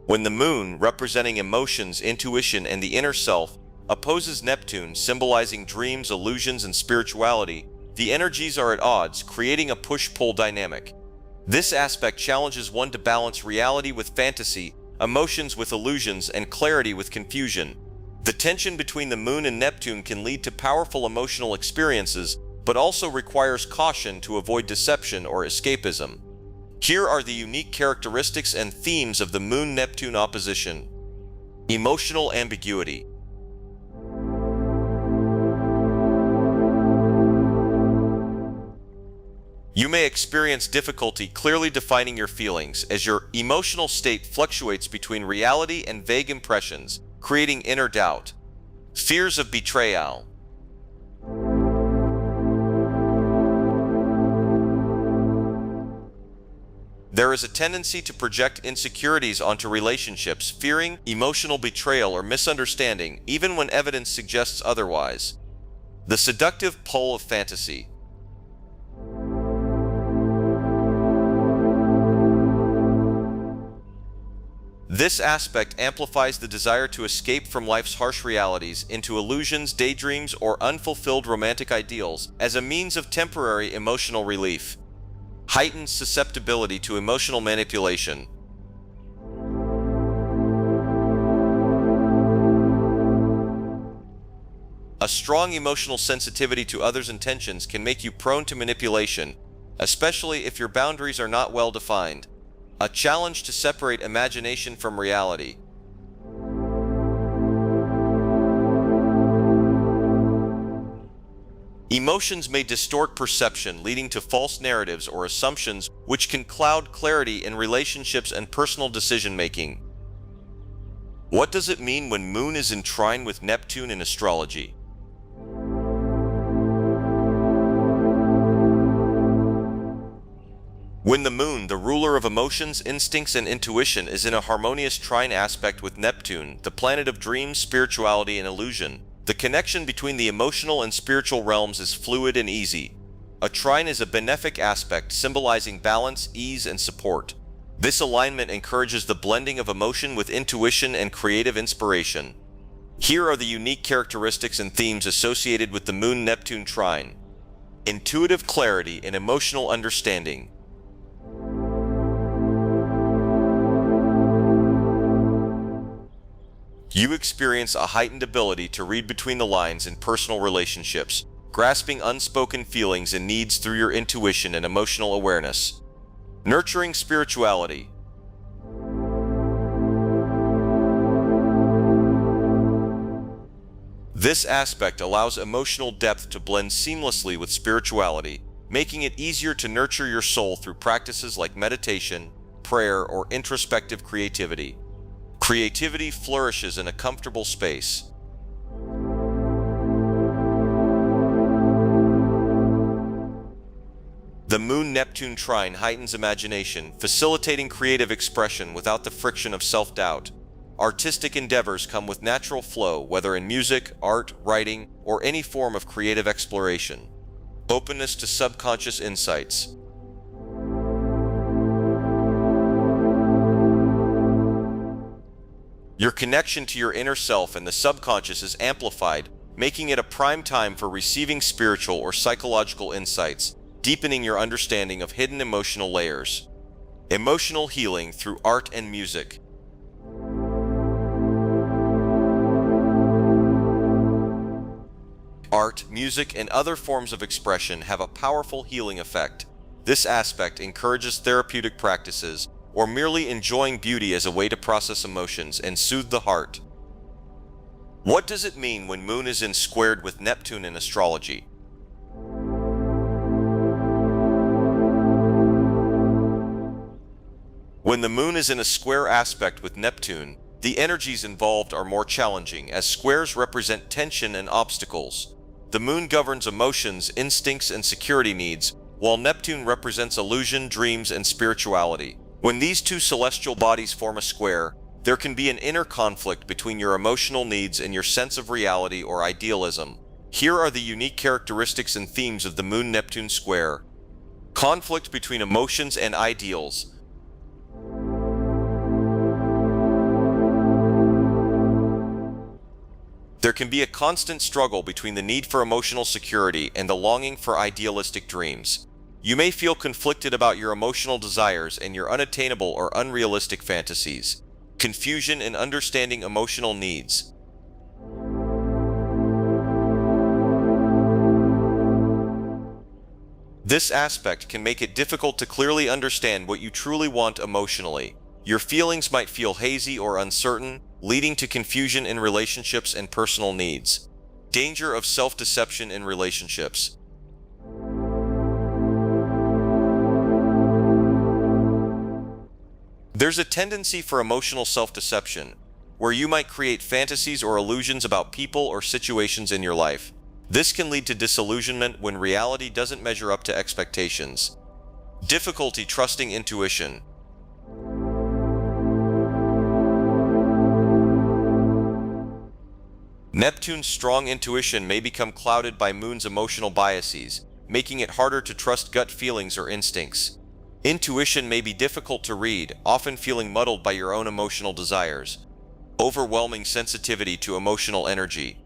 When the Moon, representing emotions, intuition, and the inner self, opposes Neptune, symbolizing dreams, illusions, and spirituality, the energies are at odds, creating a push-pull dynamic. This aspect challenges one to balance reality with fantasy, emotions with illusions, and clarity with confusion. The tension between the Moon and Neptune can lead to powerful emotional experiences, but also requires caution to avoid deception or escapism. Here are the unique characteristics and themes of the Moon-Neptune opposition. Emotional ambiguity. You may experience difficulty clearly defining your feelings as your emotional state fluctuates between reality and vague impressions, creating inner doubt. Fears of betrayal. There is a tendency to project insecurities onto relationships, fearing emotional betrayal or misunderstanding, even when evidence suggests otherwise. The seductive pull of fantasy. This aspect amplifies the desire to escape from life's harsh realities into illusions, daydreams, or unfulfilled romantic ideals as a means of temporary emotional relief. Heightened susceptibility to emotional manipulation. A strong emotional sensitivity to others' intentions can make you prone to manipulation, especially if your boundaries are not well defined. A challenge to separate imagination from reality. Emotions may distort perception, leading to false narratives or assumptions which can cloud clarity in relationships and personal decision-making. What does it mean when Moon is in trine with Neptune in astrology? When the Moon, the ruler of emotions, instincts, and intuition, is in a harmonious trine aspect with Neptune, the planet of dreams, spirituality, and illusion, the connection between the emotional and spiritual realms is fluid and easy. A trine is a benefic aspect symbolizing balance, ease, and support. This alignment encourages the blending of emotion with intuition and creative inspiration. Here are the unique characteristics and themes associated with the Moon-Neptune trine. Intuitive clarity and emotional understanding. You experience a heightened ability to read between the lines in personal relationships, grasping unspoken feelings and needs through your intuition and emotional awareness. Nurturing spirituality. This aspect allows emotional depth to blend seamlessly with spirituality, making it easier to nurture your soul through practices like meditation, prayer, or introspective creativity. Creativity flourishes in a comfortable space. The Moon-Neptune trine heightens imagination, facilitating creative expression without the friction of self-doubt. Artistic endeavors come with natural flow, whether in music, art, writing, or any form of creative exploration. Openness to subconscious insights. Your connection to your inner self and the subconscious is amplified, making it a prime time for receiving spiritual or psychological insights, deepening your understanding of hidden emotional layers. Emotional healing through art and music. Art, music, and other forms of expression have a powerful healing effect. This aspect encourages therapeutic practices, or merely enjoying beauty as a way to process emotions and soothe the heart. What does it mean when Moon is in squared with Neptune in astrology? When the Moon is in a square aspect with Neptune, the energies involved are more challenging, as squares represent tension and obstacles. The Moon governs emotions, instincts, and security needs, while Neptune represents illusion, dreams, and spirituality. When these two celestial bodies form a square, there can be an inner conflict between your emotional needs and your sense of reality or idealism. Here are the unique characteristics and themes of the Moon-Neptune square. Conflict between emotions and ideals. There can be a constant struggle between the need for emotional security and the longing for idealistic dreams. You may feel conflicted about your emotional desires and your unattainable or unrealistic fantasies. Confusion in understanding emotional needs. This aspect can make it difficult to clearly understand what you truly want emotionally. Your feelings might feel hazy or uncertain, leading to confusion in relationships and personal needs. Danger of self-deception in relationships. There's a tendency for emotional self-deception, where you might create fantasies or illusions about people or situations in your life. This can lead to disillusionment when reality doesn't measure up to expectations. Difficulty trusting intuition. Neptune's strong intuition may become clouded by Moon's emotional biases, making it harder to trust gut feelings or instincts. Intuition may be difficult to read, often feeling muddled by your own emotional desires. Overwhelming sensitivity to emotional energy.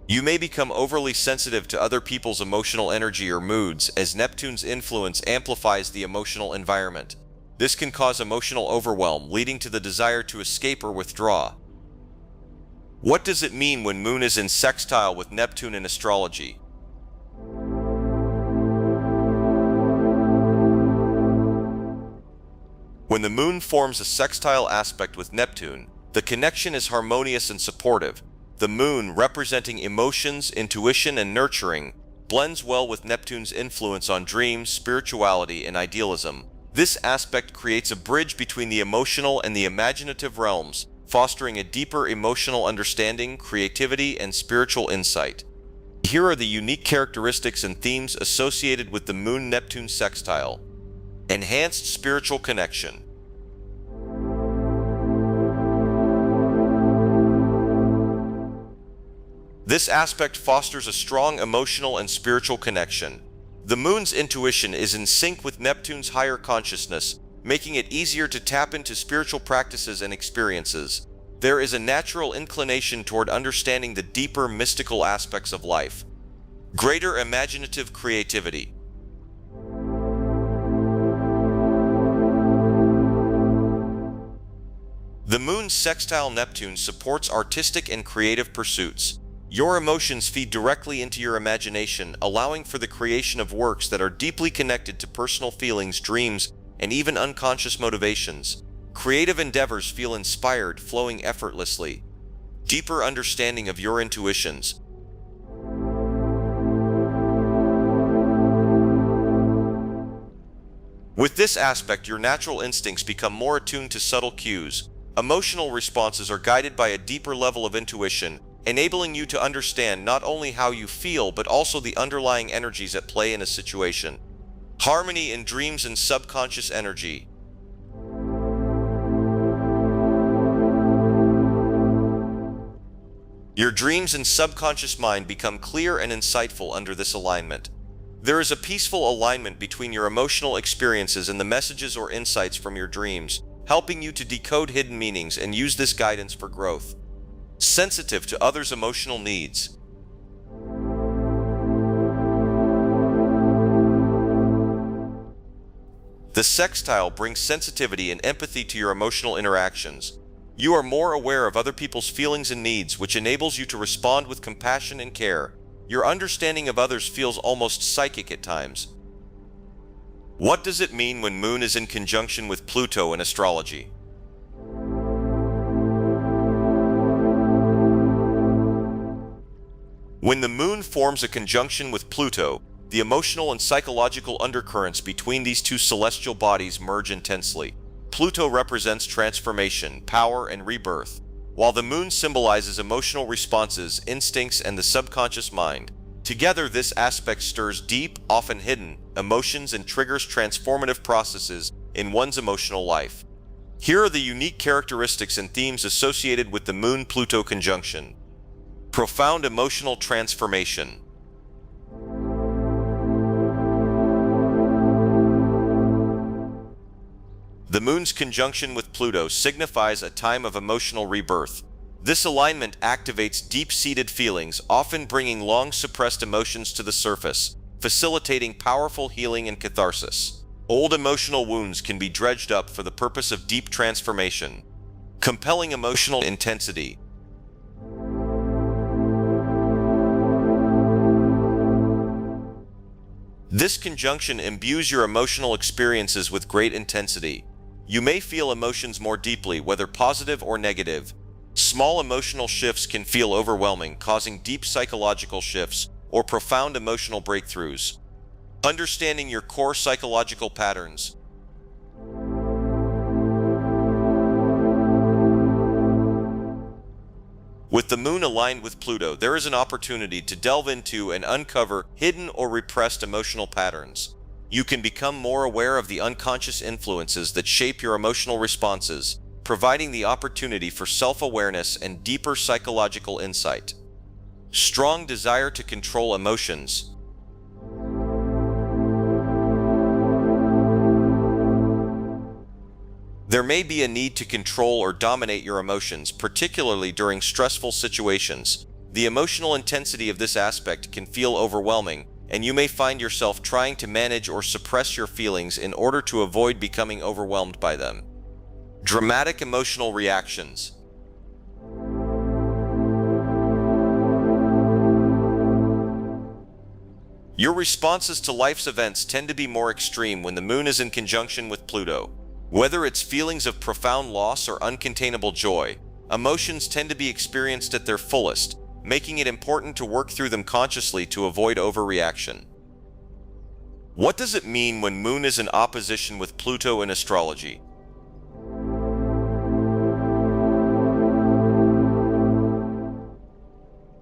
You may become overly sensitive to other people's emotional energy or moods as Neptune's influence amplifies the emotional environment. This can cause emotional overwhelm, leading to the desire to escape or withdraw. What does it mean when Moon is in sextile with Neptune in astrology? When the Moon forms a sextile aspect with Neptune, the connection is harmonious and supportive. The Moon, representing emotions, intuition, and nurturing, blends well with Neptune's influence on dreams, spirituality, and idealism. This aspect creates a bridge between the emotional and the imaginative realms, fostering a deeper emotional understanding, creativity, and spiritual insight. Here are the unique characteristics and themes associated with the Moon-Neptune sextile. Enhanced spiritual connection. This aspect fosters a strong emotional and spiritual connection. The Moon's intuition is in sync with Neptune's higher consciousness, making it easier to tap into spiritual practices and experiences. There is a natural inclination toward understanding the deeper mystical aspects of life. Greater imaginative creativity. The Moon's sextile Neptune supports artistic and creative pursuits. Your emotions feed directly into your imagination, allowing for the creation of works that are deeply connected to personal feelings, dreams, and even unconscious motivations. Creative endeavors feel inspired, flowing effortlessly. Deeper understanding of your intuitions. With this aspect, your natural instincts become more attuned to subtle cues. Emotional responses are guided by a deeper level of intuition, enabling you to understand not only how you feel but also the underlying energies at play in a situation. Harmony in dreams and subconscious energy. Your dreams and subconscious mind become clear and insightful under this alignment. There is a peaceful alignment between your emotional experiences and the messages or insights from your dreams, helping you to decode hidden meanings and use this guidance for growth. Sensitive to others' emotional needs. The sextile brings sensitivity and empathy to your emotional interactions. You are more aware of other people's feelings and needs, which enables you to respond with compassion and care. Your understanding of others feels almost psychic at times. What does it mean when Moon is in conjunction with Pluto in astrology? When the Moon forms a conjunction with Pluto, the emotional and psychological undercurrents between these two celestial bodies merge intensely. Pluto represents transformation, power, and rebirth, while the Moon symbolizes emotional responses, instincts, and the subconscious mind. Together, this aspect stirs deep, often hidden, emotions and triggers transformative processes in one's emotional life. Here are the unique characteristics and themes associated with the Moon-Pluto conjunction. Profound emotional transformation. The Moon's conjunction with Pluto signifies a time of emotional rebirth. This alignment activates deep-seated feelings, often bringing long-suppressed emotions to the surface, facilitating powerful healing and catharsis. Old emotional wounds can be dredged up for the purpose of deep transformation. Compelling emotional intensity. This conjunction imbues your emotional experiences with great intensity. You may feel emotions more deeply, whether positive or negative. Small emotional shifts can feel overwhelming, causing deep psychological shifts or profound emotional breakthroughs. Understanding your core psychological patterns. With the moon aligned with Pluto, there is an opportunity to delve into and uncover hidden or repressed emotional patterns. You can become more aware of the unconscious influences that shape your emotional responses, providing the opportunity for self-awareness and deeper psychological insight. Strong desire to control emotions. There may be a need to control or dominate your emotions, particularly during stressful situations. The emotional intensity of this aspect can feel overwhelming, and you may find yourself trying to manage or suppress your feelings in order to avoid becoming overwhelmed by them. Dramatic emotional reactions. Your responses to life's events tend to be more extreme when the moon is in conjunction with Pluto. Whether it's feelings of profound loss or uncontainable joy, emotions tend to be experienced at their fullest, making it important to work through them consciously to avoid overreaction. What does it mean when moon is in opposition with Pluto in astrology?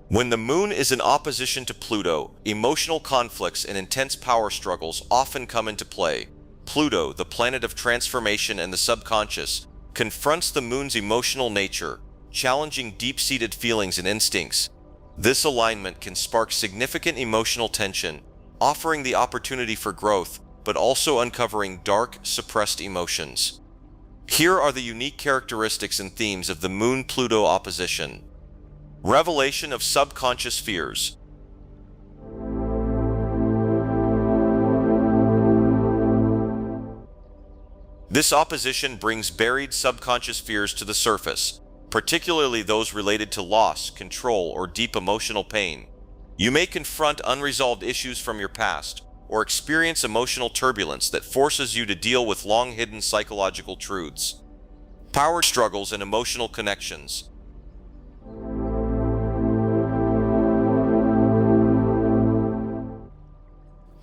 When the moon is in opposition to Pluto, emotional conflicts and intense power struggles often come into play. Pluto, the planet of transformation and the subconscious, confronts the moon's emotional nature, challenging deep-seated feelings and instincts. This alignment can spark significant emotional tension, offering the opportunity for growth, but also uncovering dark, suppressed emotions. Here are the unique characteristics and themes of the Moon-Pluto opposition. Revelation of subconscious fears. This opposition brings buried subconscious fears to the surface, particularly those related to loss, control, or deep emotional pain. You may confront unresolved issues from your past, or experience emotional turbulence that forces you to deal with long-hidden psychological truths. Power struggles and emotional connections.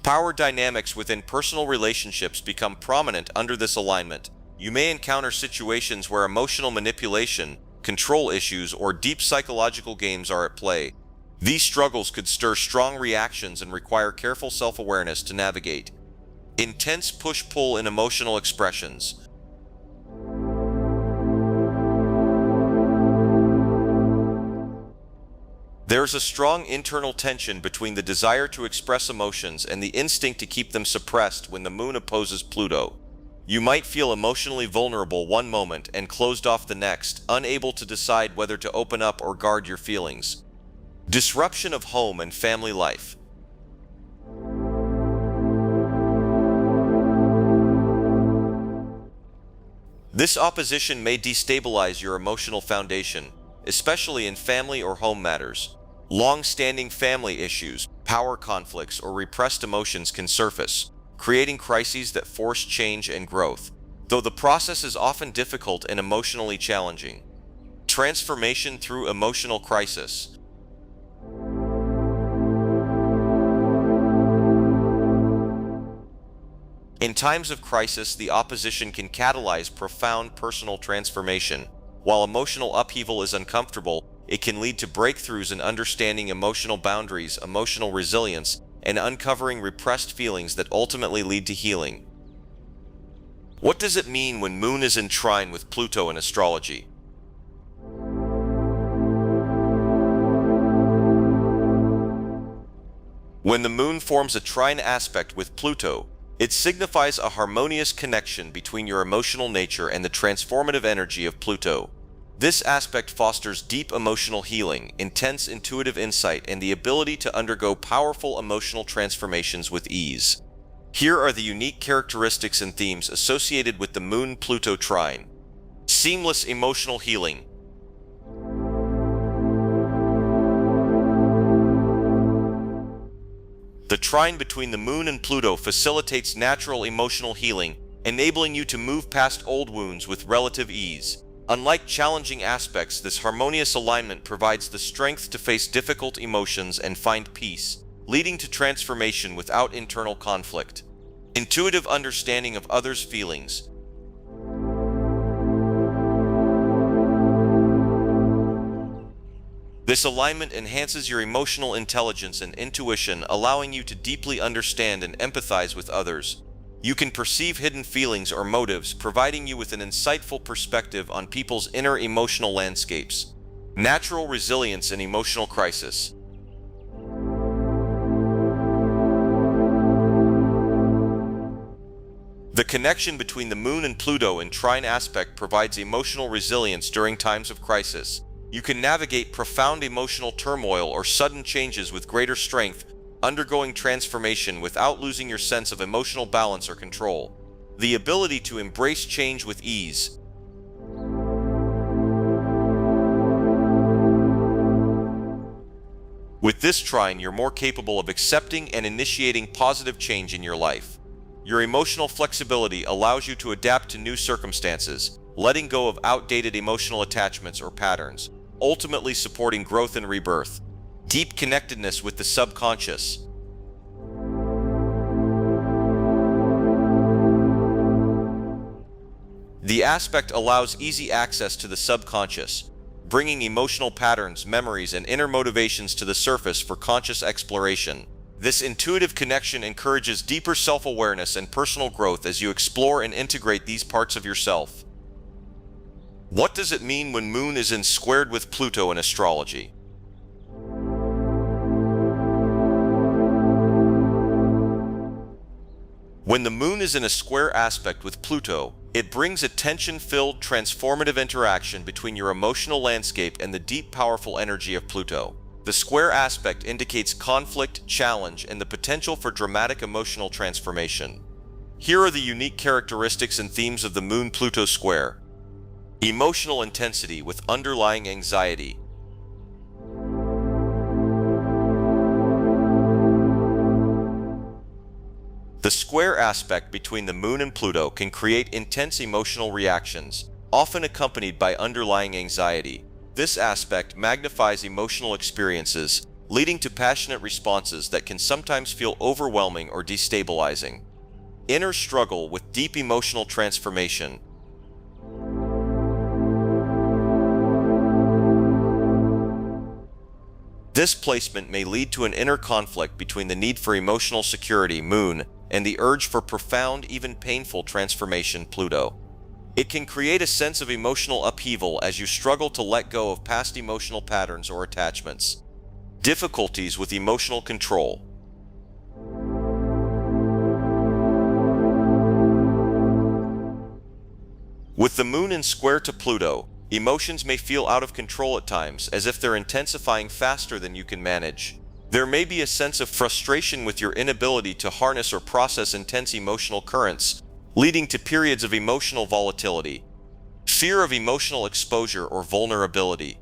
Power dynamics within personal relationships become prominent under this alignment. You may encounter situations where emotional manipulation, control issues, or deep psychological games are at play. These struggles could stir strong reactions and require careful self-awareness to navigate. Intense push-pull in emotional expressions. There's a strong internal tension between the desire to express emotions and the instinct to keep them suppressed when the moon opposes Pluto. You might feel emotionally vulnerable one moment and closed off the next, unable to decide whether to open up or guard your feelings. Disruption of home and family life. This opposition may destabilize your emotional foundation, especially in family or home matters. Long-standing family issues, power conflicts, or repressed emotions can surface, creating crises that force change and growth, though the process is often difficult and emotionally challenging. Transformation through emotional crisis. In times of crisis, the opposition can catalyze profound personal transformation. While emotional upheaval is uncomfortable, it can lead to breakthroughs in understanding emotional boundaries, emotional resilience, and uncovering repressed feelings that ultimately lead to healing. What does it mean when Moon is in trine with Pluto in astrology? When the Moon forms a trine aspect with Pluto, it signifies a harmonious connection between your emotional nature and the transformative energy of Pluto. This aspect fosters deep emotional healing, intense intuitive insight, and the ability to undergo powerful emotional transformations with ease. Here are the unique characteristics and themes associated with the Moon-Pluto trine. Seamless emotional healing. The trine between the Moon and Pluto facilitates natural emotional healing, enabling you to move past old wounds with relative ease. Unlike challenging aspects, this harmonious alignment provides the strength to face difficult emotions and find peace, leading to transformation without internal conflict. Intuitive understanding of others' feelings. This alignment enhances your emotional intelligence and intuition, allowing you to deeply understand and empathize with others. You can perceive hidden feelings or motives, providing you with an insightful perspective on people's inner emotional landscapes. Natural resilience in emotional crisis. The connection between the Moon and Pluto in trine aspect provides emotional resilience during times of crisis. You can navigate profound emotional turmoil or sudden changes with greater strength, undergoing transformation without losing your sense of emotional balance or control. The ability to embrace change with ease. With this trine, you're more capable of accepting and initiating positive change in your life. Your emotional flexibility allows you to adapt to new circumstances, letting go of outdated emotional attachments or patterns, ultimately supporting growth and rebirth. Deep connectedness with the subconscious. The aspect allows easy access to the subconscious, bringing emotional patterns, memories, and inner motivations to the surface for conscious exploration. This intuitive connection encourages deeper self-awareness and personal growth as you explore and integrate these parts of yourself. What does it mean when Moon is in squared with Pluto in astrology? When the Moon is in a square aspect with Pluto, it brings a tension-filled, transformative interaction between your emotional landscape and the deep, powerful energy of Pluto. The square aspect indicates conflict, challenge, and the potential for dramatic emotional transformation. Here are the unique characteristics and themes of the Moon-Pluto square. Emotional intensity with underlying anxiety. The square aspect between the Moon and Pluto can create intense emotional reactions, often accompanied by underlying anxiety. This aspect magnifies emotional experiences, leading to passionate responses that can sometimes feel overwhelming or destabilizing. Inner struggle with deep emotional transformation. This placement may lead to an inner conflict between the need for emotional security, Moon, and the urge for profound, even painful transformation, Pluto. It can create a sense of emotional upheaval as you struggle to let go of past emotional patterns or attachments. Difficulties with emotional control. With the Moon in square to Pluto, emotions may feel out of control at times, as if they're intensifying faster than you can manage. There may be a sense of frustration with your inability to harness or process intense emotional currents, leading to periods of emotional volatility. Fear of emotional exposure or vulnerability.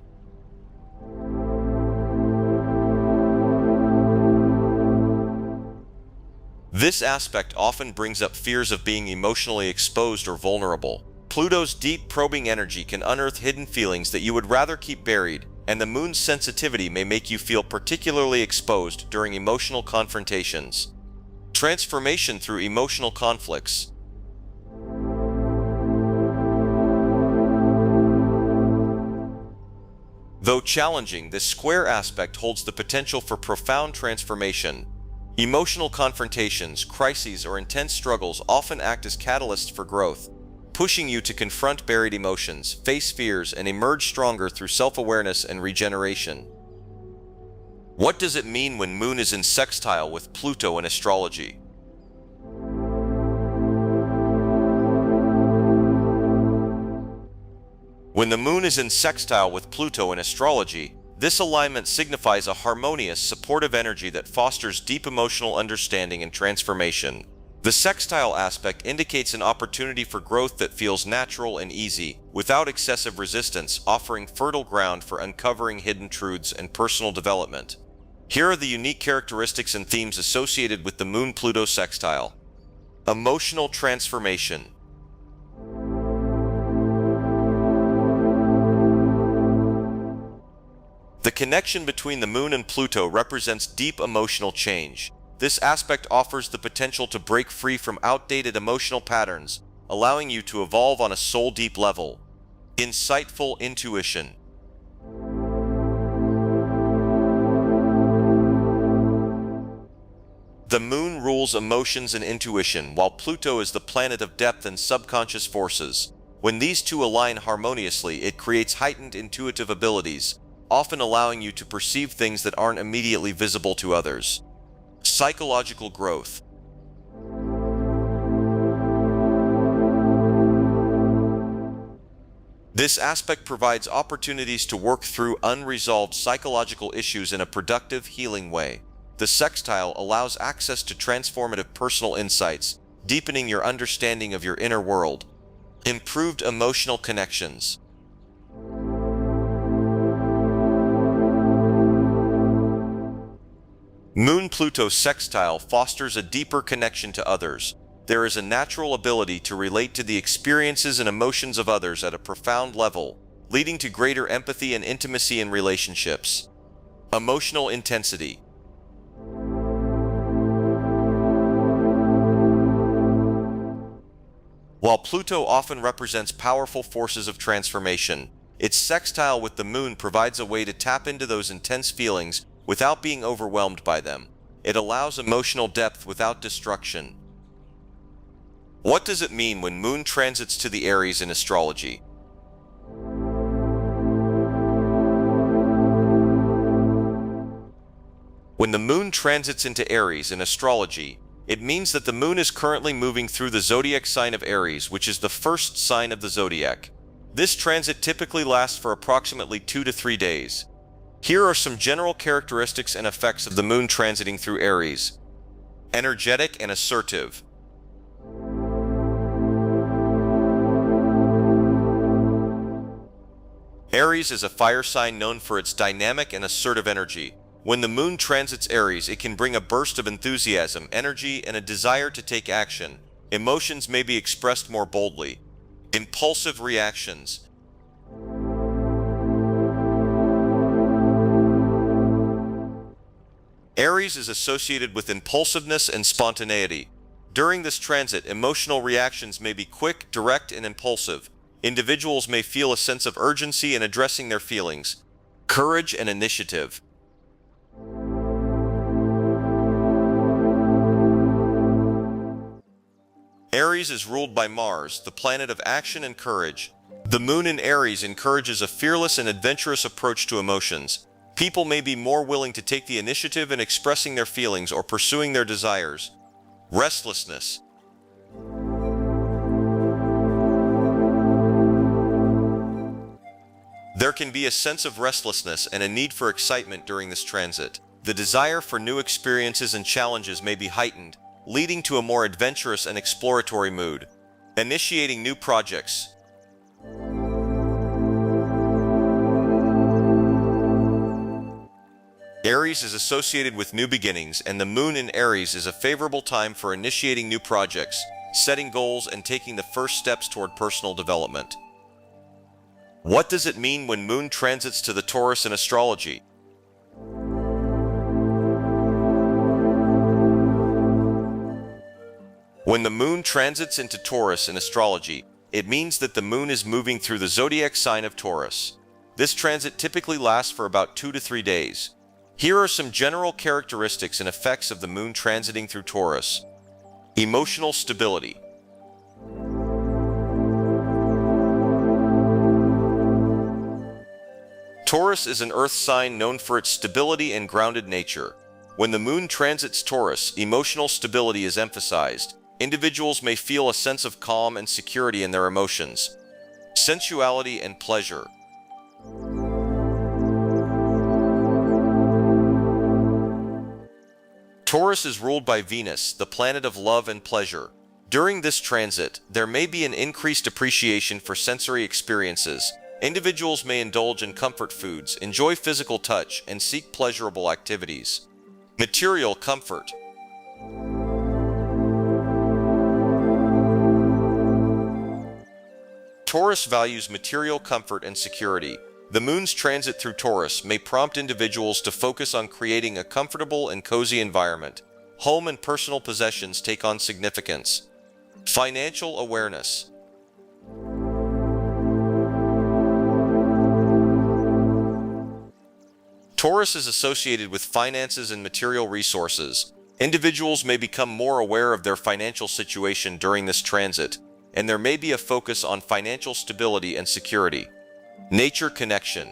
This aspect often brings up fears of being emotionally exposed or vulnerable. Pluto's deep probing energy can unearth hidden feelings that you would rather keep buried, and the Moon's sensitivity may make you feel particularly exposed during emotional confrontations. Transformation through emotional conflicts. Though challenging, this square aspect holds the potential for profound transformation. Emotional confrontations, crises, or intense struggles often act as catalysts for growth, pushing you to confront buried emotions, face fears, and emerge stronger through self-awareness and regeneration. What does it mean when Moon is in sextile with Pluto in astrology? When the Moon is in sextile with Pluto in astrology, this alignment signifies a harmonious, supportive energy that fosters deep emotional understanding and transformation. The sextile aspect indicates an opportunity for growth that feels natural and easy, without excessive resistance, offering fertile ground for uncovering hidden truths and personal development. Here are the unique characteristics and themes associated with the Moon-Pluto sextile. Emotional transformation. The connection between the Moon and Pluto represents deep emotional change. This aspect offers the potential to break free from outdated emotional patterns, allowing you to evolve on a soul-deep level. Insightful intuition. The Moon rules emotions and intuition, while Pluto is the planet of depth and subconscious forces. When these two align harmoniously, it creates heightened intuitive abilities, often allowing you to perceive things that aren't immediately visible to others. Psychological growth. This aspect provides opportunities to work through unresolved psychological issues in a productive, healing way. The sextile allows access to transformative personal insights, deepening your understanding of your inner world. Improved emotional connections. Moon-Pluto sextile fosters a deeper connection to others. There is a natural ability to relate to the experiences and emotions of others at a profound level, leading to greater empathy and intimacy in relationships. Emotional intensity. While Pluto often represents powerful forces of transformation, its sextile with the Moon provides a way to tap into those intense feelings without being overwhelmed by them. It allows emotional depth without destruction. What does it mean when Moon transits to the Aries in astrology? When the Moon transits into Aries in astrology, it means that the Moon is currently moving through the zodiac sign of Aries, which is the first sign of the zodiac. This transit typically lasts for approximately 2 to 3 days. Here are some general characteristics and effects of the Moon transiting through Aries. Energetic and assertive. Aries is a fire sign known for its dynamic and assertive energy. When the Moon transits Aries, it can bring a burst of enthusiasm, energy, and a desire to take action. Emotions may be expressed more boldly. Impulsive reactions. Aries is associated with impulsiveness and spontaneity. During this transit, emotional reactions may be quick, direct, and impulsive. Individuals may feel a sense of urgency in addressing their feelings. Courage and initiative. Aries is ruled by Mars, the planet of action and courage. The Moon in Aries encourages a fearless and adventurous approach to emotions. People may be more willing to take the initiative in expressing their feelings or pursuing their desires. Restlessness. There can be a sense of restlessness and a need for excitement during this transit. The desire for new experiences and challenges may be heightened, leading to a more adventurous and exploratory mood. Initiating new projects. Aries is associated with new beginnings, and the Moon in Aries is a favorable time for initiating new projects, setting goals, and taking the first steps toward personal development. What does it mean when Moon transits to the Taurus in astrology? When the Moon transits into Taurus in astrology, it means that the Moon is moving through the zodiac sign of Taurus. This transit typically lasts for about 2 to 3 days. Here are some general characteristics and effects of the Moon transiting through Taurus. Emotional stability. Taurus is an earth sign known for its stability and grounded nature. When the Moon transits Taurus, emotional stability is emphasized. Individuals may feel a sense of calm and security in their emotions. Sensuality and pleasure. Taurus is ruled by Venus, the planet of love and pleasure. During this transit, there may be an increased appreciation for sensory experiences. Individuals may indulge in comfort foods, enjoy physical touch, and seek pleasurable activities. Material comfort. Taurus values material comfort and security. The moon's transit through Taurus may prompt individuals to focus on creating a comfortable and cozy environment. Home and personal possessions take on significance. Financial awareness. Taurus is associated with finances and material resources. Individuals may become more aware of their financial situation during this transit, and there may be a focus on financial stability and security. Nature connection.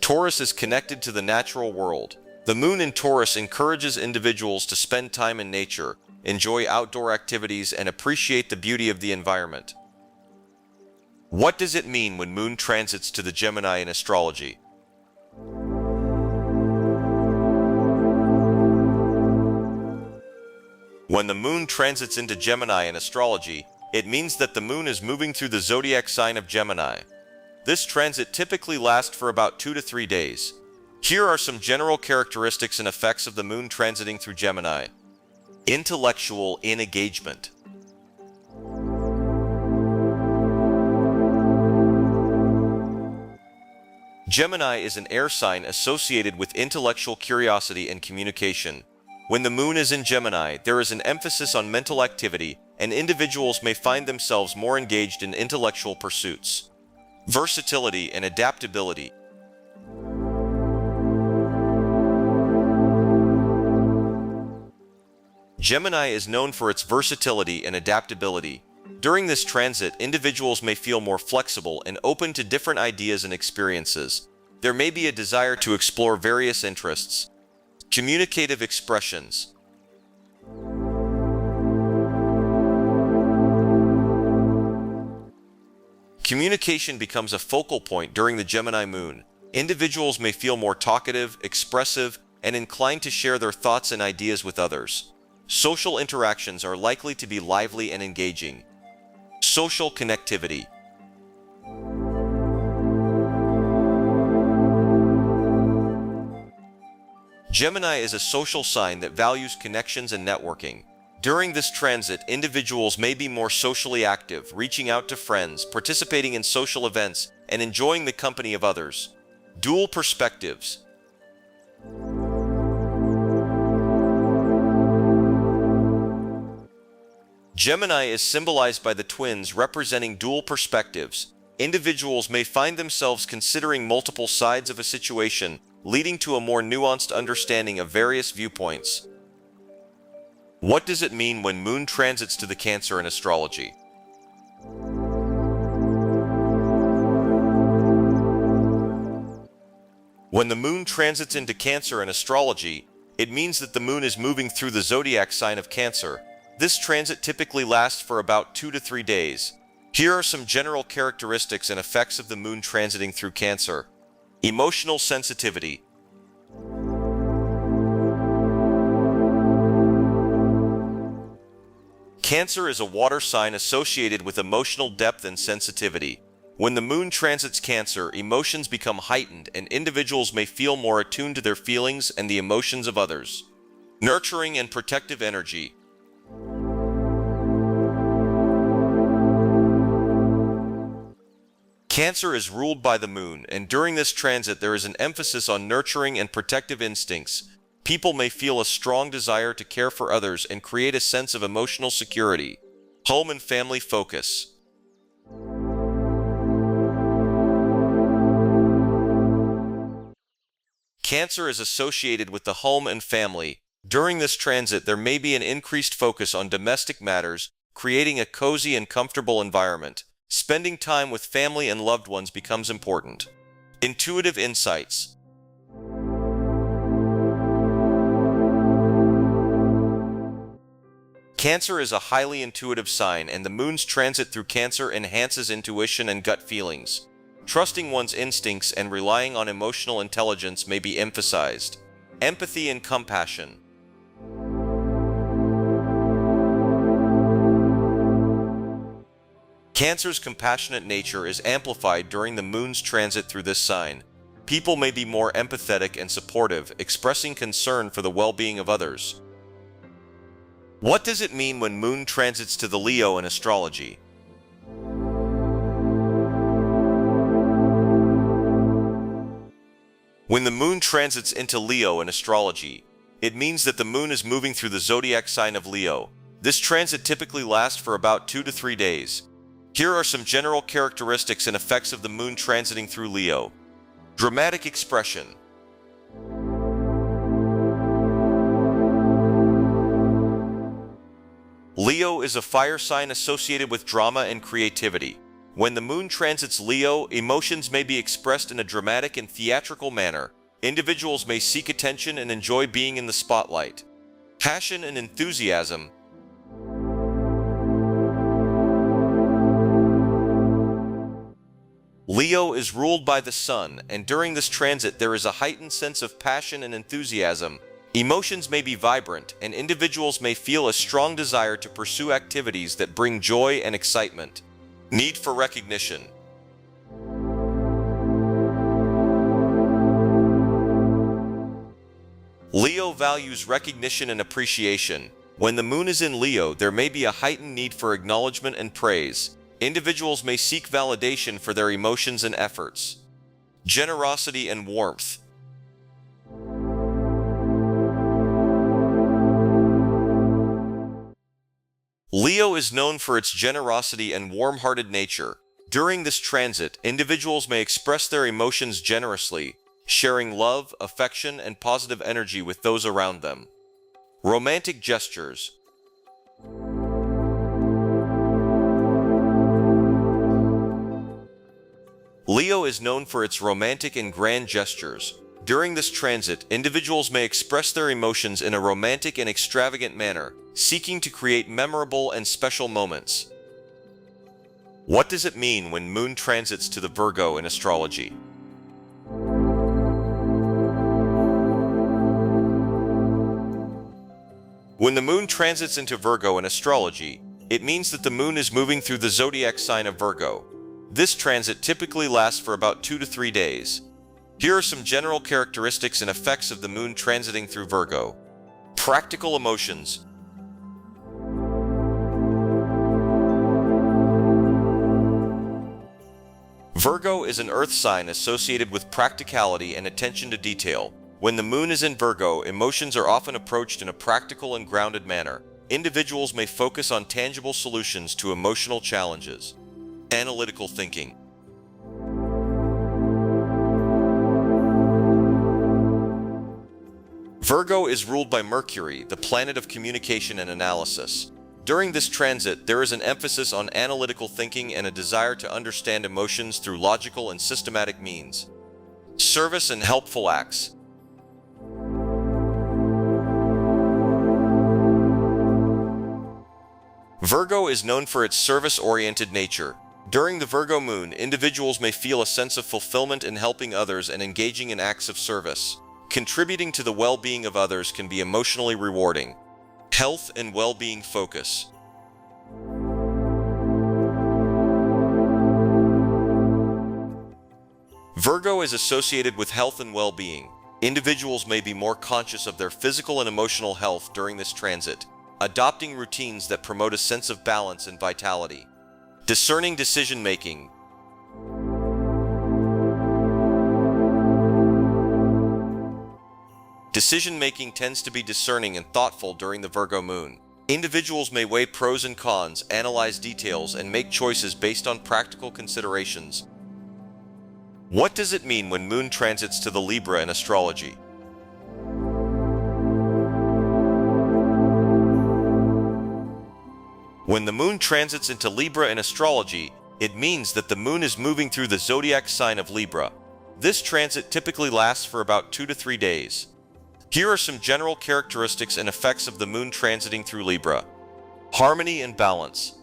Taurus is connected to the natural world. The moon in Taurus encourages individuals to spend time in nature, enjoy outdoor activities, and appreciate the beauty of the environment. What does it mean when moon transits to the Gemini in astrology? When the moon transits into Gemini in astrology, it means that the moon is moving through the zodiac sign of Gemini. This transit typically lasts for about 2 to 3 days. Here are some general characteristics and effects of the moon transiting through Gemini. Intellectual engagement. Gemini is an air sign associated with intellectual curiosity and communication. When the moon is in Gemini, there is an emphasis on mental activity, and individuals may find themselves more engaged in intellectual pursuits. Versatility and adaptability. Gemini is known for its versatility and adaptability. During this transit, individuals may feel more flexible and open to different ideas and experiences. There may be a desire to explore various interests. Communicative expressions. Communication becomes a focal point during the Gemini moon. Individuals may feel more talkative, expressive, and inclined to share their thoughts and ideas with others. Social interactions are likely to be lively and engaging. Social connectivity. Gemini is a social sign that values connections and networking. During this transit, individuals may be more socially active, reaching out to friends, participating in social events, and enjoying the company of others. Dual perspectives. Gemini is symbolized by the twins representing dual perspectives. Individuals may find themselves considering multiple sides of a situation, leading to a more nuanced understanding of various viewpoints. What does it mean when moon transits to the Cancer in astrology? When the moon transits into Cancer in astrology, it means that the moon is moving through the zodiac sign of Cancer. This transit typically lasts for about 2 to 3 days. Here are some general characteristics and effects of the moon transiting through Cancer. Emotional sensitivity. Cancer is a water sign associated with emotional depth and sensitivity. When the moon transits Cancer, emotions become heightened and individuals may feel more attuned to their feelings and the emotions of others. Nurturing and protective energy. Cancer is ruled by the moon, and during this transit there is an emphasis on nurturing and protective instincts. People may feel a strong desire to care for others and create a sense of emotional security. Home and family focus. Cancer is associated with the home and family. During this transit, there may be an increased focus on domestic matters, creating a cozy and comfortable environment. Spending time with family and loved ones becomes important. Intuitive insights. Cancer is a highly intuitive sign, and the moon's transit through Cancer enhances intuition and gut feelings. Trusting one's instincts and relying on emotional intelligence may be emphasized. Empathy and compassion. Cancer's compassionate nature is amplified during the moon's transit through this sign. People may be more empathetic and supportive, expressing concern for the well-being of others. What does it mean when Moon transits to the Leo in astrology? When the Moon transits into Leo in astrology, it means that the Moon is moving through the zodiac sign of Leo. This transit typically lasts for about 2 to 3 days. Here are some general characteristics and effects of the Moon transiting through Leo. Dramatic expression. Leo is a fire sign associated with drama and creativity. When the Moon transits Leo, emotions may be expressed in a dramatic and theatrical manner. Individuals may seek attention and enjoy being in the spotlight. Passion and enthusiasm. Leo is ruled by the Sun, and during this transit there is a heightened sense of passion and enthusiasm. Emotions may be vibrant, and individuals may feel a strong desire to pursue activities that bring joy and excitement. Need for recognition. Leo values recognition and appreciation. When the Moon is in Leo, there may be a heightened need for acknowledgement and praise. Individuals may seek validation for their emotions and efforts. Generosity and warmth. Leo is known for its generosity and warm-hearted nature. During this transit, individuals may express their emotions generously, sharing love, affection, and positive energy with those around them. Romantic gestures. Leo is known for its romantic and grand gestures. During this transit, individuals may express their emotions in a romantic and extravagant manner, seeking to create memorable and special moments. What does it mean when Moon transits to the Virgo in astrology? When the Moon transits into Virgo in astrology, it means that the Moon is moving through the zodiac sign of Virgo. This transit typically lasts for about 2 to 3 days. Here are some general characteristics and effects of the Moon transiting through Virgo. Practical emotions. Virgo is an earth sign associated with practicality and attention to detail. When the Moon is in Virgo, emotions are often approached in a practical and grounded manner. Individuals may focus on tangible solutions to emotional challenges. Analytical thinking. Virgo is ruled by Mercury, the planet of communication and analysis. During this transit, there is an emphasis on analytical thinking and a desire to understand emotions through logical and systematic means. Service and helpful acts. Virgo is known for its service-oriented nature. During the Virgo moon, individuals may feel a sense of fulfillment in helping others and engaging in acts of service. Contributing to the well-being of others can be emotionally rewarding. Health and well-being focus. Virgo is associated with health and well-being. Individuals may be more conscious of their physical and emotional health during this transit, adopting routines that promote a sense of balance and vitality. Discerning decision-making. Decision-making tends to be discerning and thoughtful during the Virgo moon. Individuals may weigh pros and cons, analyze details, and make choices based on practical considerations. What does it mean when Moon transits to the Libra in astrology? When the Moon transits into Libra in astrology, it means that the Moon is moving through the zodiac sign of Libra. This transit typically lasts for about 2 to 3 days. Here are some general characteristics and effects of the Moon transiting through Libra. Harmony and balance.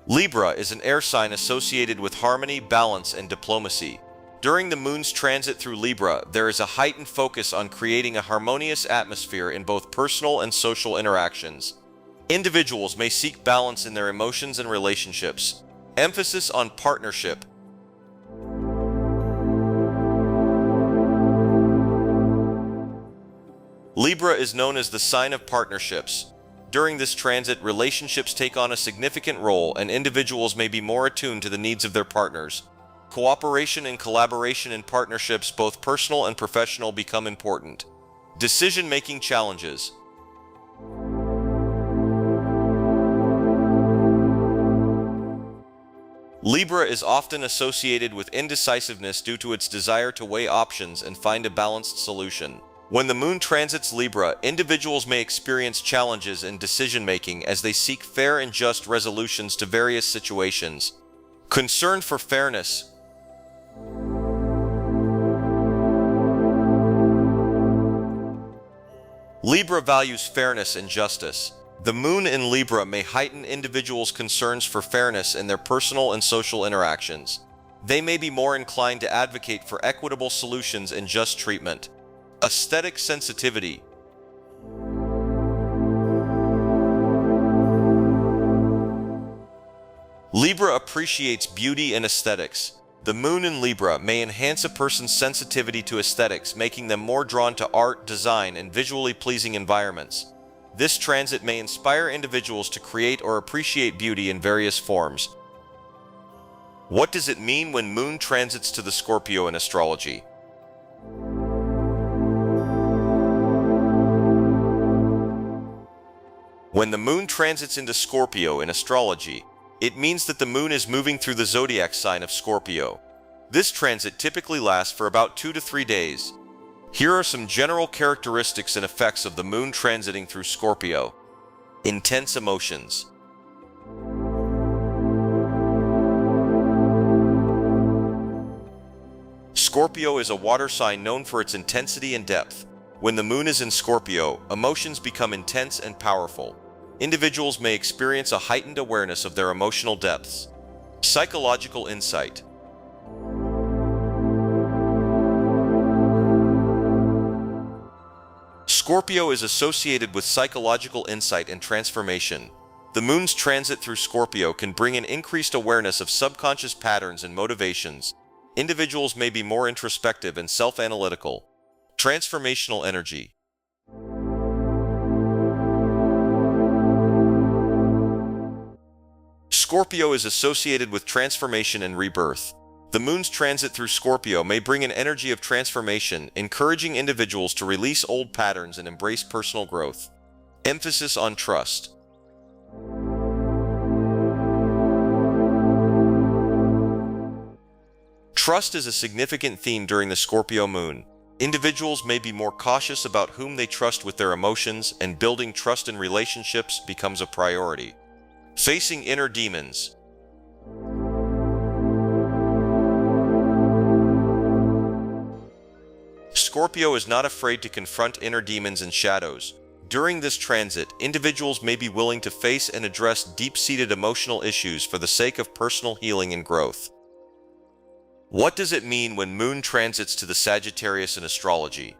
Libra is an air sign associated with harmony, balance, and diplomacy. During the Moon's transit through Libra, there is a heightened focus on creating a harmonious atmosphere in both personal and social interactions. Individuals may seek balance in their emotions and relationships. Emphasis on partnership. is known as the sign of partnerships. During this transit, relationships take on a significant role and individuals may be more attuned to the needs of their partners. Cooperation and collaboration in partnerships, both personal and professional, become important. Decision-making challenges. Libra is often associated with indecisiveness due to its desire to weigh options and find a balanced solution. When the moon transits Libra, individuals may experience challenges in decision-making as they seek fair and just resolutions to various situations. Concern for fairness. Libra values fairness and justice. The moon in Libra may heighten individuals' concerns for fairness in their personal and social interactions. They may be more inclined to advocate for equitable solutions and just treatment. Aesthetic sensitivity. Libra appreciates beauty and aesthetics. The moon in Libra may enhance a person's sensitivity to aesthetics, making them more drawn to art, design, and visually pleasing environments. This transit may inspire individuals to create or appreciate beauty in various forms. What does it mean when moon transits to the Scorpio in astrology? When the moon transits into Scorpio in astrology, it means that the moon is moving through the zodiac sign of Scorpio. This transit typically lasts for about 2 to 3 days. Here are some general characteristics and effects of the moon transiting through Scorpio. Intense emotions. Scorpio is a water sign known for its intensity and depth. When the moon is in Scorpio, emotions become intense and powerful. Individuals may experience a heightened awareness of their emotional depths. Psychological insight. Scorpio is associated with psychological insight and transformation. The moon's transit through Scorpio can bring an increased awareness of subconscious patterns and motivations. Individuals may be more introspective and self-analytical. Transformational energy. Scorpio is associated with transformation and rebirth. The moon's transit through Scorpio may bring an energy of transformation, encouraging individuals to release old patterns and embrace personal growth. Emphasis on trust. Trust is a significant theme during the Scorpio moon. Individuals may be more cautious about whom they trust with their emotions, and building trust in relationships becomes a priority. Facing inner demons. Scorpio is not afraid to confront inner demons and shadows. During this transit, individuals may be willing to face and address deep-seated emotional issues for the sake of personal healing and growth. What does it mean when moon transits to the Sagittarius in astrology?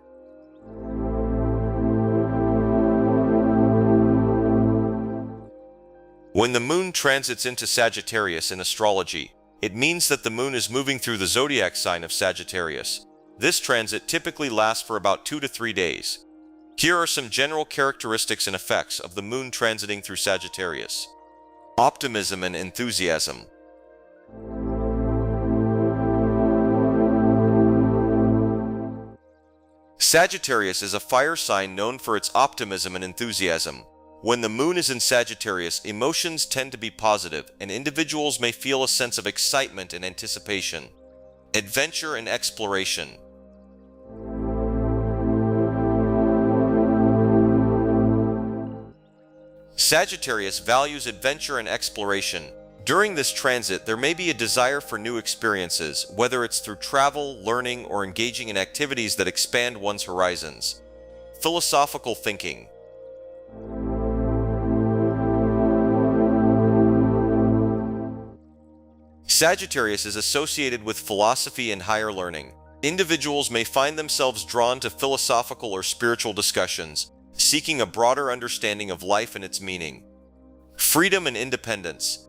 When the moon transits into Sagittarius in astrology, it means that the moon is moving through the zodiac sign of Sagittarius. This transit typically lasts for about 2 to 3 days. Here are some general characteristics and effects of the moon transiting through Sagittarius. Optimism and enthusiasm. Sagittarius is a fire sign known for its optimism and enthusiasm. When the moon is in Sagittarius, emotions tend to be positive, and individuals may feel a sense of excitement and anticipation. Adventure and exploration. Sagittarius values adventure and exploration. During this transit, there may be a desire for new experiences, whether it's through travel, learning, or engaging in activities that expand one's horizons. Philosophical thinking. Sagittarius is associated with philosophy and higher learning. Individuals may find themselves drawn to philosophical or spiritual discussions, seeking a broader understanding of life and its meaning. Freedom and independence.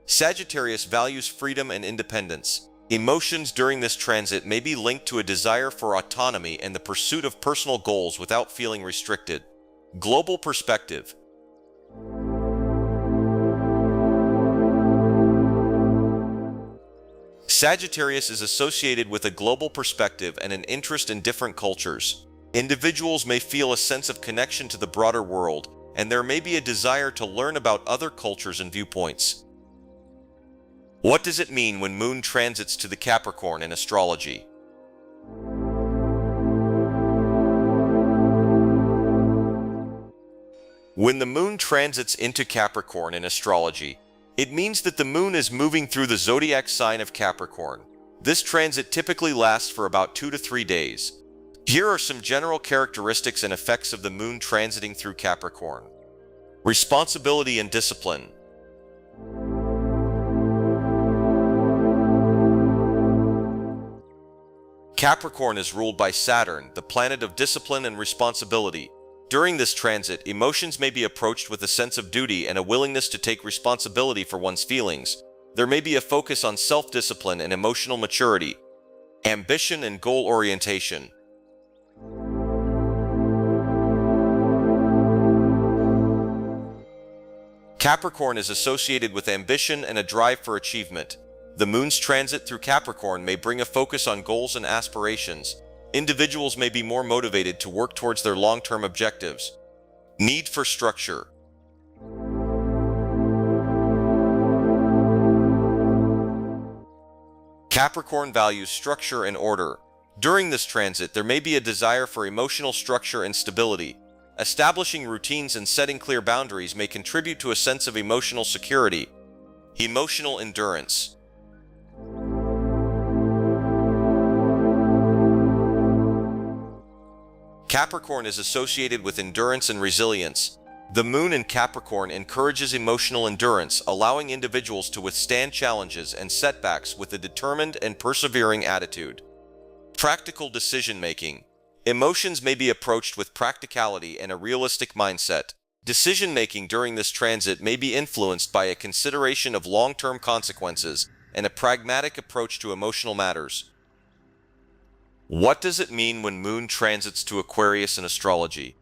Sagittarius values freedom and independence. Emotions during this transit may be linked to a desire for autonomy and the pursuit of personal goals without feeling restricted. Global perspective. Sagittarius is associated with a global perspective and an interest in different cultures. Individuals may feel a sense of connection to the broader world, and there may be a desire to learn about other cultures and viewpoints. What does it mean when Moon transits to the Capricorn in astrology? When the Moon transits into Capricorn in astrology, it means that the Moon is moving through the Zodiac sign of Capricorn. This transit typically lasts for about 2 to 3 days. Here are some general characteristics and effects of the Moon transiting through Capricorn. Responsibility and discipline. Capricorn is ruled by Saturn, the planet of discipline and responsibility. During this transit, emotions may be approached with a sense of duty and a willingness to take responsibility for one's feelings. There may be a focus on self-discipline and emotional maturity. Ambition and goal orientation. Capricorn is associated with ambition and a drive for achievement. The Moon's transit through Capricorn may bring a focus on goals and aspirations. Individuals may be more motivated to work towards their long-term objectives. Need for structure. Capricorn values structure and order. During this transit, there may be a desire for emotional structure and stability. Establishing routines and setting clear boundaries may contribute to a sense of emotional security. Emotional endurance. Capricorn is associated with endurance and resilience. The Moon in Capricorn encourages emotional endurance, allowing individuals to withstand challenges and setbacks with a determined and persevering attitude. Practical decision-making. Emotions may be approached with practicality and a realistic mindset. Decision-making during this transit may be influenced by a consideration of long-term consequences and a pragmatic approach to emotional matters. What does it mean when Moon transits to Aquarius in astrology?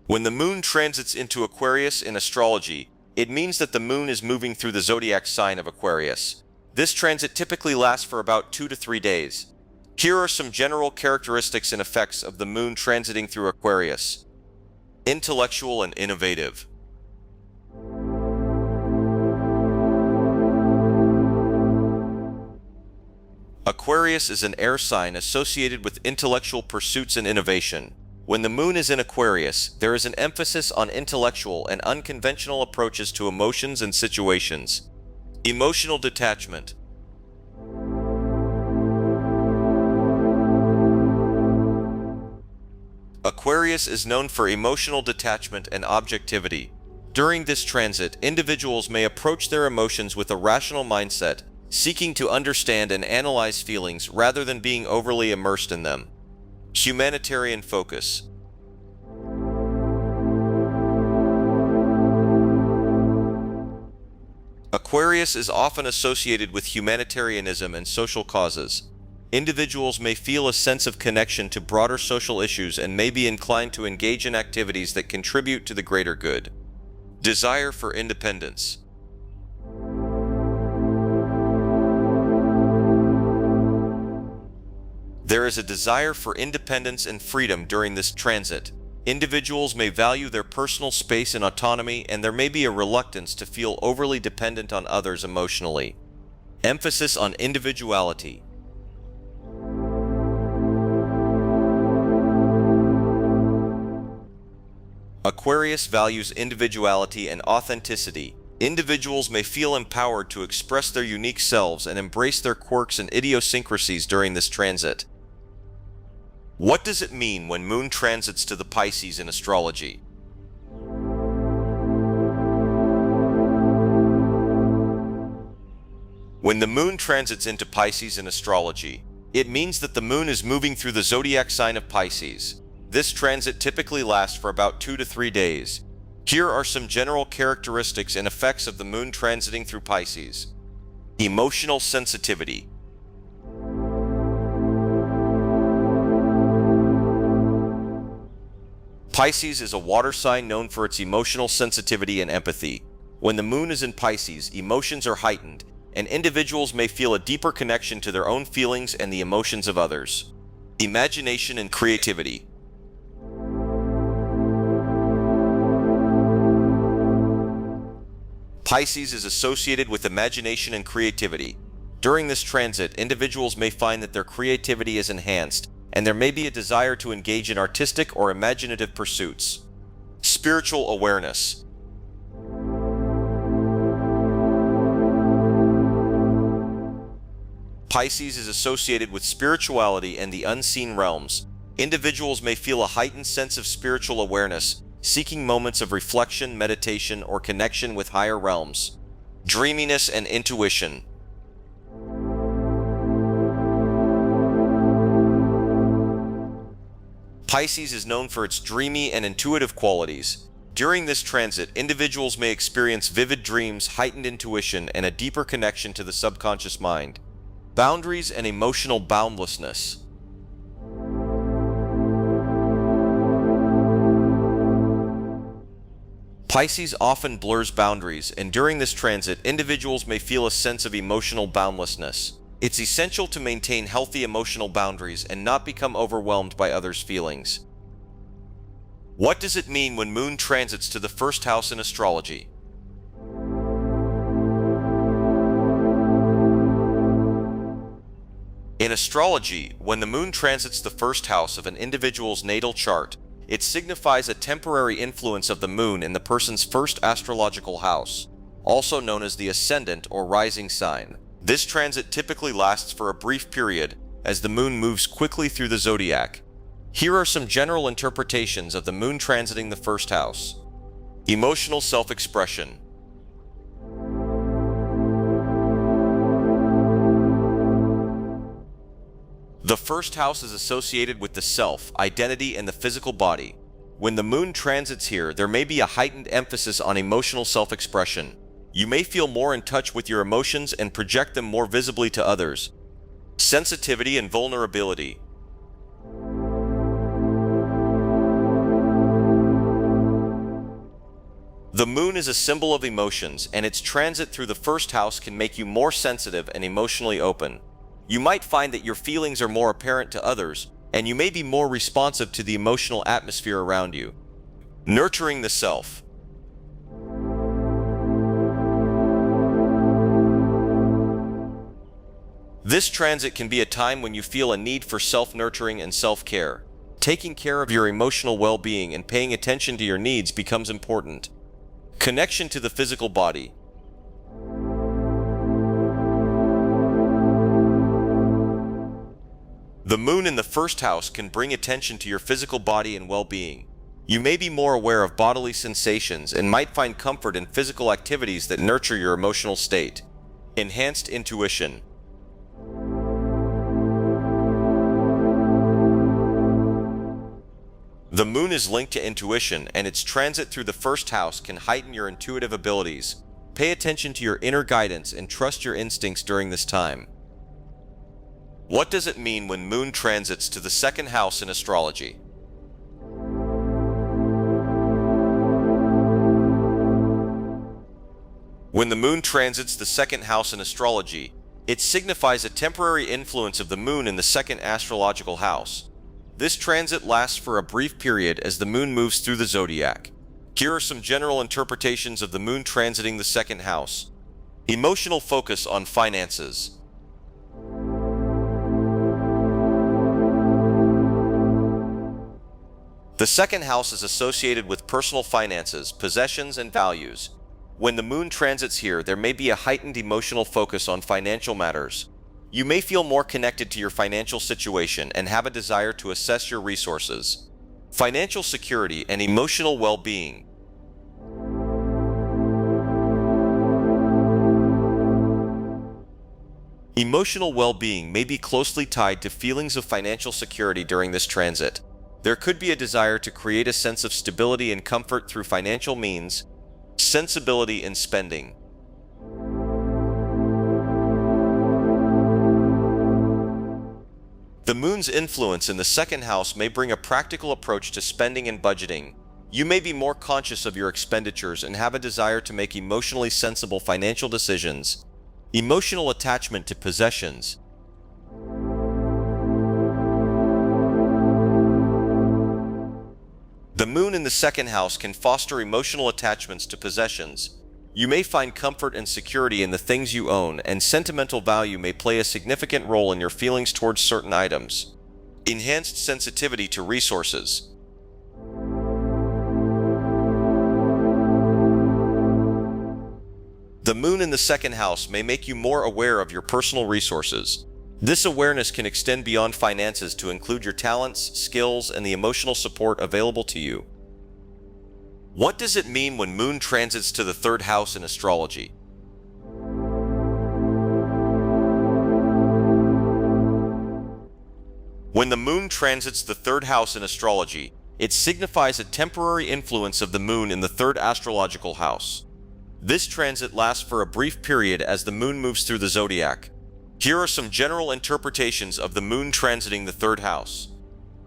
When the Moon transits into Aquarius in astrology, it means that the Moon is moving through the zodiac sign of Aquarius. This transit typically lasts for about 2 to 3 days. Here are some general characteristics and effects of the Moon transiting through Aquarius. Intellectual and innovative. Aquarius is an air sign associated with intellectual pursuits and innovation. When the Moon is in Aquarius, there is an emphasis on intellectual and unconventional approaches to emotions and situations. Emotional detachment. Aquarius is known for emotional detachment and objectivity. During this transit, individuals may approach their emotions with a rational mindset, seeking to understand and analyze feelings rather than being overly immersed in them. Humanitarian focus. Aquarius is often associated with humanitarianism and social causes. Individuals may feel a sense of connection to broader social issues and may be inclined to engage in activities that contribute to the greater good. Desire for independence. There is a desire for independence and freedom during this transit. Individuals may value their personal space and autonomy, and there may be a reluctance to feel overly dependent on others emotionally. Emphasis on individuality. Aquarius values individuality and authenticity. Individuals may feel empowered to express their unique selves and embrace their quirks and idiosyncrasies during this transit. What does it mean when Moon transits to the Pisces in astrology? When the Moon transits into Pisces in astrology, it means that the Moon is moving through the zodiac sign of Pisces. This transit typically lasts for about 2 to 3 days. Here are some general characteristics and effects of the moon transiting through Pisces. Emotional sensitivity. Pisces is a water sign known for its emotional sensitivity and empathy. When the moon is in Pisces, emotions are heightened, and individuals may feel a deeper connection to their own feelings and the emotions of others. Imagination and creativity. Pisces is associated with imagination and creativity. During this transit, individuals may find that their creativity is enhanced, and there may be a desire to engage in artistic or imaginative pursuits. Spiritual awareness. Pisces is associated with spirituality and the unseen realms. Individuals may feel a heightened sense of spiritual awareness, seeking moments of reflection, meditation, or connection with higher realms. Dreaminess and intuition. Pisces is known for its dreamy and intuitive qualities. During this transit, individuals may experience vivid dreams, heightened intuition, and a deeper connection to the subconscious mind. Boundaries and emotional boundlessness. Pisces often blurs boundaries, and during this transit, individuals may feel a sense of emotional boundlessness. It's essential to maintain healthy emotional boundaries and not become overwhelmed by others' feelings. What does it mean when moon transits to the first house in astrology? In astrology, when the moon transits the first house of an individual's natal chart, it signifies a temporary influence of the moon in the person's first astrological house, also known as the ascendant or rising sign. This transit typically lasts for a brief period, as the moon moves quickly through the zodiac. Here are some general interpretations of the moon transiting the first house. Emotional self-expression. The first house is associated with the self, identity, and the physical body. When the moon transits here, there may be a heightened emphasis on emotional self-expression. You may feel more in touch with your emotions and project them more visibly to others. Sensitivity and vulnerability. The moon is a symbol of emotions, and its transit through the first house can make you more sensitive and emotionally open. You might find that your feelings are more apparent to others, and you may be more responsive to the emotional atmosphere around you. Nurturing the self. This transit can be a time when you feel a need for self-nurturing and self-care. Taking care of your emotional well-being and paying attention to your needs becomes important. Connection to the physical body. The moon in the first house can bring attention to your physical body and well-being. You may be more aware of bodily sensations and might find comfort in physical activities that nurture your emotional state. Enhanced intuition. The moon is linked to intuition, and its transit through the first house can heighten your intuitive abilities. Pay attention to your inner guidance and trust your instincts during this time. What does it mean when moon transits to the second house in astrology? When the moon transits the second house in astrology, it signifies a temporary influence of the moon in the second astrological house. This transit lasts for a brief period as the moon moves through the zodiac. Here are some general interpretations of the moon transiting the second house. Emotional focus on finances. The second house is associated with personal finances, possessions, and values. When the moon transits here, there may be a heightened emotional focus on financial matters. You may feel more connected to your financial situation and have a desire to assess your resources. Financial security and emotional well-being. Emotional well-being may be closely tied to feelings of financial security during this transit. There could be a desire to create a sense of stability and comfort through financial means, sensibility in spending. The moon's influence in the second house may bring a practical approach to spending and budgeting. You may be more conscious of your expenditures and have a desire to make emotionally sensible financial decisions. Emotional attachment to possessions. The moon in the second house can foster emotional attachments to possessions. You may find comfort and security in the things you own, and sentimental value may play a significant role in your feelings towards certain items. Enhanced sensitivity to resources. The moon in the second house may make you more aware of your personal resources. This awareness can extend beyond finances to include your talents, skills, and the emotional support available to you. What does it mean when moon transits to the third house in astrology? When the moon transits the third house in astrology, it signifies a temporary influence of the moon in the third astrological house. This transit lasts for a brief period as the moon moves through the zodiac. Here are some general interpretations of the moon transiting the third house.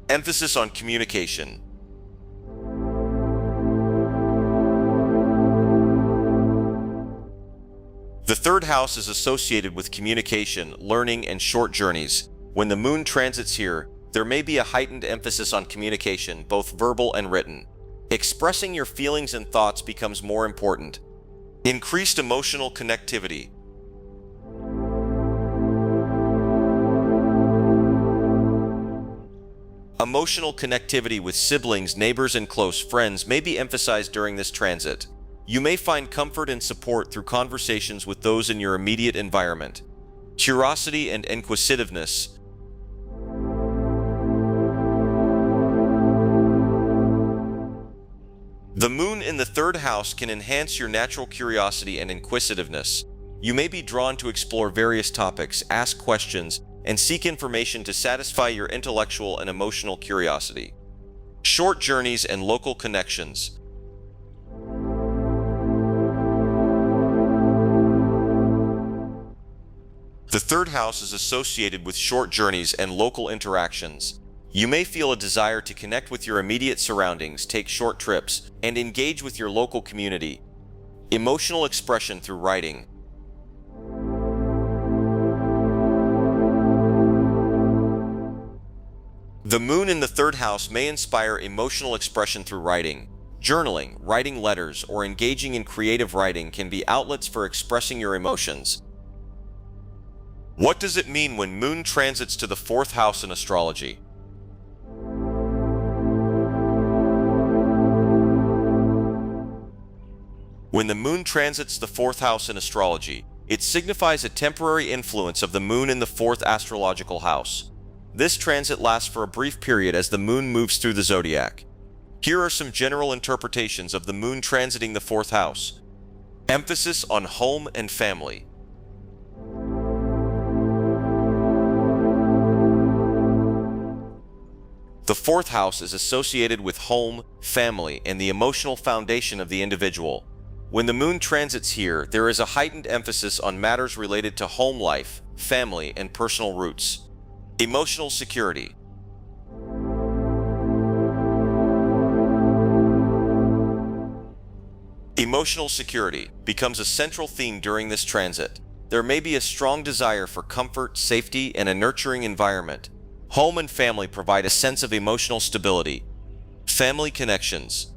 Emphasis on communication. The third house is associated with communication, learning, and short journeys. When the moon transits here, there may be a heightened emphasis on communication, both verbal and written. Expressing your feelings and thoughts becomes more important. Increased emotional connectivity. Emotional connectivity with siblings, neighbors, and close friends may be emphasized during this transit. You may find comfort and support through conversations with those in your immediate environment. Curiosity and inquisitiveness. The moon in the third house can enhance your natural curiosity and inquisitiveness. You may be drawn to explore various topics, ask questions, and seek information to satisfy your intellectual and emotional curiosity. Short journeys and local connections. The third house is associated with short journeys and local interactions. You may feel a desire to connect with your immediate surroundings, take short trips, and engage with your local community. Emotional expression through writing. The moon in the third house may inspire emotional expression through writing. Journaling, writing letters, or engaging in creative writing can be outlets for expressing your emotions. What does it mean when moon transits to the fourth house in astrology? When the moon transits the fourth house in astrology, it signifies a temporary influence of the moon in the fourth astrological house. This transit lasts for a brief period as the moon moves through the zodiac. Here are some general interpretations of the moon transiting the fourth house. Emphasis on home and family. The fourth house is associated with home, family, and the emotional foundation of the individual. When the moon transits here, there is a heightened emphasis on matters related to home life, family, and personal roots. Emotional security. Emotional security becomes a central theme during this transit. There may be a strong desire for comfort, safety, and a nurturing environment. Home and family provide a sense of emotional stability. Family connections.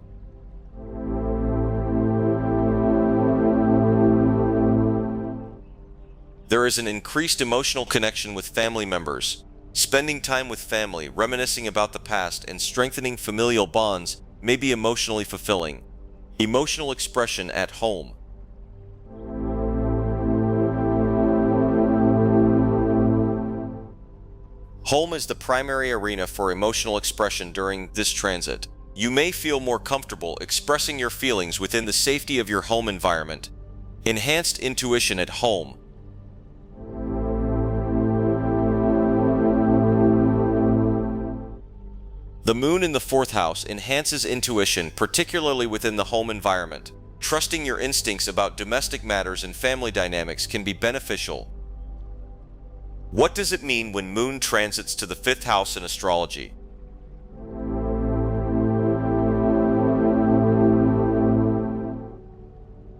There is an increased emotional connection with family members. Spending time with family, reminiscing about the past, and strengthening familial bonds may be emotionally fulfilling. Emotional expression at home. Home is the primary arena for emotional expression during this transit. You may feel more comfortable expressing your feelings within the safety of your home environment. Enhanced intuition at home. The moon in the fourth house enhances intuition, particularly within the home environment. Trusting your instincts about domestic matters and family dynamics can be beneficial. What does it mean when moon transits to the fifth house in astrology?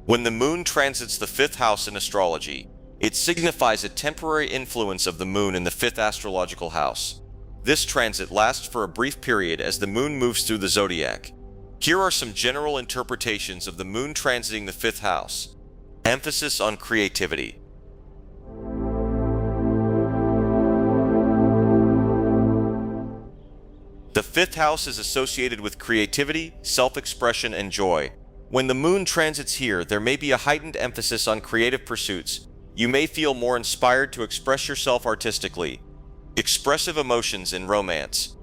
When the moon transits the fifth house in astrology, it signifies a temporary influence of the moon in the fifth astrological house. This transit lasts for a brief period as the moon moves through the zodiac. Here are some general interpretations of the moon transiting the fifth house. Emphasis on creativity. The fifth house is associated with creativity, self-expression, and joy. When the moon transits here, there may be a heightened emphasis on creative pursuits. You may feel more inspired to express yourself artistically. Expressive emotions in romance.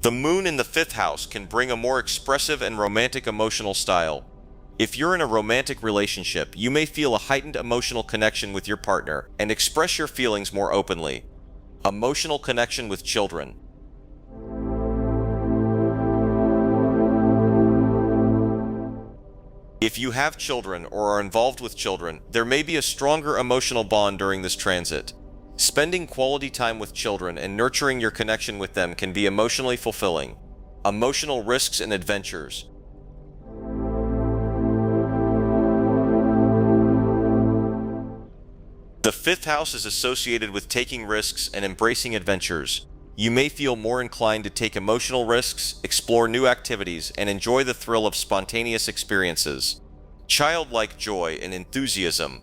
The moon in the fifth house can bring a more expressive and romantic emotional style. If you're in a romantic relationship, you may feel a heightened emotional connection with your partner and express your feelings more openly. Emotional connection with children. If you have children or are involved with children, there may be a stronger emotional bond during this transit. Spending quality time with children and nurturing your connection with them can be emotionally fulfilling. Emotional risks and adventures. The fifth house is associated with taking risks and embracing adventures. You may feel more inclined to take emotional risks, explore new activities, and enjoy the thrill of spontaneous experiences. Childlike joy and enthusiasm.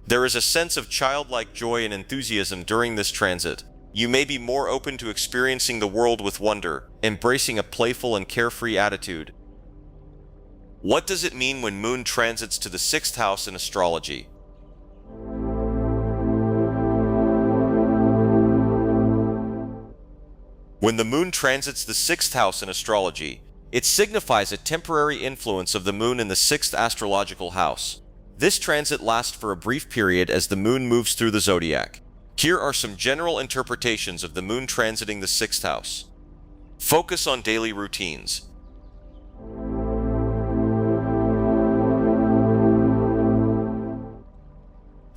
There is a sense of childlike joy and enthusiasm during this transit. You may be more open to experiencing the world with wonder, embracing a playful and carefree attitude. What does it mean when moon transits to the sixth house in astrology? When the moon transits the sixth house in astrology, it signifies a temporary influence of the moon in the sixth astrological house. This transit lasts for a brief period as the moon moves through the zodiac. Here are some general interpretations of the moon transiting the sixth house. Focus on daily routines.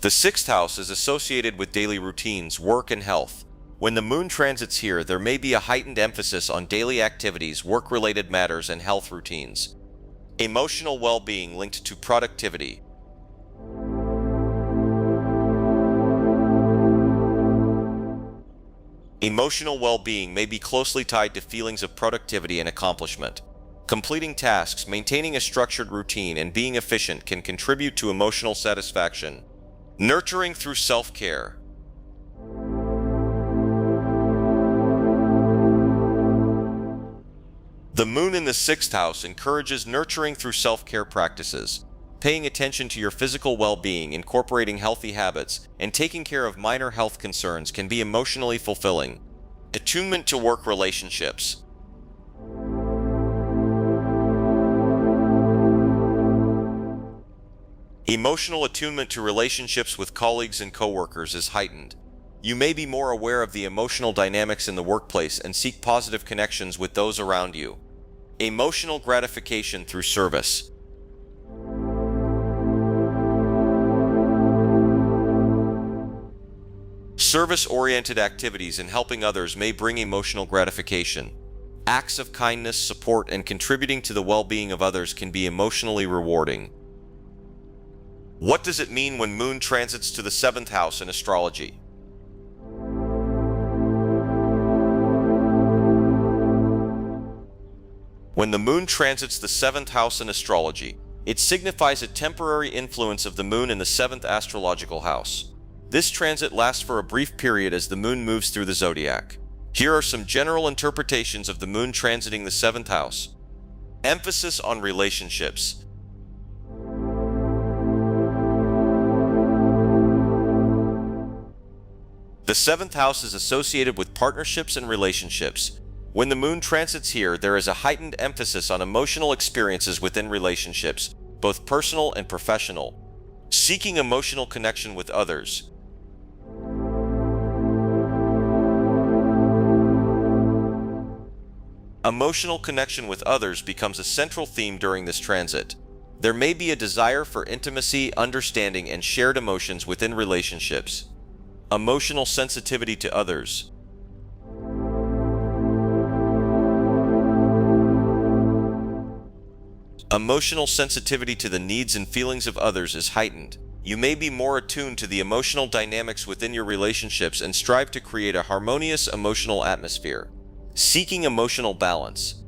The sixth house is associated with daily routines, work, and health. When the moon transits here, there may be a heightened emphasis on daily activities, work-related matters, and health routines. Emotional well-being linked to productivity. Emotional well-being may be closely tied to feelings of productivity and accomplishment. Completing tasks, maintaining a structured routine, and being efficient can contribute to emotional satisfaction. Nurturing through self-care. The moon in the sixth house encourages nurturing through self-care practices. Paying attention to your physical well-being, incorporating healthy habits, and taking care of minor health concerns can be emotionally fulfilling. Attunement to work relationships. Emotional attunement to relationships with colleagues and coworkers is heightened. You may be more aware of the emotional dynamics in the workplace and seek positive connections with those around you. Emotional gratification through service. Service-oriented activities and helping others may bring emotional gratification. Acts of kindness, support, and contributing to the well-being of others can be emotionally rewarding. What does it mean when moon transits to the seventh house in astrology? When the moon transits the seventh house in astrology, it signifies a temporary influence of the moon in the seventh astrological house. This transit lasts for a brief period as the moon moves through the zodiac. Here are some general interpretations of the moon transiting the seventh house. Emphasis on relationships. The seventh house is associated with partnerships and relationships. When the moon transits here, there is a heightened emphasis on emotional experiences within relationships, both personal and professional. Seeking emotional connection with others. Emotional connection with others becomes a central theme during this transit. There may be a desire for intimacy, understanding, and shared emotions within relationships. Emotional sensitivity to others. Emotional sensitivity to the needs and feelings of others is heightened. You may be more attuned to the emotional dynamics within your relationships and strive to create a harmonious emotional atmosphere. Seeking emotional balance.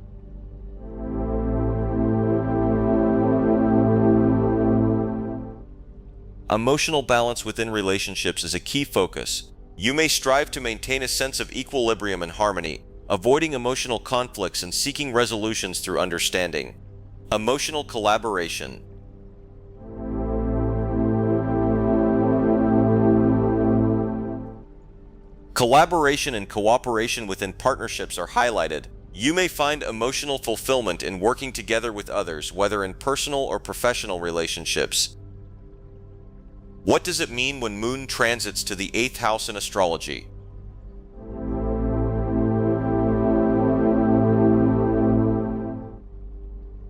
Emotional balance within relationships is a key focus. You may strive to maintain a sense of equilibrium and harmony, avoiding emotional conflicts and seeking resolutions through understanding. Emotional collaboration. Collaboration and cooperation within partnerships are highlighted. You may find emotional fulfillment in working together with others, whether in personal or professional relationships. What does it mean when moon transits to the 8th house in astrology?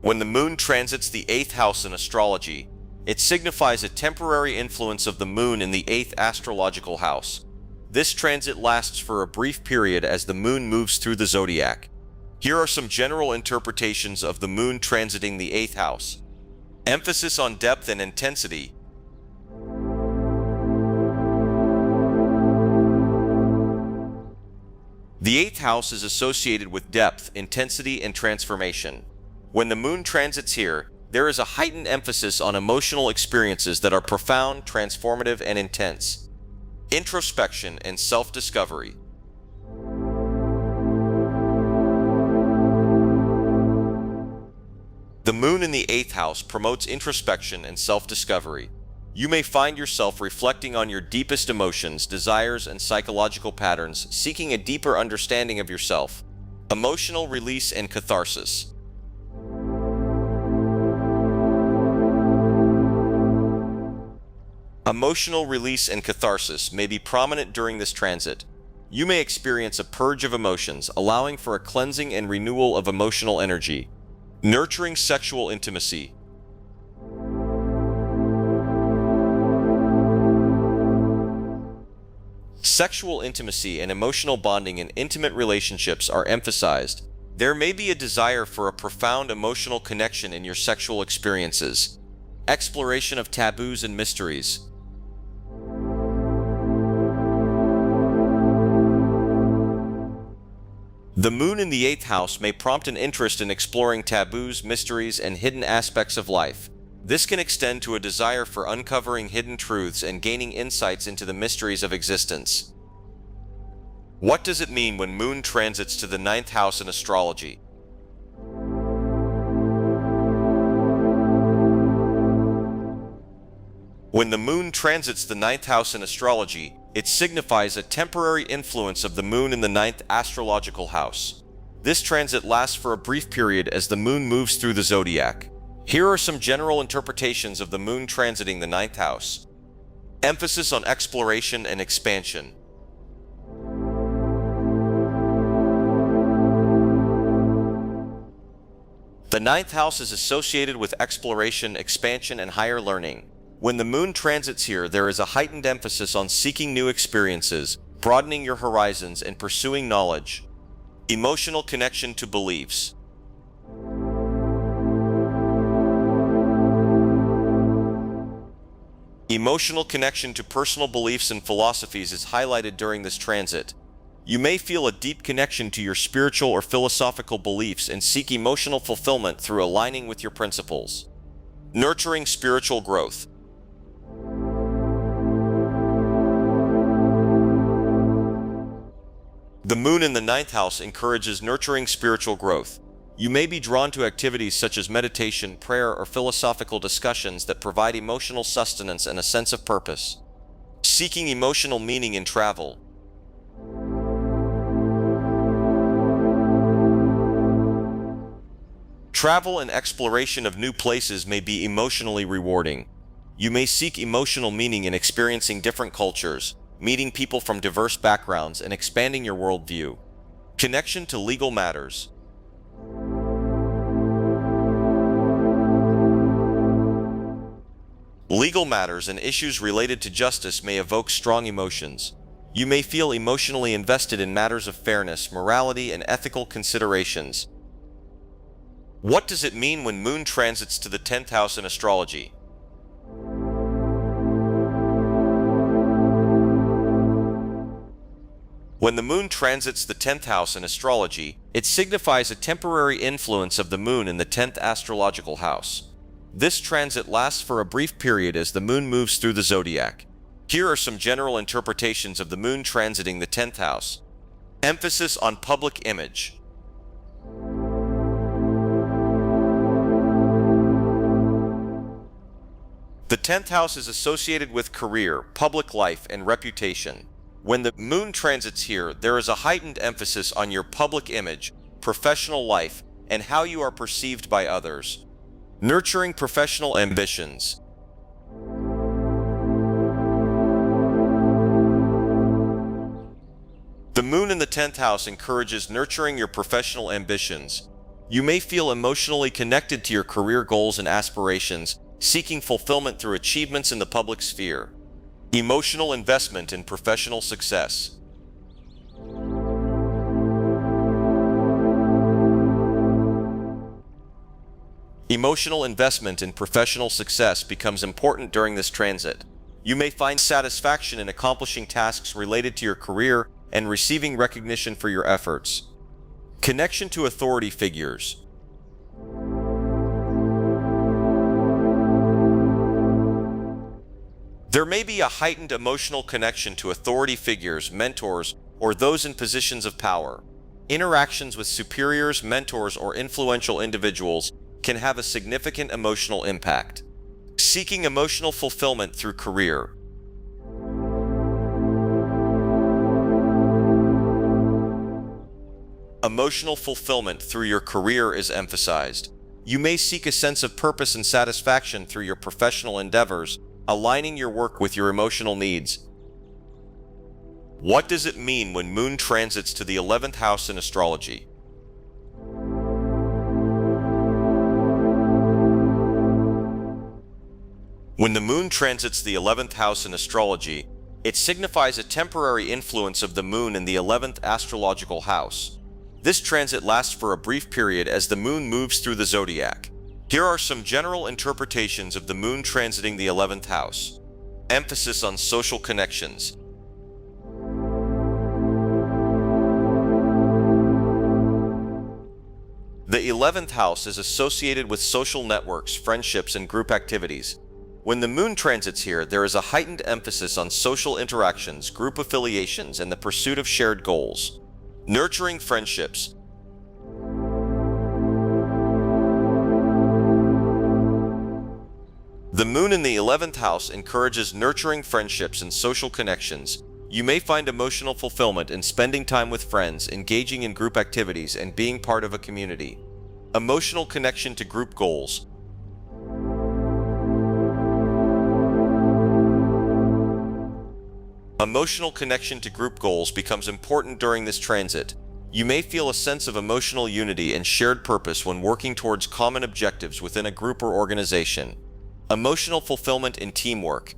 When the moon transits the 8th house in astrology, it signifies a temporary influence of the moon in the 8th astrological house. This transit lasts for a brief period as the moon moves through the zodiac. Here are some general interpretations of the moon transiting the 8th house. Emphasis on depth and intensity. The 8th house is associated with depth, intensity, and transformation. When the moon transits here, there is a heightened emphasis on emotional experiences that are profound, transformative, and intense. Introspection and self-discovery. The moon in the 8th house promotes introspection and self-discovery. You may find yourself reflecting on your deepest emotions, desires, and psychological patterns, seeking a deeper understanding of yourself. Emotional release and catharsis. Emotional release and catharsis may be prominent during this transit. You may experience a purge of emotions, allowing for a cleansing and renewal of emotional energy. Nurturing sexual intimacy. Sexual intimacy and emotional bonding in intimate relationships are emphasized. There may be a desire for a profound emotional connection in your sexual experiences. Exploration of taboos and mysteries. The moon in the 8th house may prompt an interest in exploring taboos, mysteries, and hidden aspects of life. This can extend to a desire for uncovering hidden truths and gaining insights into the mysteries of existence. What does it mean when moon transits to the 9th house in astrology? When the moon transits the 9th house in astrology, it signifies a temporary influence of the moon in the 9th astrological house. This transit lasts for a brief period as the moon moves through the zodiac. Here are some general interpretations of the moon transiting the 9th house. Emphasis on exploration and expansion. The 9th house is associated with exploration, expansion, and higher learning. When the moon transits here, there is a heightened emphasis on seeking new experiences, broadening your horizons, and pursuing knowledge. Emotional connection to beliefs. Emotional connection to personal beliefs and philosophies is highlighted during this transit. You may feel a deep connection to your spiritual or philosophical beliefs and seek emotional fulfillment through aligning with your principles. Nurturing spiritual growth. The moon in the 9th house encourages nurturing spiritual growth. You may be drawn to activities such as meditation, prayer, or philosophical discussions that provide emotional sustenance and a sense of purpose. Seeking emotional meaning in travel. Travel and exploration of new places may be emotionally rewarding. You may seek emotional meaning in experiencing different cultures, meeting people from diverse backgrounds, and expanding your worldview. Connection to legal matters. Legal matters and issues related to justice may evoke strong emotions. You may feel emotionally invested in matters of fairness, morality, and ethical considerations. What does it mean when Moon transits to the 10th house in astrology? When the Moon transits the 10th house in astrology, it signifies a temporary influence of the Moon in the 10th astrological house. This transit lasts for a brief period as the Moon moves through the Zodiac. Here are some general interpretations of the Moon transiting the 10th house. Emphasis on public image. The 10th house is associated with career, public life, and reputation. When the Moon transits here, there is a heightened emphasis on your public image, professional life, and how you are perceived by others. Nurturing professional ambitions. The Moon in the 10th house encourages nurturing your professional ambitions. You may feel emotionally connected to your career goals and aspirations, seeking fulfillment through achievements in the public sphere. Emotional investment in professional success. Emotional investment in professional success becomes important during this transit. You may find satisfaction in accomplishing tasks related to your career and receiving recognition for your efforts. Connection to authority figures. There may be a heightened emotional connection to authority figures, mentors, or those in positions of power. Interactions with superiors, mentors, or influential individuals can have a significant emotional impact. Seeking emotional fulfillment through career. Emotional fulfillment through your career is emphasized. You may seek a sense of purpose and satisfaction through your professional endeavors, aligning your work with your emotional needs. What does it mean when Moon transits to the 11th house in astrology? When the Moon transits the 11th house in astrology, it signifies a temporary influence of the Moon in the 11th astrological house. This transit lasts for a brief period as the Moon moves through the Zodiac. Here are some general interpretations of the Moon transiting the 11th house. Emphasis on social connections. The 11th house is associated with social networks, friendships, and group activities. When the Moon transits here, there is a heightened emphasis on social interactions, group affiliations, and the pursuit of shared goals. Nurturing friendships. The Moon in the 11th house encourages nurturing friendships and social connections. You may find emotional fulfillment in spending time with friends, engaging in group activities, and being part of a community. Emotional connection to group goals. Emotional connection to group goals becomes important during this transit. You may feel a sense of emotional unity and shared purpose when working towards common objectives within a group or organization. Emotional fulfillment in teamwork.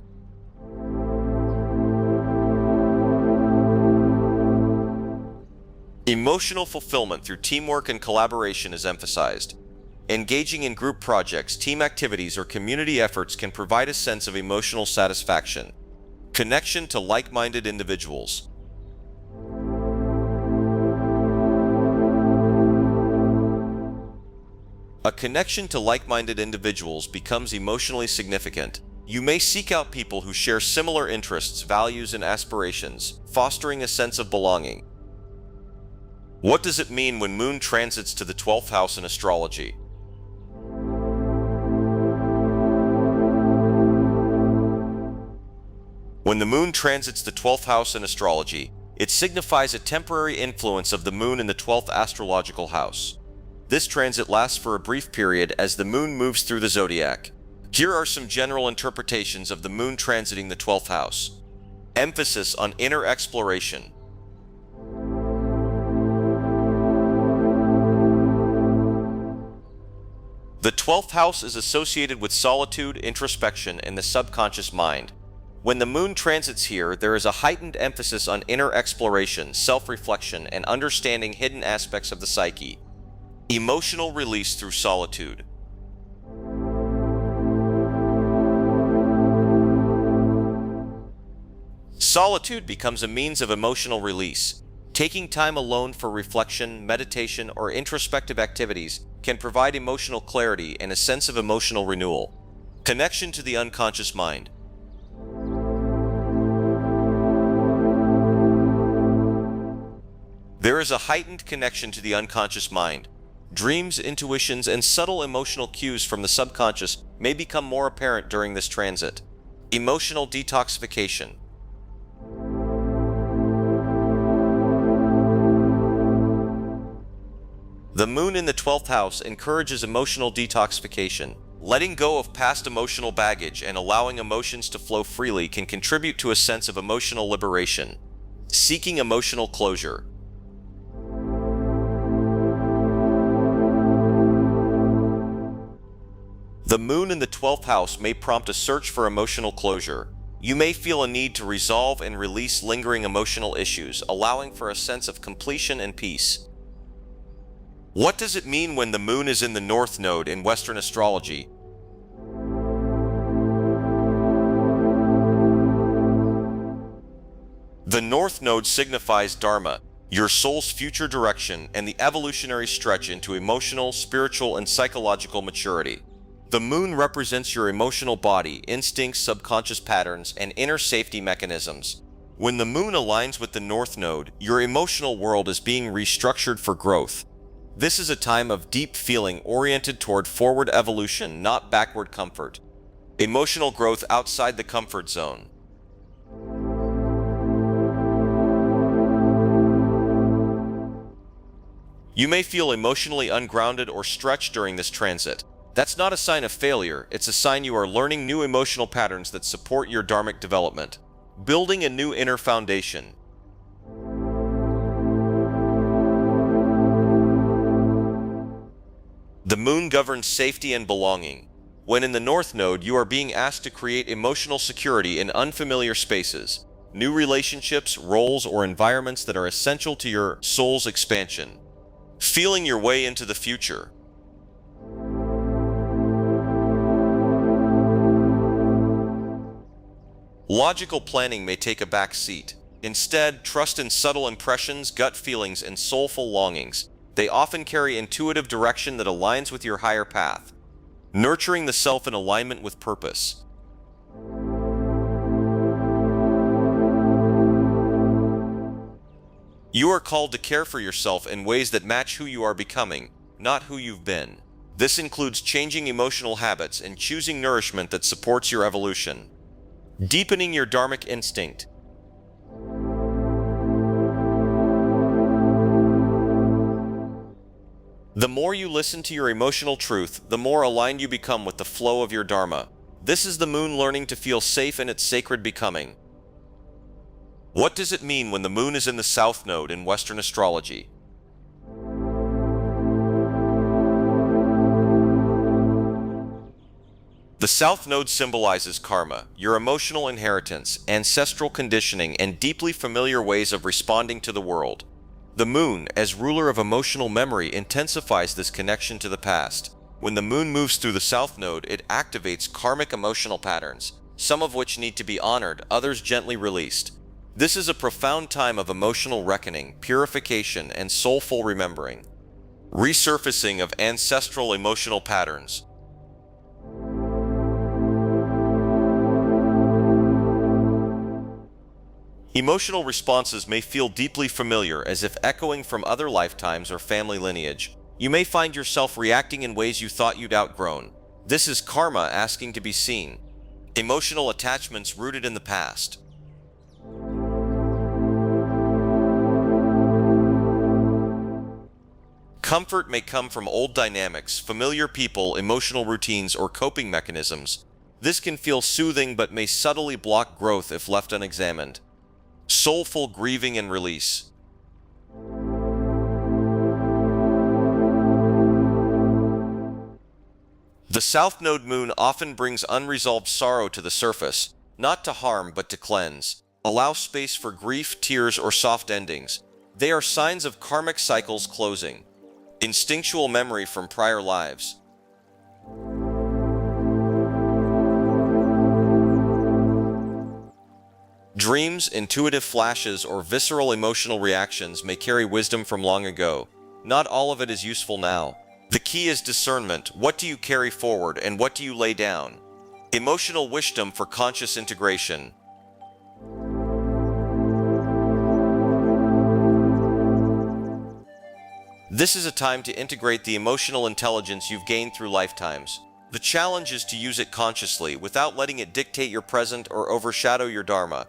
Emotional fulfillment through teamwork and collaboration is emphasized. Engaging in group projects, team activities, or community efforts can provide a sense of emotional satisfaction. Connection to like-minded individuals. A connection to like-minded individuals becomes emotionally significant. You may seek out people who share similar interests, values, and aspirations, fostering a sense of belonging. What does it mean when Moon transits to the 12th house in astrology? When the Moon transits the 12th house in astrology, it signifies a temporary influence of the Moon in the 12th astrological house. This transit lasts for a brief period as the moon moves through the zodiac. Here are some general interpretations of the moon transiting the 12th house. Emphasis on inner exploration. The 12th house is associated with solitude, introspection, and the subconscious mind. When the moon transits here, there is a heightened emphasis on inner exploration, self-reflection, and understanding hidden aspects of the psyche. Emotional release through solitude. Solitude becomes a means of emotional release. Taking time alone for reflection, meditation, or introspective activities can provide emotional clarity and a sense of emotional renewal. Connection to the unconscious mind. There is a heightened connection to the unconscious mind. Dreams, intuitions, and subtle emotional cues from the subconscious may become more apparent during this transit. Emotional detoxification. The moon in the 12th house encourages emotional detoxification. Letting go of past emotional baggage and allowing emotions to flow freely can contribute to a sense of emotional liberation. Seeking emotional closure. The moon in the 12th house may prompt a search for emotional closure. You may feel a need to resolve and release lingering emotional issues, allowing for a sense of completion and peace. What does it mean when the moon is in the North Node in Western astrology? The North Node signifies Dharma, your soul's future direction, and the evolutionary stretch into emotional, spiritual, and psychological maturity. The moon represents your emotional body, instincts, subconscious patterns, and inner safety mechanisms. When the moon aligns with the North Node, your emotional world is being restructured for growth. This is a time of deep feeling oriented toward forward evolution, not backward comfort. Emotional growth outside the comfort zone. You may feel emotionally ungrounded or stretched during this transit. That's not a sign of failure, it's a sign you are learning new emotional patterns that support your dharmic development. Building a new inner foundation. The moon governs safety and belonging. When in the North Node, you are being asked to create emotional security in unfamiliar spaces, new relationships, roles, or environments that are essential to your soul's expansion. Feeling your way into the future. Logical planning may take a back seat. Instead, trust in subtle impressions, gut feelings, and soulful longings. They often carry intuitive direction that aligns with your higher path. Nurturing the self in alignment with purpose. You are called to care for yourself in ways that match who you are becoming, not who you've been. This includes changing emotional habits and choosing nourishment that supports your evolution. Deepening your dharmic instinct. The more you listen to your emotional truth, the more aligned you become with the flow of your dharma. This is the moon learning to feel safe in its sacred becoming. What does it mean when the moon is in the South Node in Western astrology? The South Node symbolizes karma, your emotional inheritance, ancestral conditioning, and deeply familiar ways of responding to the world. The moon, as ruler of emotional memory, intensifies this connection to the past. When the moon moves through the South Node, it activates karmic emotional patterns, some of which need to be honored, others gently released. This is a profound time of emotional reckoning, purification, and soulful remembering. Resurfacing of ancestral emotional patterns. Emotional responses may feel deeply familiar, as if echoing from other lifetimes or family lineage. You may find yourself reacting in ways you thought you'd outgrown. This is karma asking to be seen. Emotional attachments rooted in the past. Comfort may come from old dynamics, familiar people, emotional routines, or coping mechanisms. This can feel soothing but may subtly block growth if left unexamined. Soulful grieving and release. The South Node moon often brings unresolved sorrow to the surface, not to harm but to cleanse. Allow space for grief, tears, or soft endings. They are signs of karmic cycles closing. Instinctual memory from prior lives. Dreams, intuitive flashes, or visceral emotional reactions may carry wisdom from long ago. Not all of it is useful now. The key is discernment. What do you carry forward and what do you lay down? Emotional wisdom for conscious integration. This is a time to integrate the emotional intelligence you've gained through lifetimes. The challenge is to use it consciously without letting it dictate your present or overshadow your dharma.